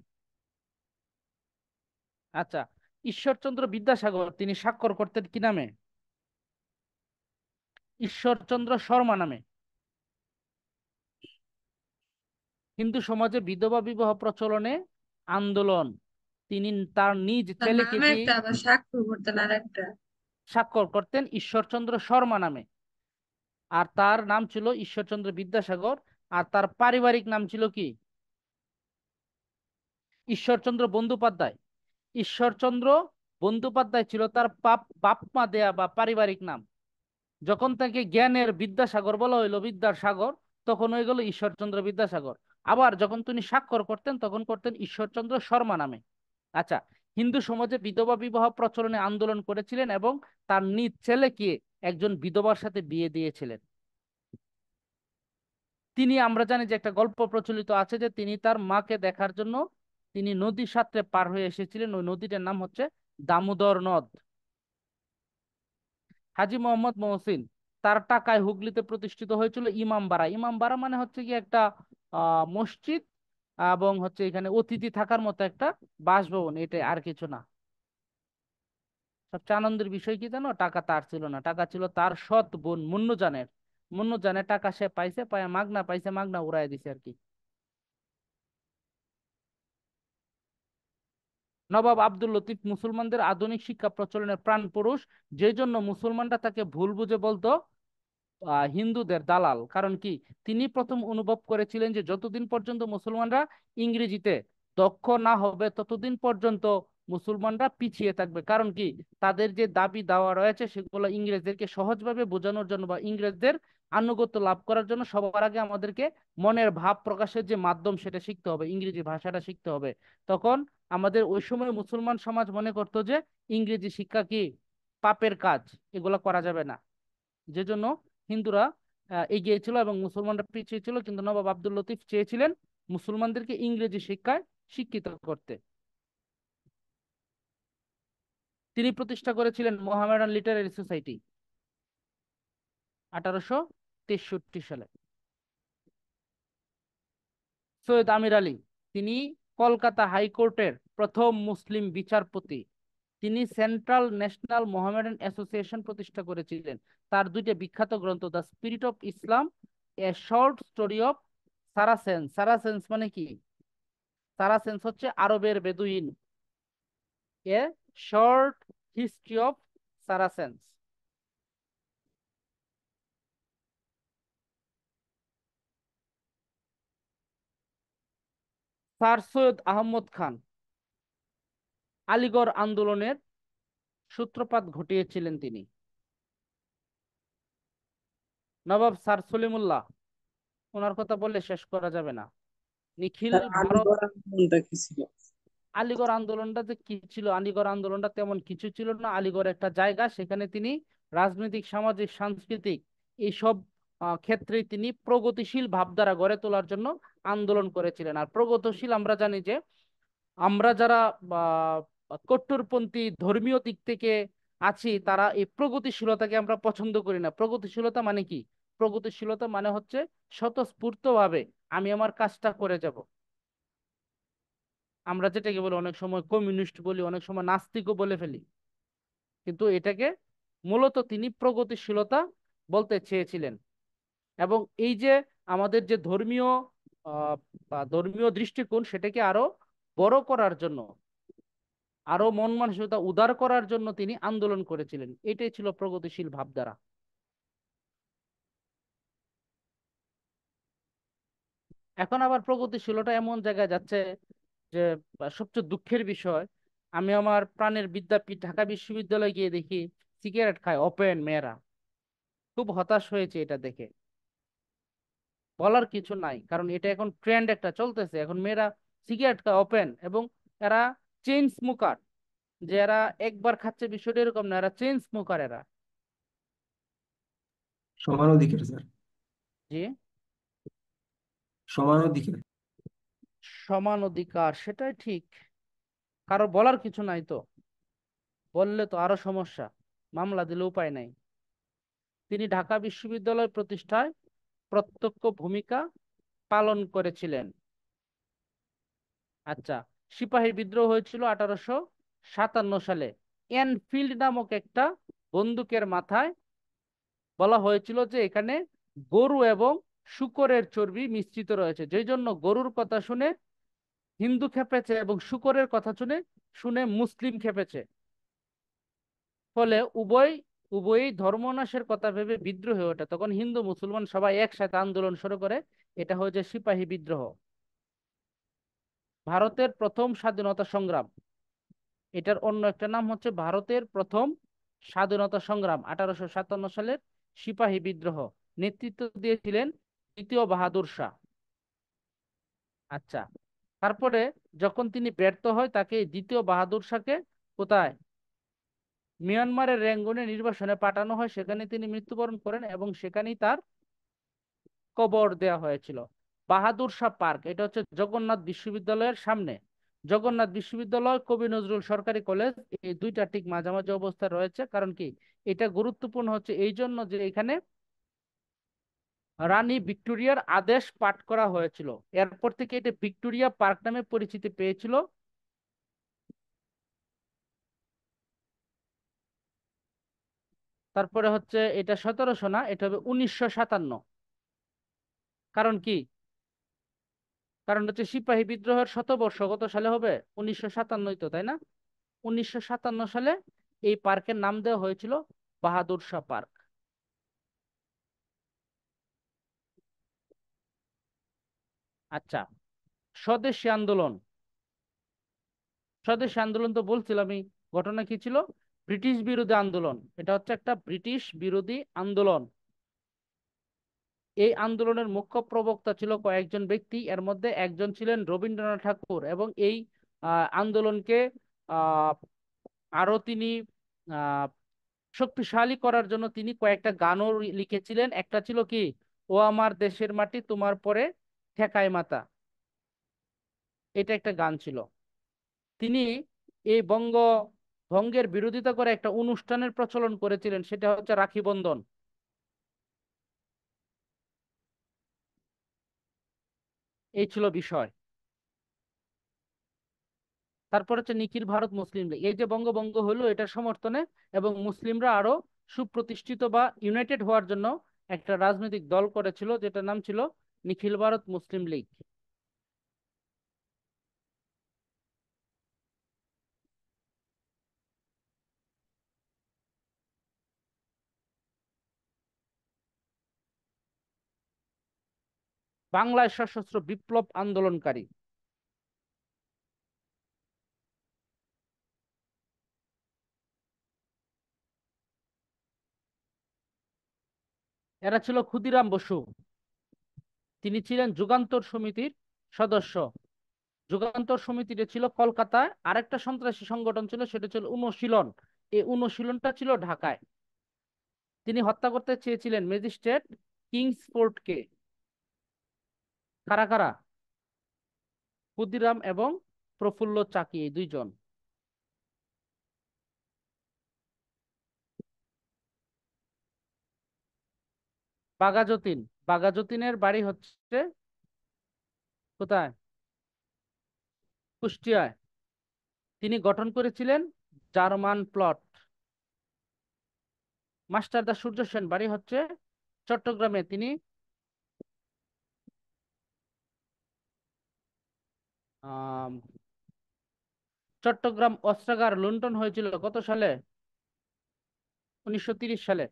আচ্ছা, ঈশ্বরচন্দ্র বিদ্যাসাগর তিনি স্বাক্ষর করতেন কি নামে? ঈশ্বরচন্দ্র শর্মা নামে। হিন্দু সমাজে বিধবা বিবাহ প্রচলনে আন্দোলন, তিনি তার নিজ
তার
ছেলেকে
নাম
দিয়ে
একটা, আবার স্বাক্ষর করতেন আর একটা।
স্বাক্ষর করতেন ঈশ্বরচন্দ্র শর্মা নামে। আর তার নাম ছিল ঈশ্বরচন্দ্র বিদ্যাসাগর। আর তার পারিবারিক নাম ছিল কি? ঈশ্বরচন্দ্র বন্দ্যোপাধ্যায়। ঈশ্বরচন্দ্র বন্দ্যোপাধ্যায় ছিল তার বাপ মা দেয়া বা পারিবারিক নাম। যখন তাকে জ্ঞানের বিদ্যাসাগর বলা হইলো, বিদ্যার সাগর, তখন হয়ে গেল ঈশ্বরচন্দ্র বিদ্যাসাগর। আবার যখন তিনি স্বাক্ষর করতেন তখন করতেন ঈশ্বরচন্দ্র শর্মা নামে। আচ্ছা, হিন্দু সমাজে বিধবা বিবাহ প্রচলনে আন্দোলন করেছিলেন এবং তার নিজ ছেলেকে একজন বিধবার সাথে বিয়ে দিয়েছিলেন। তিনি, আমরা জানি যে একটা গল্প প্রচলিত আছে যে তিনি তার মাকে দেখার জন্য তিনি নদী সাঁতরে পার হয়ে এসেছিলেন। ওই নদীটার নাম হচ্ছে দামোদর নদ। হাজী মোহাম্মদ মহসিন, তার টাকায় হুগলিতে প্রতিষ্ঠিত হয়েছিল ইমামবাড়া। ইমামবাড়া মানে হচ্ছে কি একটা মসজিদ, এবং হচ্ছে এখানে অতিথি থাকার মতো একটা বাসভবন, এটাই, আর কিছু না। সবচেয়ে আনন্দের বিষয় কি জানো? টাকা তার ছিল না, টাকা ছিল তার সৎ বোন মুন্নুজানের। মুন্নুজানের টাকা সে পাইছে, পায় মাগনা পাইছে, মাগনা উড়াই দিছে আর কি। নবাব আব্দুল লতিফ মুসলমানদের আধুনিক শিক্ষা প্রচলনের প্রাণ পুরুষ, যে জন্য মুসলমানরা তাকে ভুল বুঝে বলতো হিন্দুদের দালাল। কারণ কি? তিনি প্রথম অনুভব করেছিলেন যে যতদিন পর্যন্ত মুসলমানরা ইংরেজিতে দক্ষ না হবে ততদিন পর্যন্ত মুসলমানরা পিছিয়ে থাকবে। কারণ কি? তাদের যে দাবি দাওয়া রয়েছে সেগুলো ইংরেজদেরকে সহজভাবে বোঝানোর জন্য বা ইংরেজদের আনুগত্য লাভ করার জন্য সবার আগে আমাদেরকে মনের ভাব প্রকাশের যে মাধ্যম সেটা শিখতে হবে, ইংরেজি ভাষাটা শিখতে হবে। তখন আমাদের ওই সময় মুসলমান সমাজ মনে করতো যে ইংরেজি শিক্ষা কি পাপের কাজ, এগুলো করা যাবে না। যে জন্য হিন্দুরা এগিয়ে ছিল এবং মুসলমানরা পিছিয়ে ছিল। কিন্তু নবাব আব্দুল লতিফ চেয়েছিলেন মুসলমানদেরকে ইংরেজি শিক্ষায় শিক্ষিত করতে। তিনি প্রতিষ্ঠা করেছিলেন মোহামেডান লিটারেরি সোসাইটি 1863 সালে। সৈয়দ আমির আলী, তিনি কলকাতা হাইকোর্টের প্রথম মুসলিম বিচারপতি। তিনি সেন্ট্রাল ন্যাশনাল মোহামেডান অ্যাসোসিয়েশন প্রতিষ্ঠা করেছিলেন। তার দুইটা বিখ্যাত গ্রন্থ, the Spirit of Islam, a short story of Saracens. Saracens মানে কি? সারাসেন্স হচ্ছে আরবের বেদুইন। A short history of Saracens. Sir Syed Ahmad Khan Aligarh আন্দোলনের সূত্রপাত ঘটিয়েছিলেন তিনি। নবাব স্যার সলিমুল্লাহ ওনার কথা বললে শেষ করা যাবে না। নিখিল
স্যার
ভারত
আলিগড় আন্দোলনটা কি ছিল?
আলীগড় আন্দোলনটা যে কি ছিল, আলীগড় আন্দোলনটা তেমন কিছু ছিল না। আলীগড় একটা জায়গা, সেখানে তিনি রাজনৈতিক, সামাজিক, সাংস্কৃতিক এইসব ক্ষেত্রে তিনি প্রগতিশীল ভাবধারা গড়ে তোলার জন্য আন্দোলন করেছিলেন। আর প্রগতিশীল আমরা জানি যে আমরা যারা কট্টরপন্থী ধর্মীয় দিক থেকে আছি, তারা এই প্রগতিশীলতাকে আমরা পছন্দ করি না। প্রগতিশীলতা মানে কি? প্রগতিশীলতা মানে হচ্ছে স্বতঃস্ফূর্ত ভাবে আমি আমার কাজটা করে যাব। আমরা যেটাকে বলি অনেক সময় কমিউনিস্ট বলি, অনেক সময় নাস্তিকও বলে ফেলি, কিন্তু এটাকে মূলত তিনি প্রগতিশীলতা বলতে চেয়েছিলেন। এবং এই যে আমাদের যে ধর্মীয় বা ধর্মীয় দৃষ্টিকোণ, সেটাকে আরো বড় করার জন্য, আরো মন মানসিকতা উদার করার জন্য তিনি আন্দোলন করেছিলেন। এটাই ছিল প্রগতিশীল ভাবধারা। এখন আবার প্রগতিশীলতা এমন জায়গায় যাচ্ছে যে সবচেয়ে দুঃখের বিষয়, আমি আমার প্রাণের বিদ্যাপীঠ ঢাকা বিশ্ববিদ্যালয়ে গিয়ে দেখি সিগারেট খায় ওপেন মেয়েরা। খুব হতাশ হয়েছে এটা দেখে। বলার কিছু নাই, কারণ এটা এখন ট্রেন্ড একটা চলতেছে। এখন মেয়েরা সিগারেট খায় ওপেন, এবং এরা চেইন স্মোকার। যে এরা একবার খাচ্ছে বিষয়টা এরকম না, এরা চেইন স্মোকার এরা।
সমান অধিকার স্যার,
জি,
সমান অধিকার।
সমান অধিকার, সেটাই ঠিক। কারো বলার কিছু নাই তো, বললে তো আরো সমস্যা, মামলা দিলে উপায় নাই। তিনি ঢাকা বিশ্ববিদ্যালয় প্রতিষ্ঠায় প্রত্যক্ষ ভূমিকা পালন করেছিলেন। আচ্ছা, সিপাহী বিদ্রোহ হয়েছিল 1857 সালে। এনফিল্ড নামক একটা বন্দুকের মাথায় বলা হয়েছিল যে এখানে গরু এবং শূকরের চর্বি মিশ্রিত রয়েছে, যেই জন্য গরুর কথা শুনে হিন্দু খেপেছে এবং শূকরের কথা শুনে শুনে মুসলিম খেপেছে। ফলে উভয়ই ধর্মনাশের কথা ভেবে বিদ্রোহ হয়ে ওঠে। তখন হিন্দু মুসলমান সবাই একসাথে আন্দোলন শুরু করে। এটা হয়েছে সিপাহী বিদ্রোহ। ভারতের প্রথম স্বাধীনতা সংগ্রাম, এটার অন্য একটা নাম হচ্ছে ভারতের প্রথম স্বাধীনতা সংগ্রাম। 1857 সালের সিপাহী বিদ্রোহ নেতৃত্ব দিয়েছিলেন দ্বিতীয় বাহাদুর শাহ। আচ্ছা, তারপরে যখন তিনি ব্যর্থ হয়, তাকে এই দ্বিতীয় বাহাদুর শাহকে কোথায়, মিয়ানমারের রেঙ্গুনে নির্বাসনে পাঠানো হয়। সেখানে তিনি মৃত্যুবরণ করেন এবং সেখানেই তার কবর দেয়া হয়েছিল। বাহাদুর শাহ পার্ক, এটা হচ্ছে জগন্নাথ বিশ্ববিদ্যালয়ের সামনে। জগন্নাথ বিশ্ববিদ্যালয়, কবি নজরুল সরকারি কলেজ, এই দুইটা ঠিক মাঝামাঝি অবস্থায় রয়েছে। কারণ কি এটা গুরুত্বপূর্ণ হচ্ছে এই জন্য যে এখানে রানী ভিক্টোরিয়ার আদেশ পাঠ করা হয়েছিল। এরপর থেকে এটা ভিক্টোরিয়া পার্ক নামে পরিচিতি পেয়েছিল। তারপরে হচ্ছে এটা 1700 না, এটা হবে 1957। কারণ কি, কারণ হচ্ছে সিপাহী বিদ্রোহের শতবর্ষ কত সালে হবে? 1957 তো, তাই না? 1957 সালে এই পার্কের নাম দেওয়া হয়েছিল বাহাদুর শাহ পার্ক। আচ্ছা, স্বদেশী আন্দোলন। স্বদেশী আন্দোলন তো বলছিলামই, ঘটনা কি ছিল? ব্রিটিশ বিরোধী আন্দোলন। এটা হচ্ছে একটা ব্রিটিশ বিরোধী আন্দোলন। এই আন্দোলনের মুখ্য প্রবক্তা ছিল কয়েকজন ব্যক্তি, এর মধ্যে একজন ছিলেন রবীন্দ্রনাথ ঠাকুর। এবং এই আন্দোলনকে আহ, আরো তিনি আহ, শক্তিশালী করার জন্য তিনি কয়েকটা গানও লিখেছিলেন। একটা ছিল কি, ও আমার দেশের মাটি তোমার পরে ঠেকায় মাথা, এটা একটা গান ছিল। তিনি এই ভঙ্গের বিরোধিতা করে একটা অনুষ্ঠানের প্রচলন করেছিলেন, সেটা হচ্ছে রাখি বন্ধন। এই ছিল বিষয়। তারপর হচ্ছে নিখিল ভারত মুসলিম লীগ। এই যে বঙ্গভঙ্গ হলো এটার সমর্থনে এবং মুসলিমরা আরো সুপ্রতিষ্ঠিত বা ইউনাইটেড হওয়ার জন্য একটা রাজনৈতিক দল করেছিল, যেটার নাম ছিল নিখিল ভারত মুসলিম লীগ। বাংলায় সশস্ত্র বিপ্লব আন্দোলনকারী, এরা ছিল ক্ষুদিরাম বসু। তিনি ছিলেন যুগান্তর সমিতির সদস্য। যুগান্তর সমিতিটা ছিল কলকাতায়, আরেকটা সন্ত্রাসী সংগঠন ছিল, সেটা ছিল অনুশীলন। এই অনুশীলনটা ছিল ঢাকায়। তিনি হত্যা করতে চেয়েছিলেন ম্যাজিস্ট্রেট কিংসফোর্ডকে। কারা কারা? ক্ষুদিরাম এবং প্রফুল্ল চাকি, এই দুইজন। বাঘাযতীন, বাঘাযতীনের বাড়ি হচ্ছে কোথায়? কুষ্টিয়ায়। তিনি গঠন করেছিলেন জার্মান প্লট। মাস্টারদা সূর্য সেন বাড়ি হচ্ছে চট্টগ্রামে। তিনি আহ চট্টগ্রাম অস্ত্রাগার লুণ্ঠন হয়েছিল কত সালে? 1930 সালে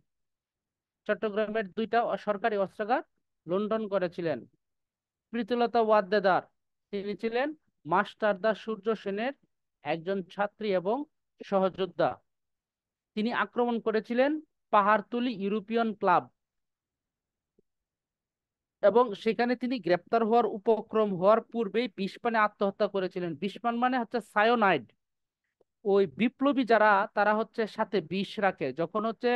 চট্টগ্রামের দুইটা সরকারি অস্ত্রাগার লুণ্ঠন করেছিলেন। প্রীতিলতা ওয়াদ্দেদার, তিনি ছিলেন মাস্টারদা সূর্য সেনের একজন ছাত্রী এবং সহযোদ্ধা। তিনি আক্রমণ করেছিলেন পাহাড়তলী ইউরোপিয়ান ক্লাব এবং সেখানে তিনি গ্রেপ্তার হওয়ার উপক্রম হওয়ার পূর্বেই বিষ পানে আত্মহত্যা করেছিলেন। বিষ পান মানে হচ্ছে সায়োনাইড। ওই বিপ্লবী যারা, তারা হচ্ছে সাথে বিষ রাখে। যখন হচ্ছে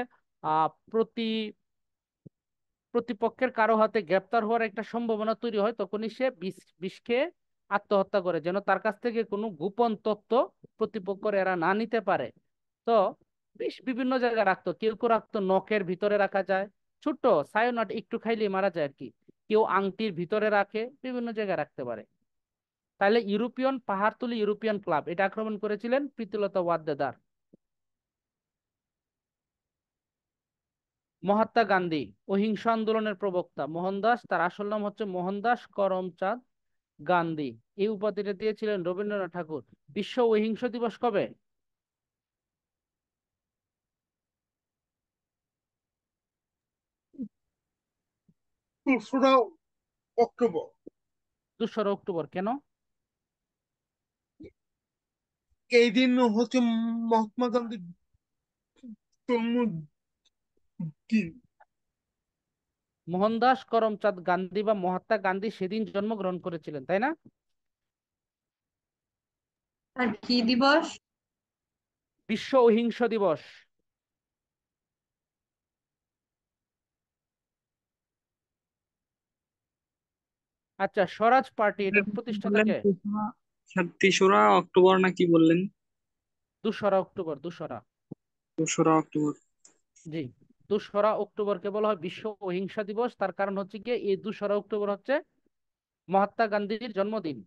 প্রতিপক্ষের কারো হাতে গ্রেপ্তার হওয়ার একটা সম্ভাবনা তৈরি হয়, তখনই সে বিষ খেয়ে আত্মহত্যা করে, যেন তার কাছ থেকে কোনো গোপন তথ্য প্রতিপক্ষের এরা না নিতে পারে। তো বিষ বিভিন্ন জায়গায় রাখতো। কেউ কেউ রাখতো নখের ভিতরে রাখা যায়, ছোট্ট সায়োনাইড একটু খাইলেই মারা যায় আর কি। কেউ আংটির ভিতরে রাখে, বিভিন্ন জায়গায় রাখতে পারে। তাহলে ইউরোপিয়ান পাহাড়তলী ইউরোপিয়ান ক্লাব এটা আক্রমণ করেছিলেন প্রীতিলতা ওয়াদ্দেদার। মহাত্মা গান্ধী অহিংস আন্দোলনের প্রবক্তা। মোহনদাস, তার আসল নাম হচ্ছে মোহনদাস করমচাঁদ গান্ধী। এই উপাধিটা দিয়েছিলেন রবীন্দ্রনাথ ঠাকুর। বিশ্ব অহিংস দিবস কবে?
2রা অক্টোবর।
2রা অক্টোবর কেন?
এই দিন হচ্ছে মহাত্মা গান্ধীর জন্মদিন।
মোহনদাস করমচাঁদ গান্ধী বা মহাত্মা গান্ধী সেদিন জন্মগ্রহণ করেছিলেন, তাই না?
আর কি দিবস?
বিশ্ব অহিংস দিবস। আচ্ছা, স্বরাজ পার্টি এটার প্রতিষ্ঠাতা
বললেন
কে?
3রা অক্টোবর না কি বললেন?
2রা অক্টোবর।
2রা অক্টোবর।
জি, 2রা অক্টোবরকে বলা হয় বিশ্ব অহিংসা দিবস। তার কারণ হচ্ছে কি, এই 2রা অক্টোবর হচ্ছে মহাত্মা গান্ধীর জন্মদিন।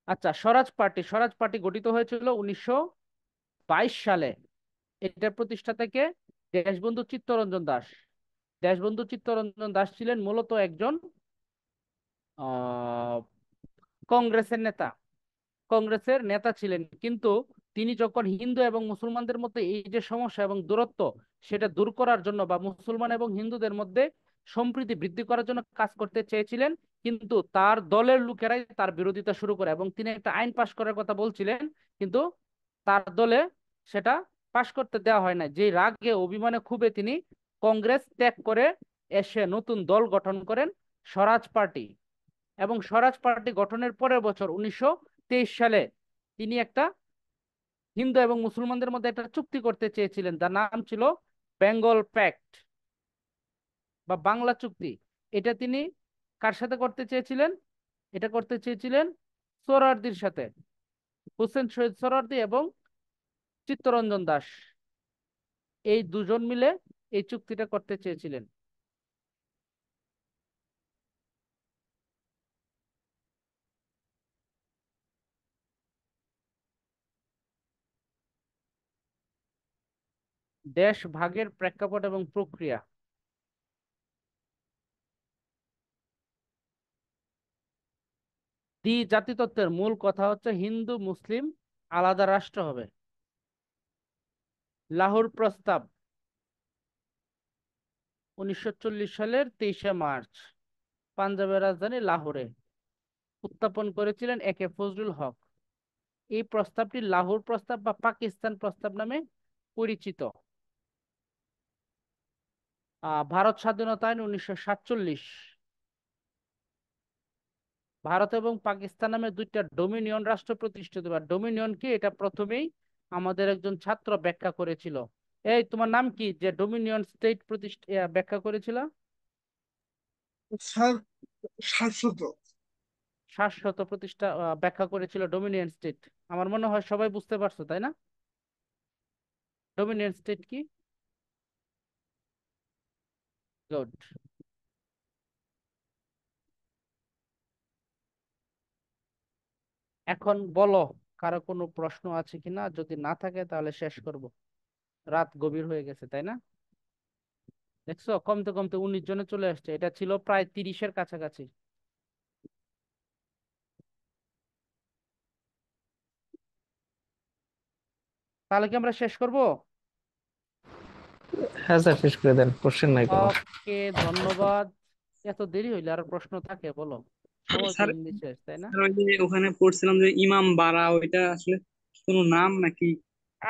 আচ্ছা, স্বরাজ পার্টি, স্বরাজ পার্টি গঠিত হয়েছিল 1922 সালে। এটার প্রতিষ্ঠাতা কে? দেশবন্ধু চিত্তরঞ্জন দাস। দেশবন্ধু চিত্তরঞ্জন দাস ছিলেন মূলত একজন আহ কংগ্রেসের নেতা। কংগ্রেসের নেতা ছিলেন, কিন্তু তিনি যখন হিন্দু এবং মুসলমানদের মধ্যে এই যে সমস্যা এবং দূরত্ব, সেটা দূর করার জন্য বা মুসলমান এবং হিন্দুদের মধ্যে সম্প্রীতি বৃদ্ধি করার জন্য কাজ করতে চেয়েছিলেন, কিন্তু তার দলের লোকেরাই তার বিরোধিতা শুরু করে এবং তিনি একটা আইন পাশ করার কথা বলছিলেন, কিন্তু তার দলে সেটা পাশ করতে দেওয়া হয় না। যে রাগে অভিমানে ক্ষোভে তিনি কংগ্রেস ত্যাগ করে এসে নতুন দল গঠন করেন, স্বরাজ পার্টি। এবং স্বরাজ পার্টি গঠনের পরের বছর 1923 সালে তিনি একটা হিন্দু এবং মুসলমানদের মধ্যে একটা চুক্তি করতে চেয়েছিলেন, যার নাম ছিল বেঙ্গল প্যাক্ট বা বাংলা চুক্তি। এটা তিনি কার সাথে করতে চেয়েছিলেন? এটা করতে চেয়েছিলেন সোহরাওয়ার্দীর সাথে, হোসেন শহীদ সোহরাওয়ার্দী এবং চিত্তরঞ্জন দাস। এই দুজন মিলে এই চুক্তিটা করতে চেয়েছিলেন। দেশ ভাগের প্রেক্ষাপট এবং প্রক্রিয়া। জাতিতত্ত্বের মূল কথা হচ্ছে হিন্দু মুসলিম আলাদা রাষ্ট্র হবে। লাহোর প্রস্তাব 1940 সালের 23শে মার্চ পাঞ্জাবের রাজধানী লাহোরে উত্থাপন করেছিলেন একে ফজলুল হক। এই প্রস্তাবটি লাহোর প্রস্তাব বা পাকিস্তান প্রস্তাব নামে পরিচিত। ভারত স্বাধীনতা আইন 1947। ভারত এবং পাকিস্তান নামে দুইটা ডোমিনিয়ন রাষ্ট্র প্রতিষ্ঠিত বা ডোমিনিয়ন কি এটা প্রথমেই আমাদের একজন ছাত্র ব্যাখ্যা করেছিল। এই তোমার নাম কি যে ডোমিনিয়ন স্টেট ব্যাখ্যা করেছিল?
স্যার শাশ্বত।
শাশ্বত প্রতিষ্ঠা ব্যাখ্যা করেছিল ডোমিনিয়ন স্টেট। আমার মনে হয় সবাই বুঝতে পারছো তাই না? ডোমিনিয়ন স্টেট কি? গুড। এখন বলো কারো কোনো প্রশ্ন আছে কিনা, যদি না থাকে তাহলে শেষ করব, রাত গভীর হয়ে গেছে তাই না? দেখছো কমতে কমতে 19 জনে চলে আসছে, এটা ছিল প্রায় 30-এর কাছাকাছি। তাহলে কি আমরা শেষ করব?
হ্যাঁ স্যার, শেষ করে দেন, কোশ্চেন নাই কোনো।
ওকে, ধন্যবাদ। এত দেরি হইলে আর প্রশ্ন থাকে বলো? সময় তো
স্যার
এমনি শেষ তাই না?
স্যার ওই যে ওখানে পড়ছিলাম যে ইমাম বাড়া, ওইটা আসলে কোনো নাম নাকি?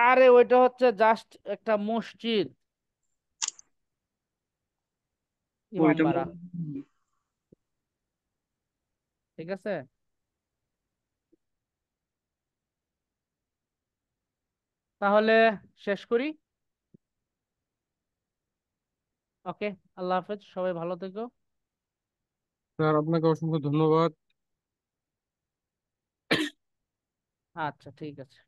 আরে ওইটা হচ্ছে জাস্ট একটা মসজিদ,
ওইটা
ইমামবাড়া। ঠিক আছে। তাহলে শেষ করি। ওকে, আল্লাহ হাফেজ, সবাই ভালো থেকো।
স্যার আপনাকে অসংখ্য ধন্যবাদ।
আচ্ছা ঠিক আছে।